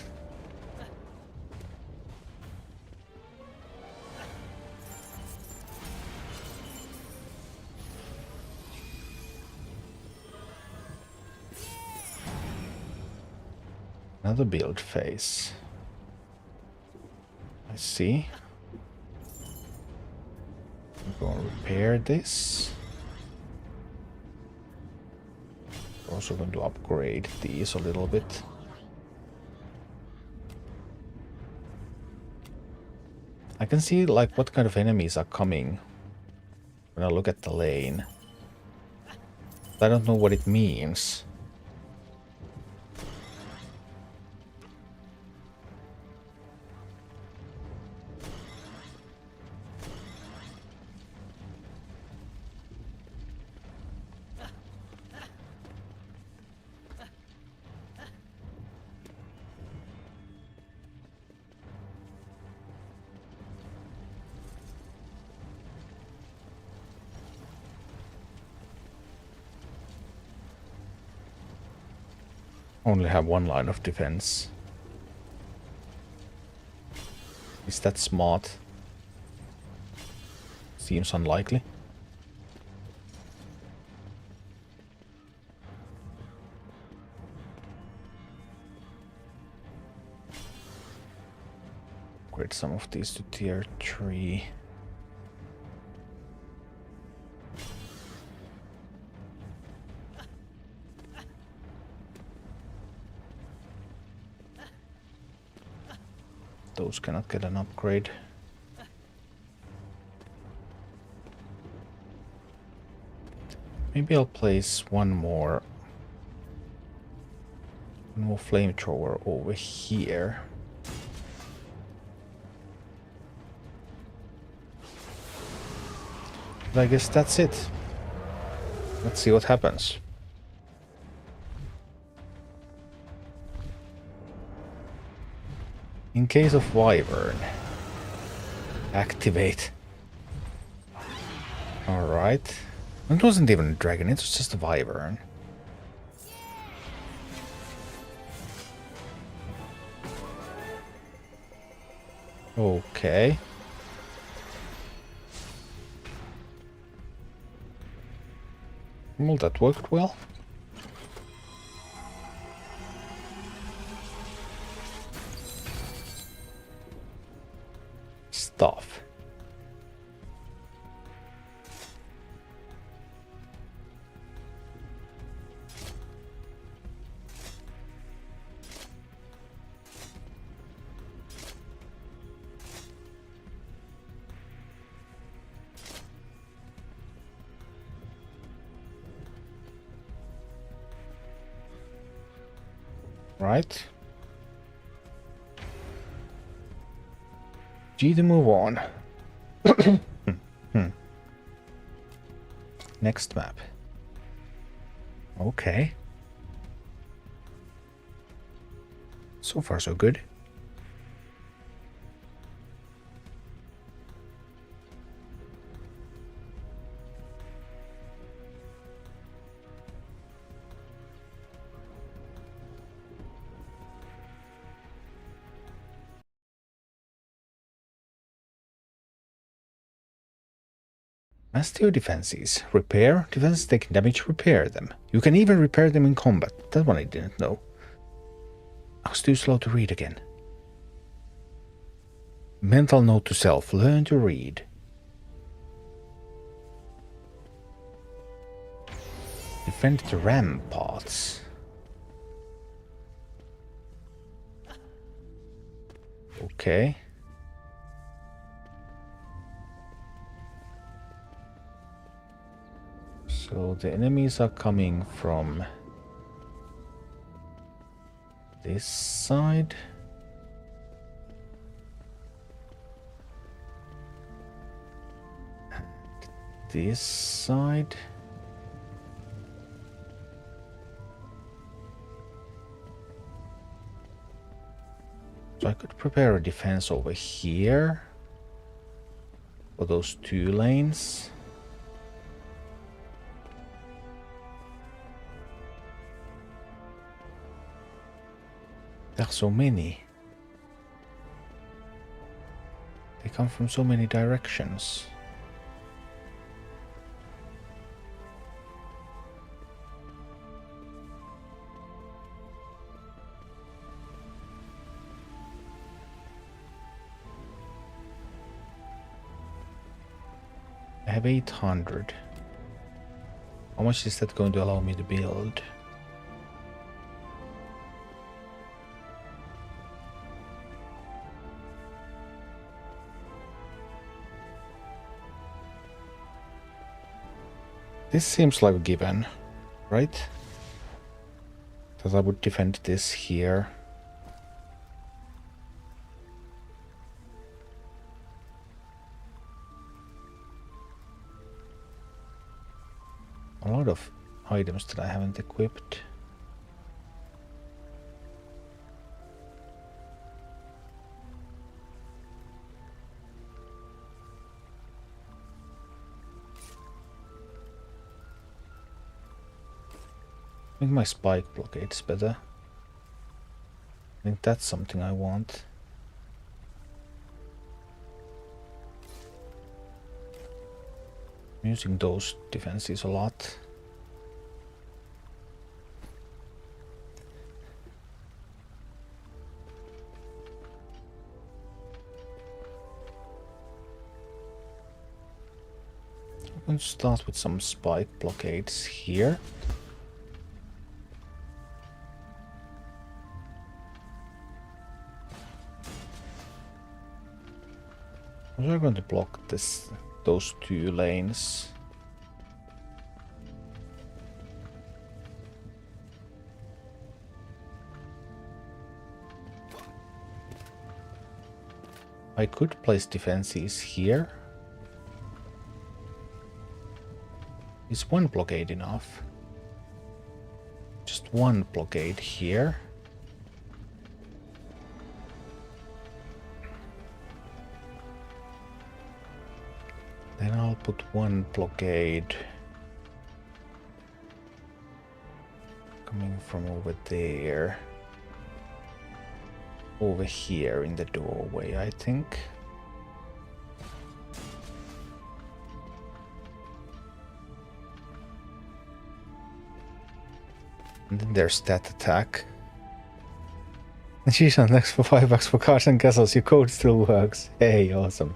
Another build phase. I see. I'm going to repair this. Also going to upgrade these a little bit. I can see like what kind of enemies are coming when I look at the lane. I don't know what it means. Only have one line of defense. Is that smart? Seems unlikely. Upgrade some of these to tier 3. Those cannot get an upgrade. Maybe I'll place one more flamethrower over here. But I guess that's it. Let's see what happens. In case of Wyvern, activate. Alright. It wasn't even a dragon, it was just a Wyvern. Okay. Well, that worked well. Stuff. Right. G to move on. Next map. Okay. So far so good. Master your defenses. Repair. Defenses taking damage, repair them. You can even repair them in combat. That one I didn't know. I was too slow to read again. Mental note to self. Learn to read. Defend the ramparts. Okay. So the enemies are coming from this side. And this side. So I could prepare a defense over here for those two lanes. There are so many. They come from so many directions. have 800. How much is that going to allow me to build? This seems like a given, right? That I would defend this here. A lot of items that I haven't equipped. I think my spike blockade's better. I think that's something I want. I'm using those defenses a lot. I'm going to start with some spike blockades here. We're going to block those two lanes. I could place defenses here. Is one blockade enough? Just one blockade here. Then I'll put one blockade coming from over there. Over here in the doorway, I think. And then there's that attack. She's on next for $5 for cars and castles. Your code still works. Hey, awesome.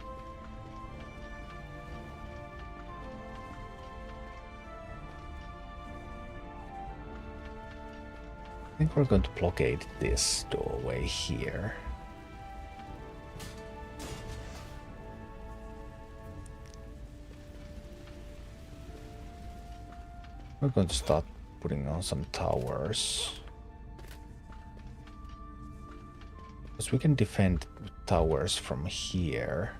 I think we're going to blockade this doorway here. We're going to start putting on some towers. Because we can defend towers from here.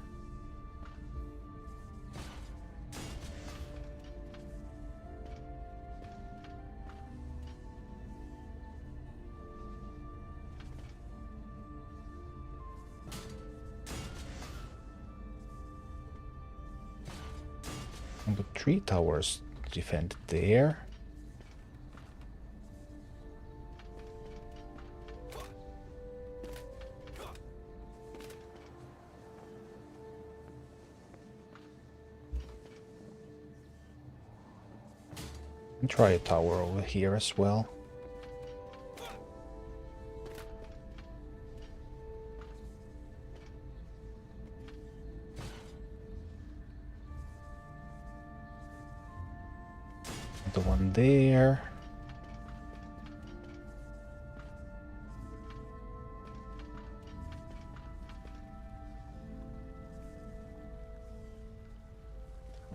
And put 3 towers to defend there. And try a tower over here as well. The one there.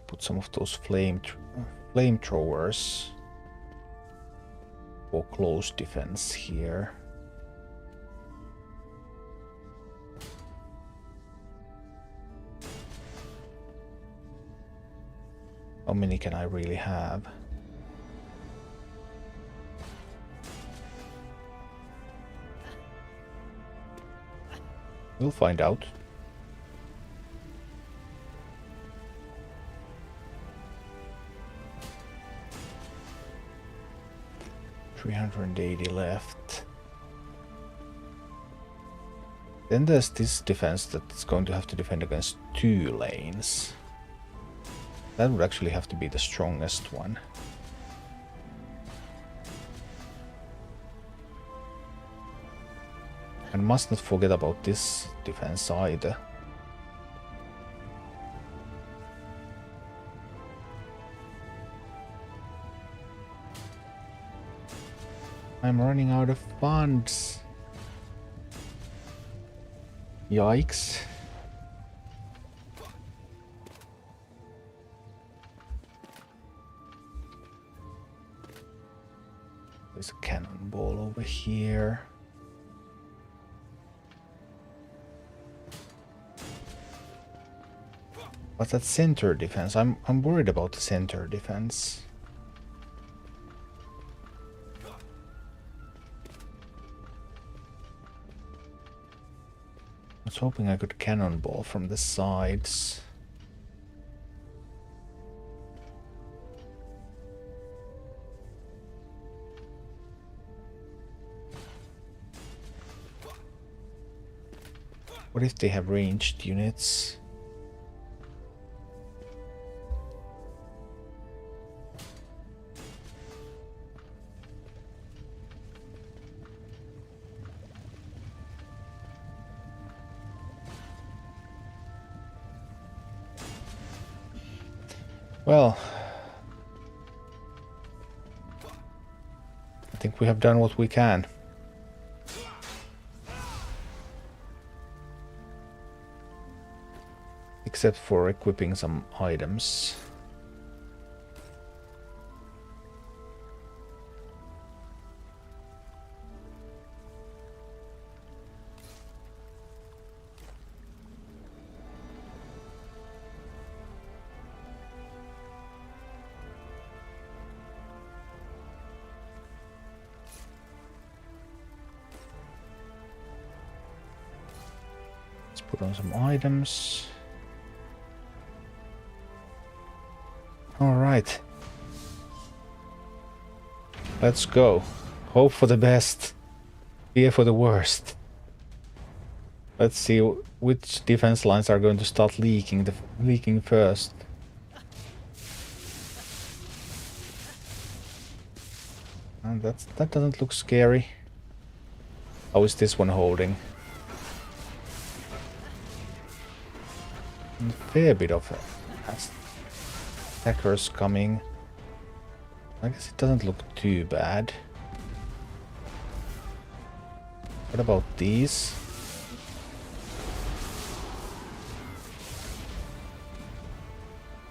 Put some of those flamethrowers for close defense here. How many can I really have? We'll find out. $380 left. Then there's this defense that's going to have to defend against 2 lanes. That would actually have to be the strongest one. And must not forget about this defense either. I'm running out of funds. Yikes. There's a cannonball over here. But that center defense, I'm worried about the center defense. I was hoping I could cannonball from the sides. What if they have ranged units? Well, I think we have done what we can. Except for equipping some items. Let's put on some items. All right. Let's go. Hope for the best. Fear for the worst. Let's see which defense lines are going to start leaking first. And that doesn't look scary. How is this one holding? A fair bit of attackers coming. I guess it doesn't look too bad. What about these?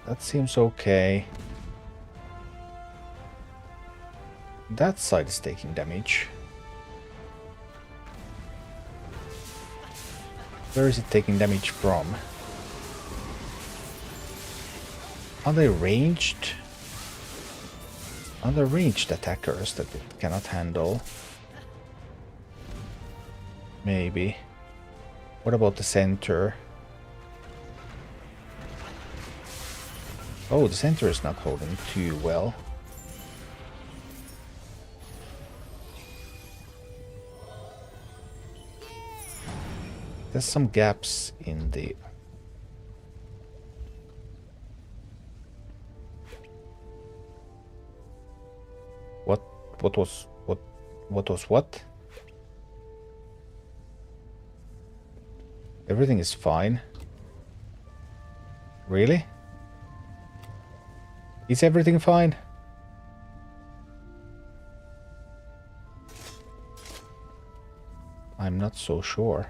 That seems okay. That side is taking damage. Where is it taking damage from? Are they ranged? Are there ranged attackers that it cannot handle? Maybe. What about the center? Oh, the center is not holding too well. There's some gaps in the... What was what? Everything is fine. Really? Is everything fine? I'm not so sure.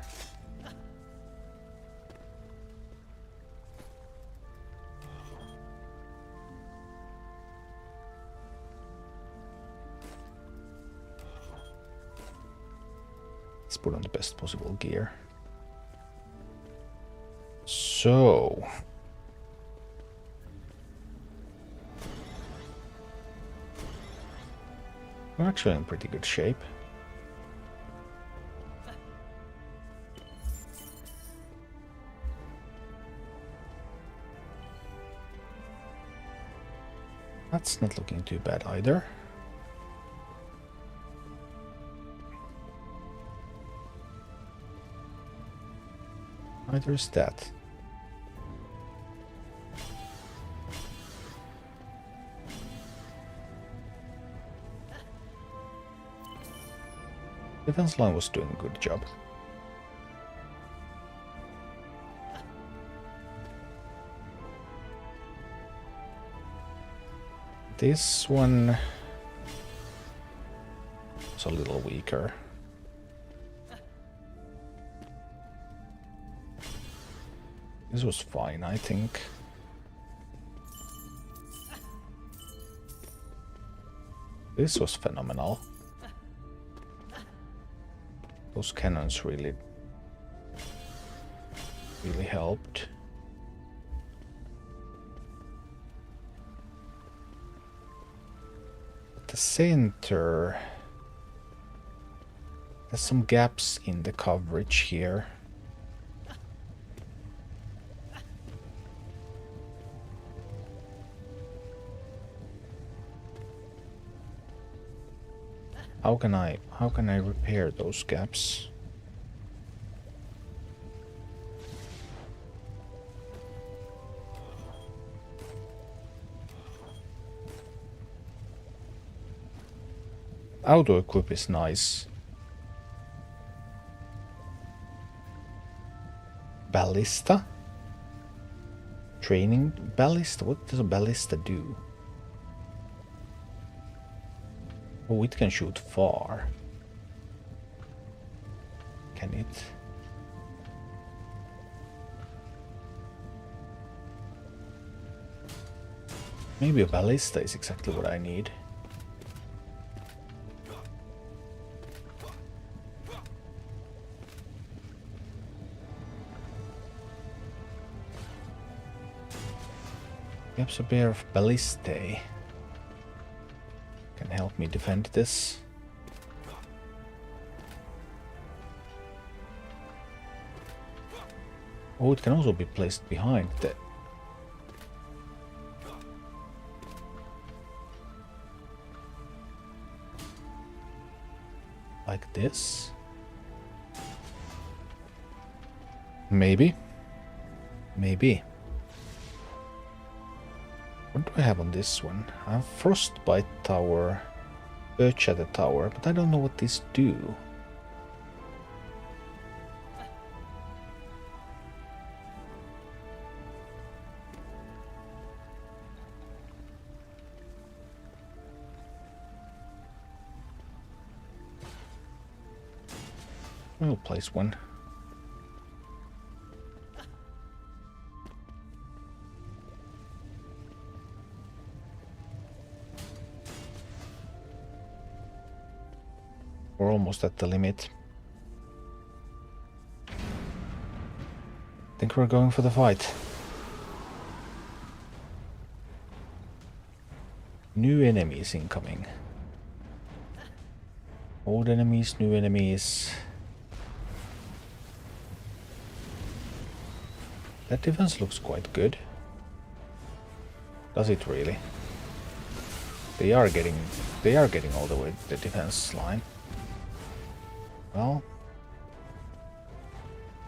Let's put on the best possible gear. So... we're actually in pretty good shape. That's not looking too bad either. Neither is that. Defense line was doing a good job. This one was a little weaker. This was fine, I think. This was phenomenal. Those cannons really helped. At the center, there's some gaps in the coverage here. How can I repair those gaps? Auto equip is nice. Ballista? Training ballista? What does a ballista do? Oh, it can shoot far. Can it? Maybe a ballista is exactly what I need. Perhaps a pair of ballistae can help me defend this. Oh, it can also be placed behind the... Like this? Maybe. Maybe. What do I have on this one? I have Frostbite Tower, Perch at the Tower, but I don't know what these do. We'll place one. We're almost at the limit. I think we're going for the fight. New enemies incoming. Old enemies, new enemies. That defense looks quite good. Does it really? They are getting all the way to the defense line. Well,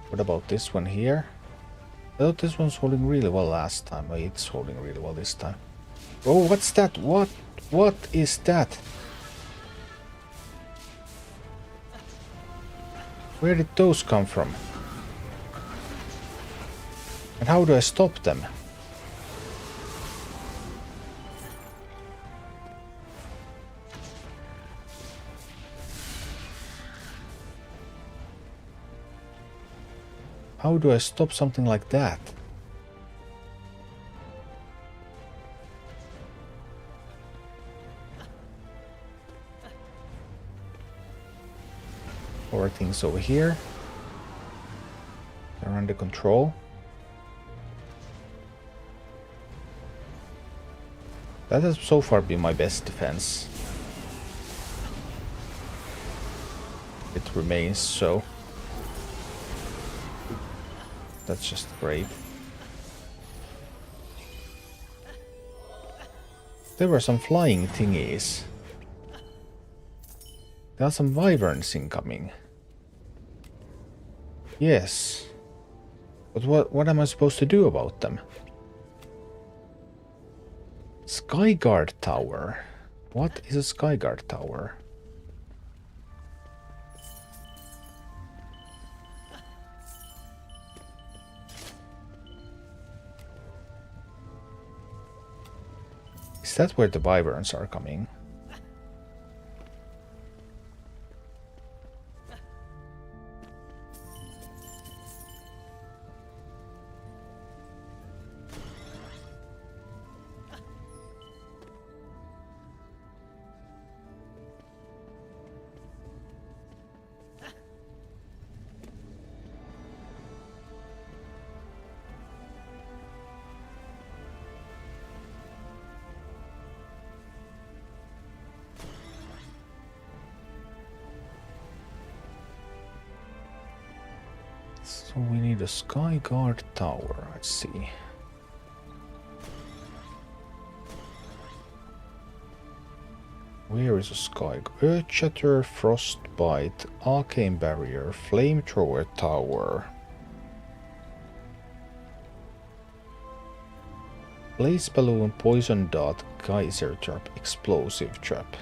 what about this one here? I thought this one's holding really well last time, but it's holding really well this time. Oh, what's that? What is that? Where did those come from? And how do I stop them? How do I stop something like that? Or things over here. They're under control. That has so far been my best defense. It remains so. That's just great. There were some flying thingies. There are some wyverns incoming. Yes. But what am I supposed to do about them? Skyguard Tower. What is a Skyguard Tower? Is that where the wyverns are coming? So we need a Sky Guard tower, I see. Where is a Sky Guard? Earth Shatter, Frostbite, Arcane Barrier, Flamethrower Tower. Blaze Balloon, Poison Dart, Geyser Trap, Explosive Trap.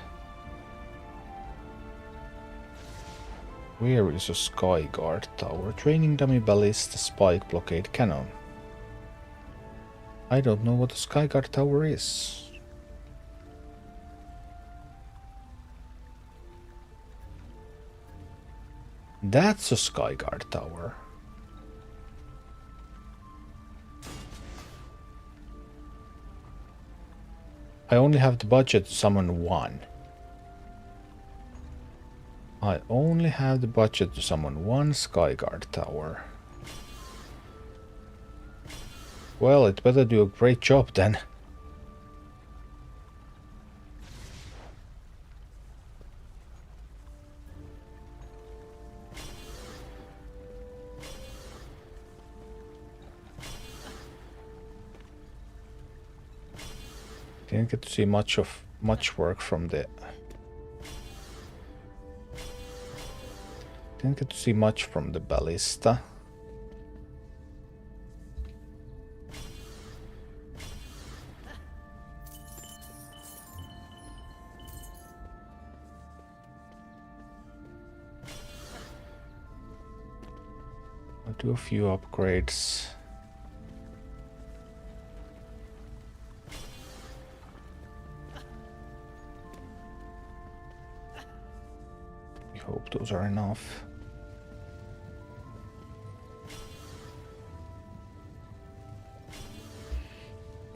Where is a Sky Guard tower? Training Dummy, Ballista, Spike, Blockade, Cannon. I don't know what a Sky Guard tower is. That's a Sky Guard tower. I only have the budget to summon one. I only have the budget to summon one Sky Guard tower. Well, it better do a great job then. Didn't get to see much work from the. Didn't get to see much from the Ballista. I'll do a few upgrades. We hope those are enough.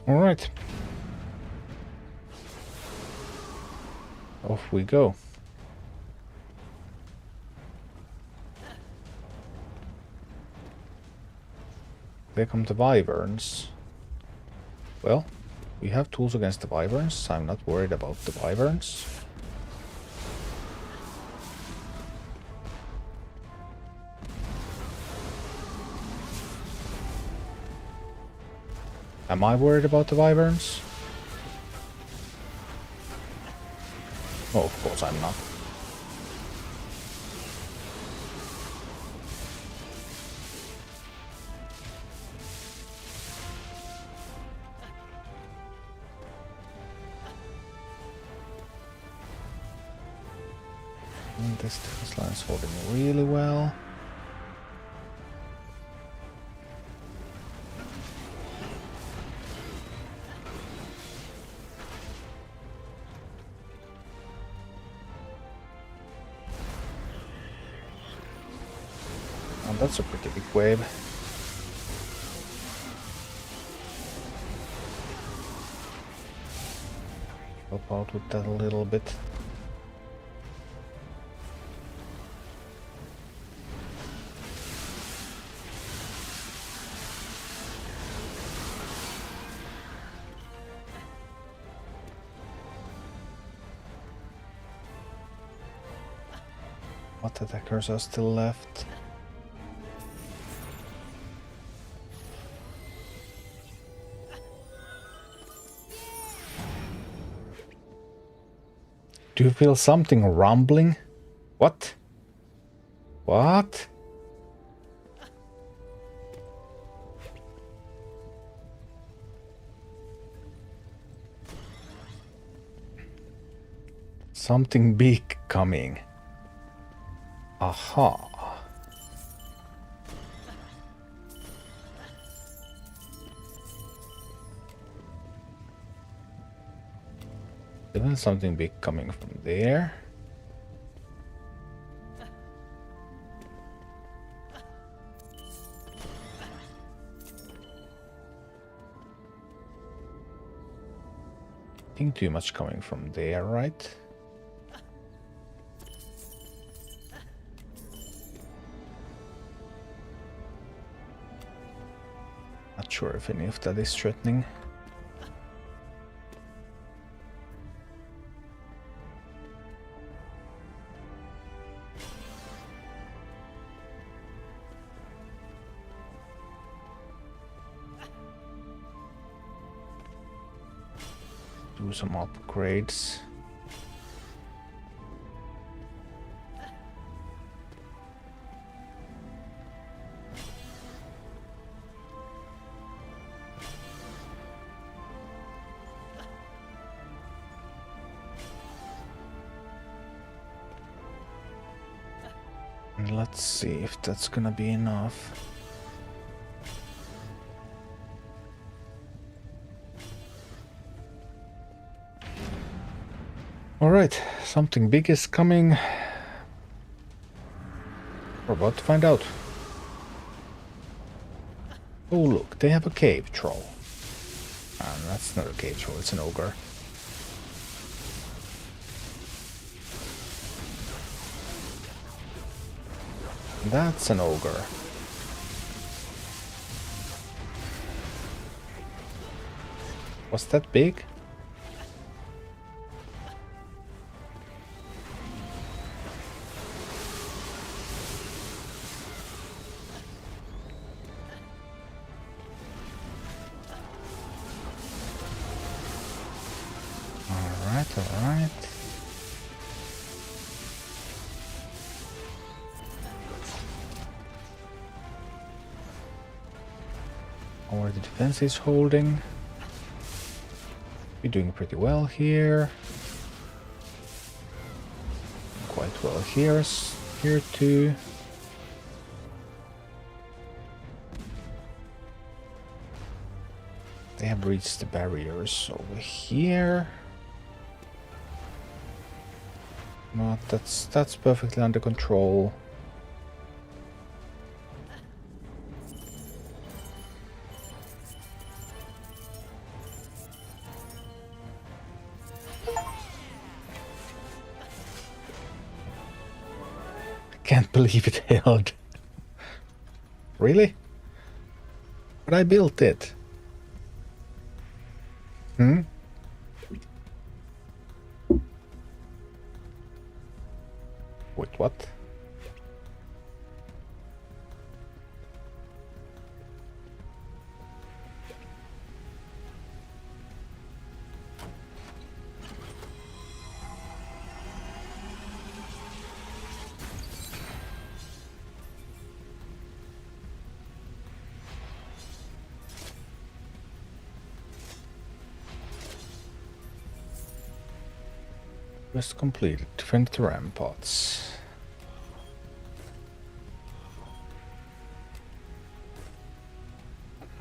All right. Off we go. There come the Wyverns. Well, we have tools against the Wyverns. I'm not worried about the Wyverns. Am I worried about the Wyverns? Oh, of course I'm not. And this defense line is holding really well. That's a pretty big wave. Help out with that a little bit. What attackers are still left? Do you feel something rumbling? What? What? Something big coming. Aha. Isn't something big coming from there? Nothing too much coming from there, right? Not sure if any of that is threatening. do some upgrades. And let's see if that's gonna be enough. Alright, something big is coming. We're about to find out. Oh look, they have a cave troll. That's not a cave troll, it's an ogre. That's an ogre. Was that big? Alright. Or the defense is holding. We're doing pretty well here. Quite well here too. They have reached the barriers over here. No, that's perfectly under control. Can't believe it held. Really? But I built it. Hmm? Wait, what? Quest completed. Defend the ramparts.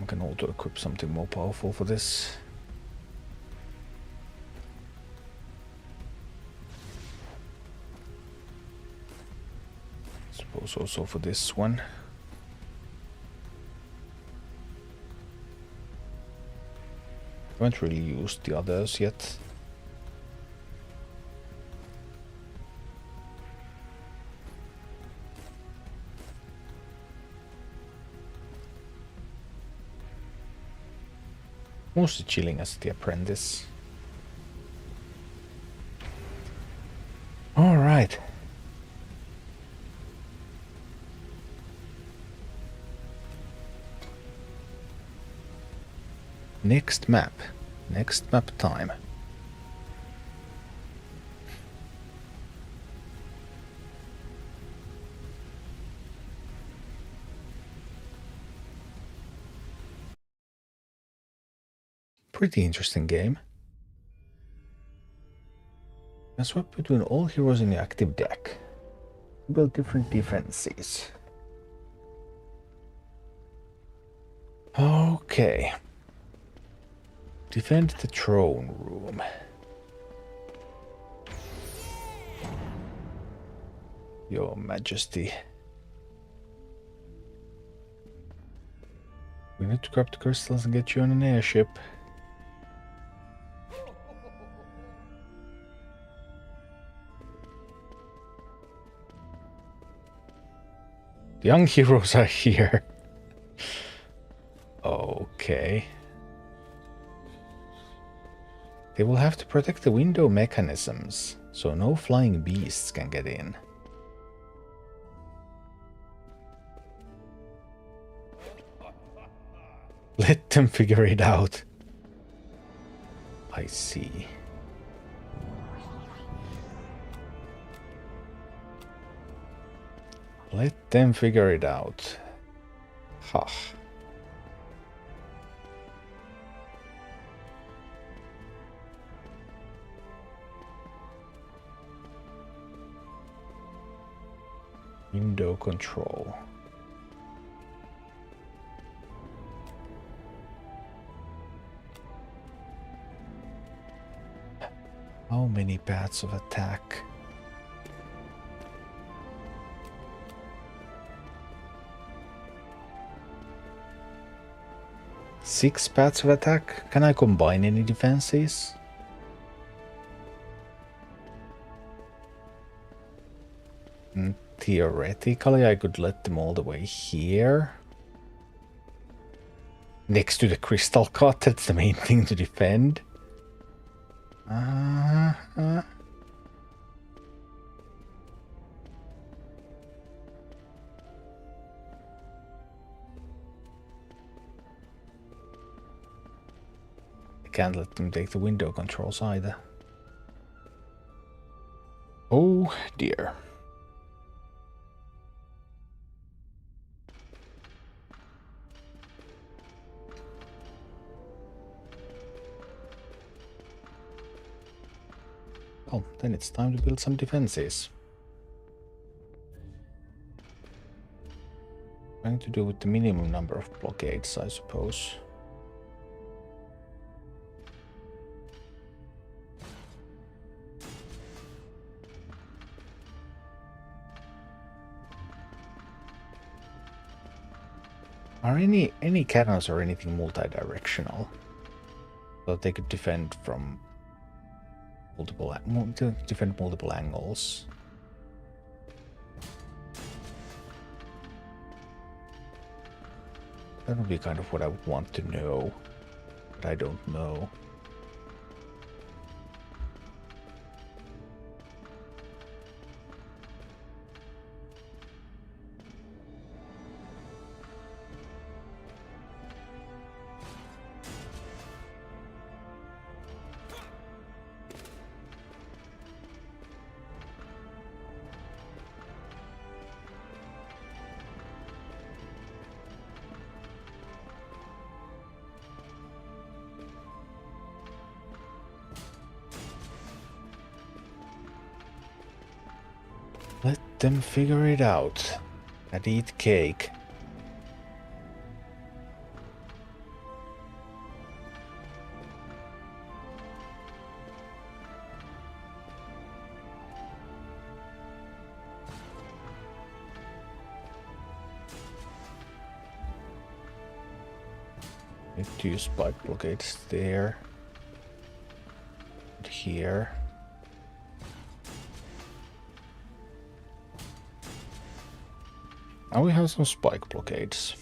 I can auto-equip something more powerful for this. Suppose also for this one. I haven't really used the others yet. Mostly chilling as the apprentice. All right. Next map. Next map time. Pretty interesting game. I swap between all heroes in the active deck. Build different defenses. Okay. Defend the throne room. Your Majesty. We need to grab the crystals and get you on an airship. The young heroes are here. Okay. They will have to protect the window mechanisms, so no flying beasts can get in. Let them figure it out. I see. Let them figure it out. Ha. Window control. How many paths of attack? Six paths of attack? Can I combine any defenses? Theoretically, I could let them all the way here. Next to the crystal cut, that's the main thing to defend. I can't let them take the window controls either. Oh dear. Oh, then it's time to build some defenses. Trying to do with the minimum number of blockades, I suppose. Are any cannons or anything multi-directional? So they could defend from multiple angles. That would be kind of what I would want to know, but I don't know. Let them figure it out and eat cake. Need to use spike blockades there and here. Now we have some spike blockades.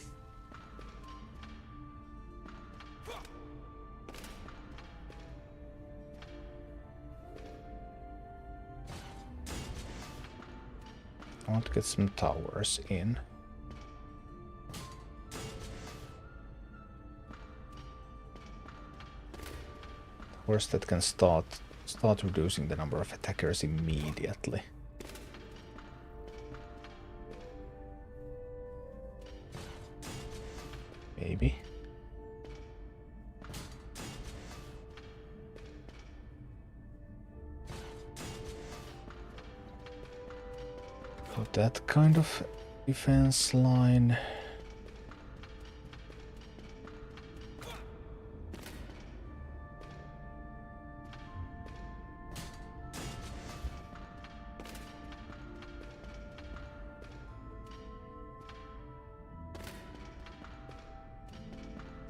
I want to get some towers in. Towers that can start reducing the number of attackers immediately. Maybe. For that kind of defense line.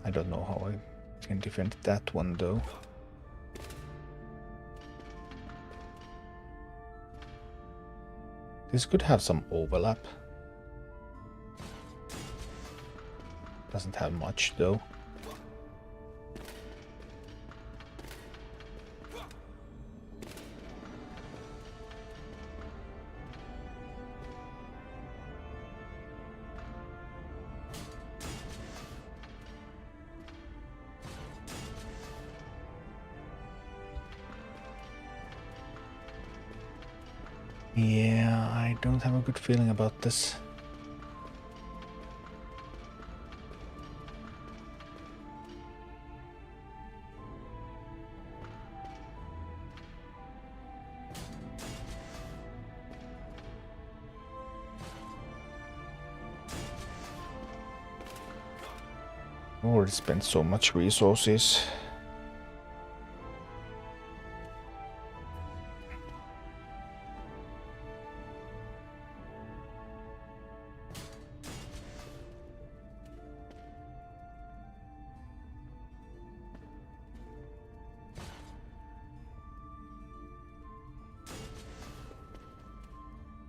I don't know how I can defend that one though. This could have some overlap. Doesn't have much though. Yeah, I don't have a good feeling about this. Already spent so much resources.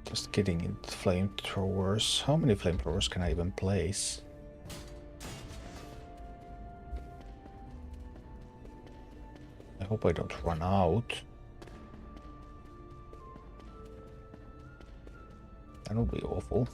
Just getting into flamethrowers. How many flamethrowers can I even place? I hope I don't run out. That would be awful.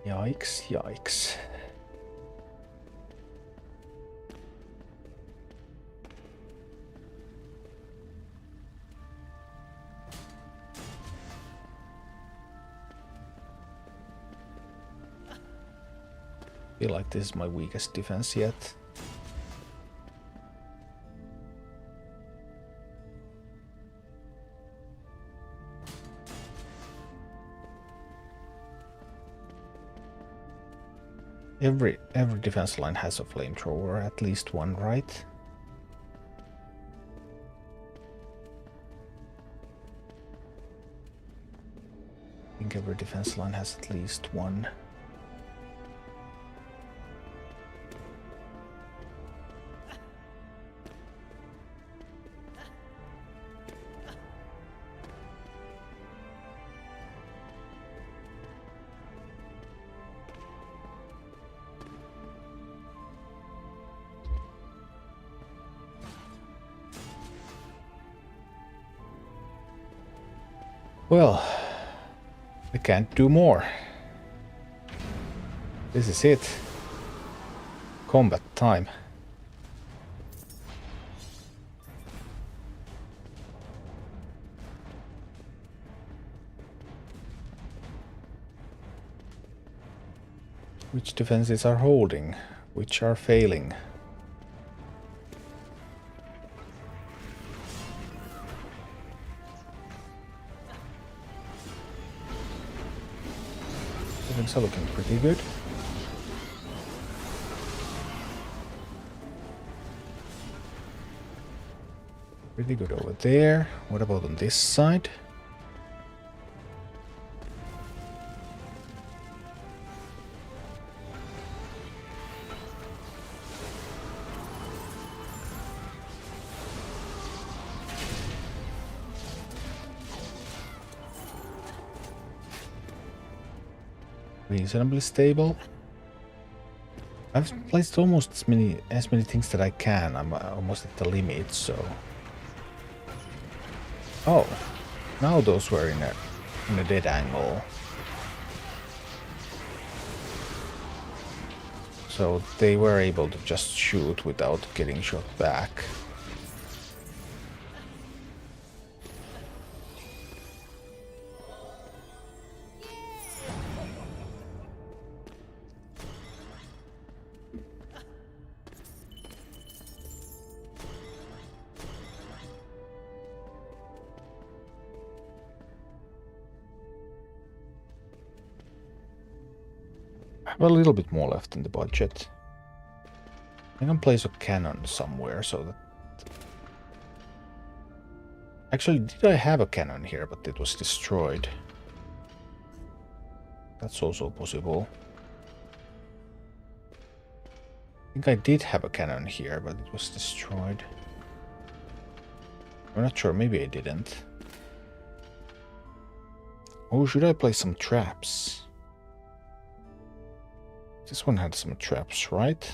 Yikes, yikes. Feel like this is my weakest defense yet. Every defense line has a flamethrower, at least one, right? I think every defense line has at least one. Well, I can't do more. This is it. Combat time. Which defenses are holding? Which are failing? Things are looking pretty good. Pretty good over there. What about on this side? Reasonably stable. I've placed almost as many things that I can. I'm almost at the limit, so. Oh, now those were in a dead angle. So they were able to just shoot without getting shot back. I have a little bit more left in the budget. I can place a cannon somewhere so that... Actually, did I have a cannon here, but it was destroyed? That's also possible. I think I did have a cannon here, but it was destroyed. I'm not sure, maybe I didn't. Oh, should I place some traps? This one had some traps, right?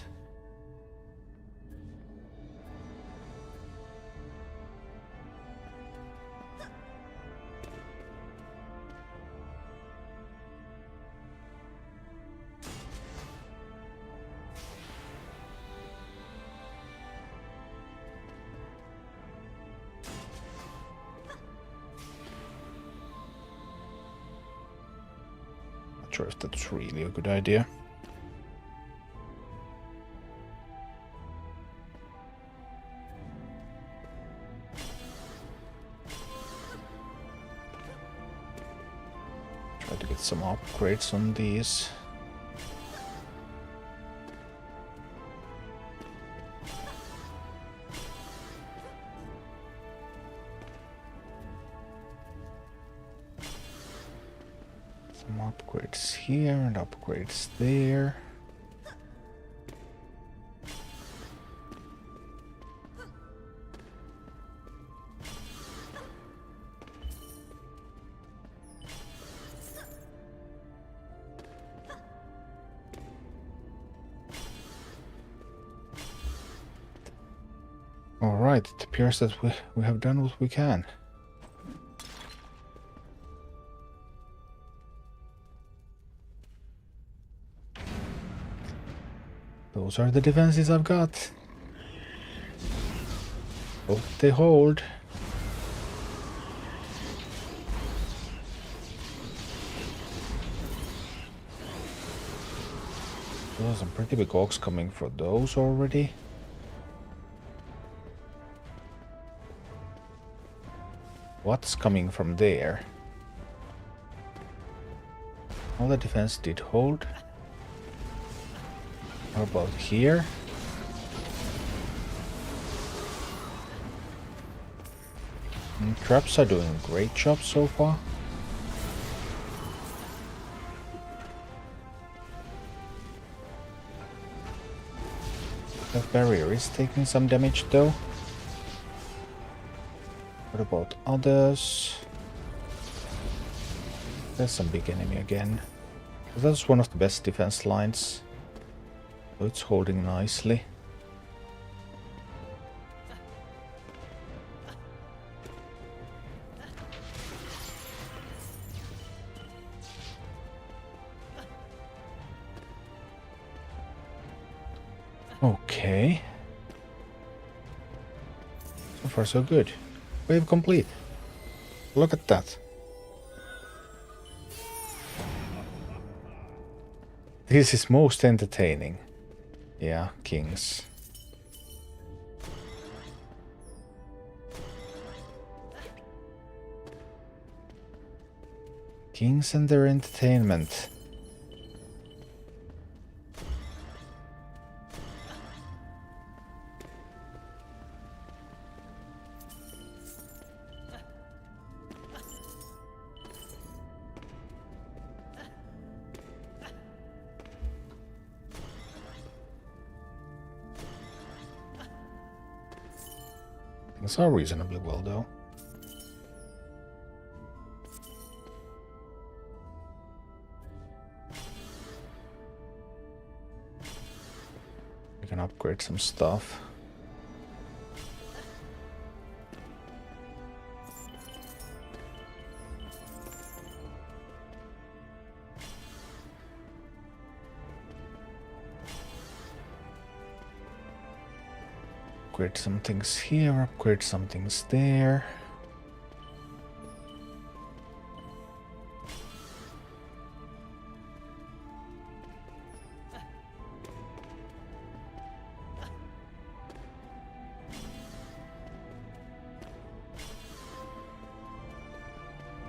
Not sure if that's really a good idea. Try to get some upgrades on these. Upgrades here and upgrades there. All right, it appears that we have done what we can. Those are the defenses I've got. Hope they hold. There's some pretty big orcs coming for those already. What's coming from there? All the defense did hold. How about here? Traps are doing a great job so far. The barrier is taking some damage though. What about others? There's some big enemy again. That's one of the best defense lines. So it's holding nicely. Okay. So far so good. Wave complete. Look at that. This is most entertaining. Yeah, kings. Kings and their entertainment. Things are reasonably well, though. We can upgrade some stuff. Upgrade some things here, upgrade some things there.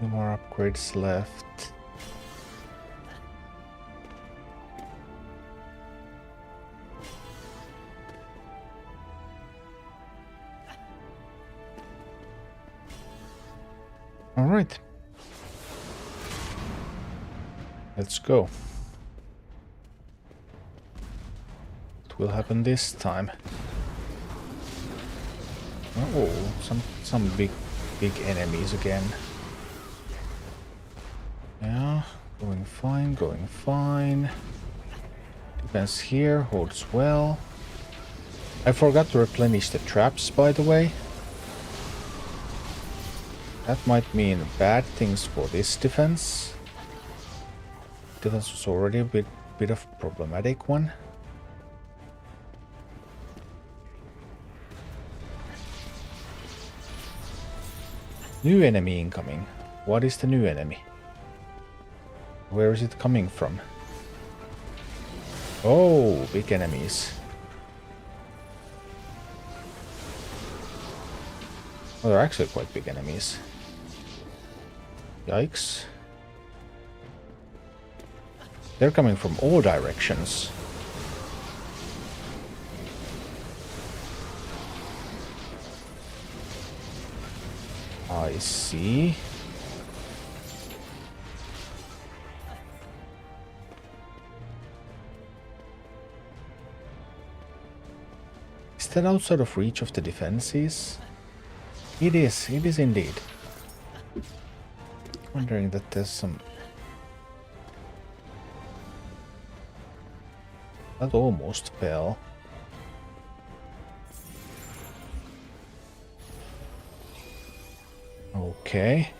No more upgrades left. All right. Let's go. What will happen this time? Oh, some big enemies again. Yeah, going fine, going fine. Defense here holds well. I forgot to replenish the traps, by the way. That might mean bad things for this defense. Defense was already a bit of a problematic one. New enemy incoming. What is the new enemy? Where is it coming from? Oh, big enemies. Well, they're actually quite big enemies. Yikes. They're coming from all directions. I see. Is that outside of reach of the defenses? It is indeed. Wondering that there's some... That almost fell. Okay.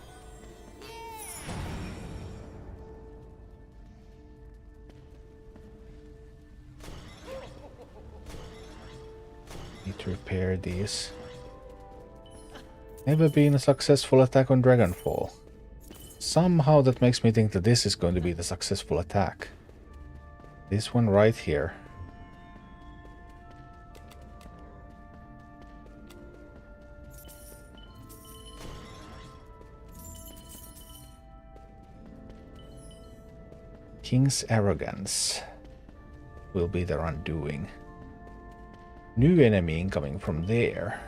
Need to repair these. Never been a successful attack on Dragonfall. Somehow that makes me think that this is going to be the successful attack. This one right here. King's Arrogance will be their undoing. New enemy incoming from there.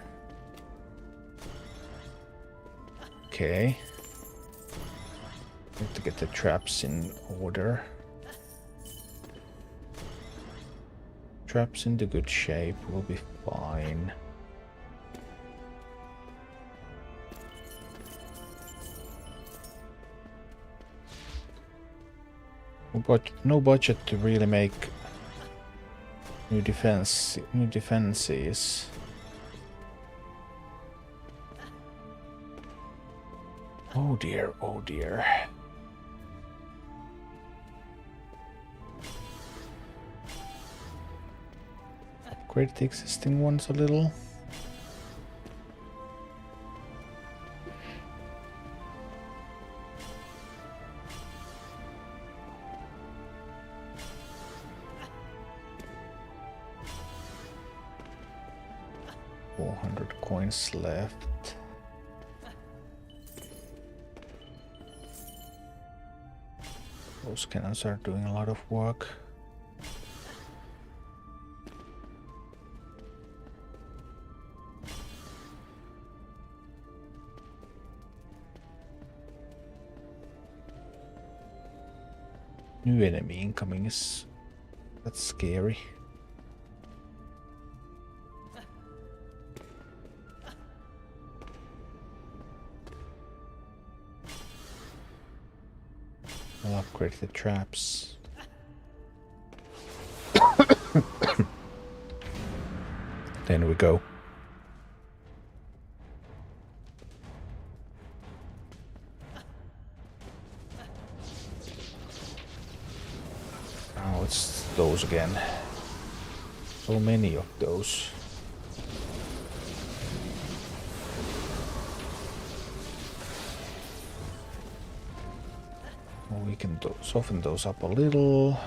Okay. Need to get the traps in order. Traps into good shape, will be fine. But no budget to really make new defenses. Oh dear, oh dear. Upgrade the existing ones a little. Coins left. Those cannons are doing a lot of work. New enemy incoming is... that's scary. I'll upgrade the traps. Then we go. Now it's those again. So many of those. We can soften those up a little.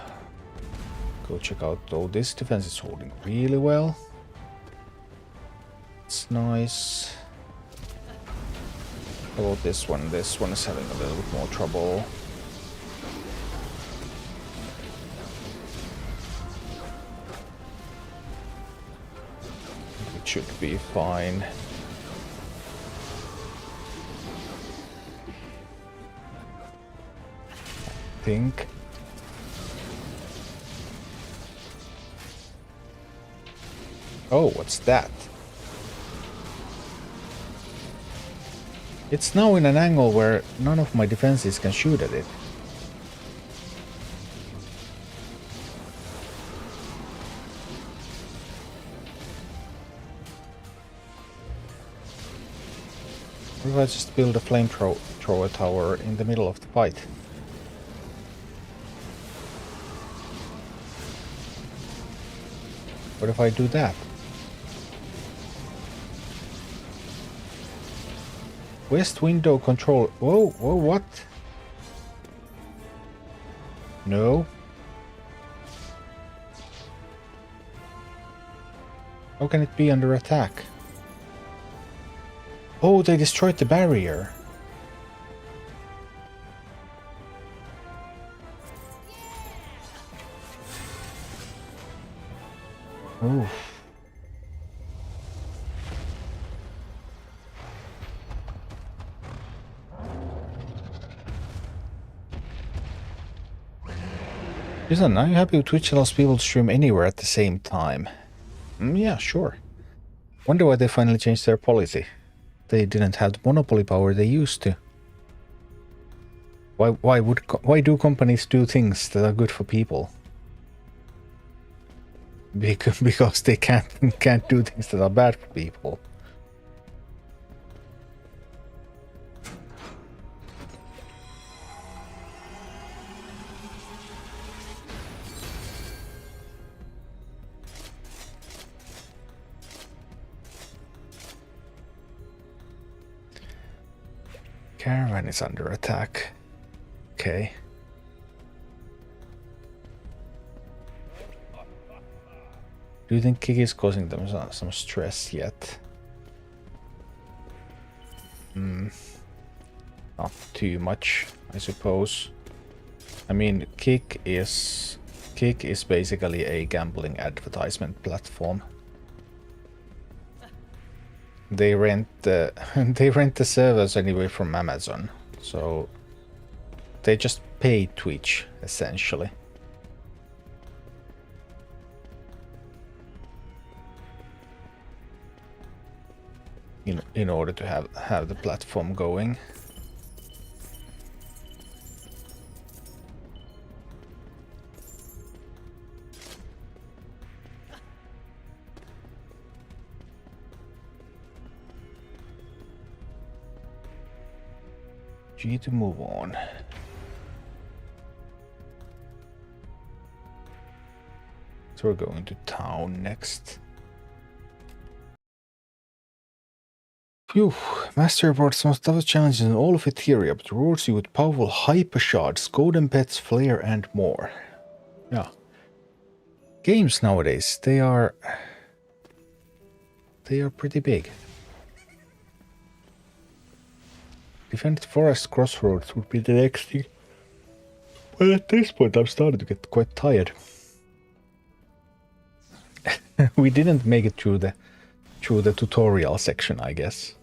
Go check out though. This defense is holding really well. It's nice. How about this one? This one is having a little bit more trouble. It should be fine. Think. Oh, what's that? It's now in an angle where none of my defenses can shoot at it. What if I just build a flamethrower tower in the middle of the fight? What if I do that? West window control. Whoa, whoa, what? No. How can it be under attack? Oh, they destroyed the barrier. Oof. Listen, are you happy with Twitch allows people to stream anywhere at the same time? Yeah, sure. Wonder why they finally changed their policy. They didn't have the monopoly power they used to. Why do companies do things that are good for people? Because they can't do things that are bad for people. Caravan is under attack. Okay. Do you think Kiki is causing them some stress yet? Not too much, I suppose. I mean, Kik is basically a gambling advertisement platform. They rent the servers anyway from Amazon, so they just pay Twitch essentially. In order to have the platform going. G to move on. So we're going to town next. Phew, Master reports most toughest challenges in all of Etheria, but rewards you with powerful hyper shards, golden pets, flare, and more. Yeah. Games nowadays, they are pretty big. Defended Forest Crossroads would be the next thing. But at this point I'm starting to get quite tired. We didn't make it through the tutorial section, I guess.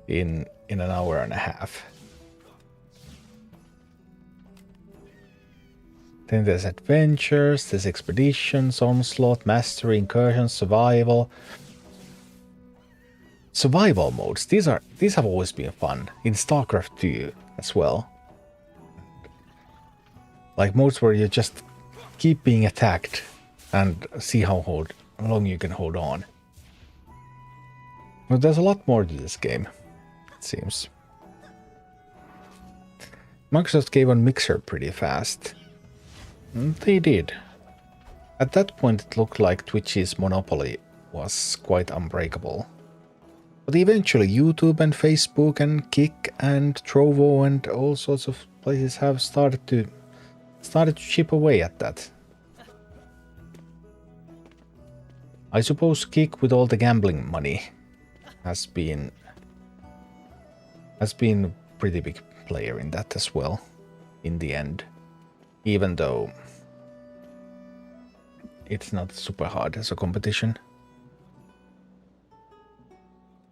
In an hour and a half. Then there's adventures, there's expeditions, onslaught, mastery, incursions, survival. Survival modes, these have always been fun. In StarCraft 2 as well. Like modes where you just keep being attacked and see how long you can hold on. But there's a lot more to this game, it seems. Microsoft gave on Mixer pretty fast. They did. At that point it looked like Twitch's monopoly was quite unbreakable. But eventually YouTube and Facebook and Kick and Trovo and all sorts of places have started to chip away at that. I suppose Kick, with all the gambling money, has been a pretty big player in that as well, in the end. Even though it's not super hard as a competition.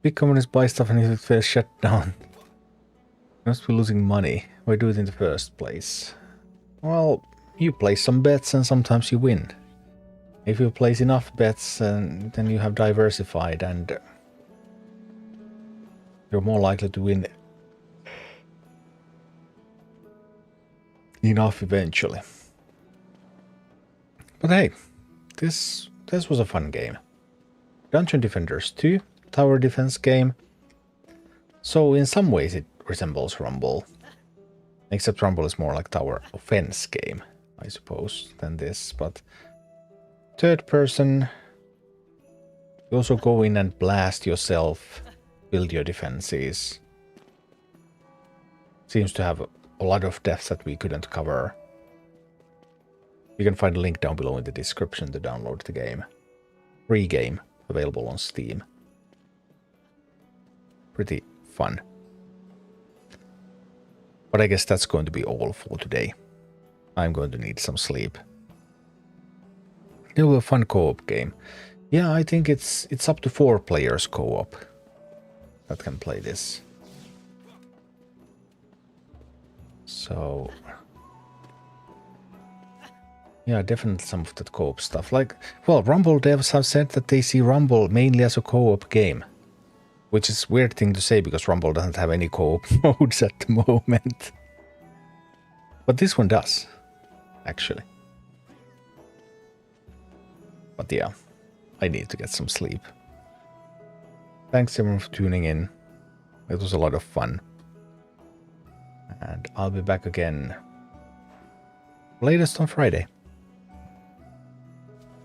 Big companies buy stuff and if it fails, shut down. You must be losing money. Why do it in the first place? Well, you place some bets and sometimes you win. If you place enough bets, then you have diversified and you're more likely to win enough eventually. But hey, this was a fun game. Dungeon Defenders 2, tower defense game. So in some ways it resembles Rumble. Except Rumble is more like tower offense game, I suppose, than this, but third person, you also go in and blast yourself, build your defenses. Seems to have a lot of depths that we couldn't cover. You can find a link down below in the description to download the game. Free game, available on Steam. Pretty fun. But I guess that's going to be all for today. I'm going to need some sleep. Still a fun co-op game. Yeah, I think it's up to 4 players co-op that can play this. So yeah, definitely some of that co-op stuff. Like, well, Rumble devs have said that they see Rumble mainly as a co-op game. Which is a weird thing to say because Rumble doesn't have any co-op modes at the moment. But this one does, actually. But yeah, I need to get some sleep. Thanks everyone for tuning in. It was a lot of fun. And I'll be back again latest on Friday.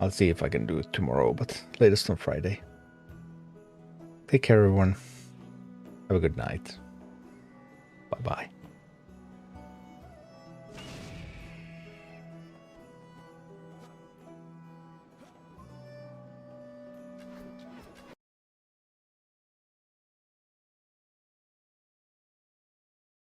I'll see if I can do it tomorrow, but latest on Friday. Take care, everyone. Have a good night. Bye-bye.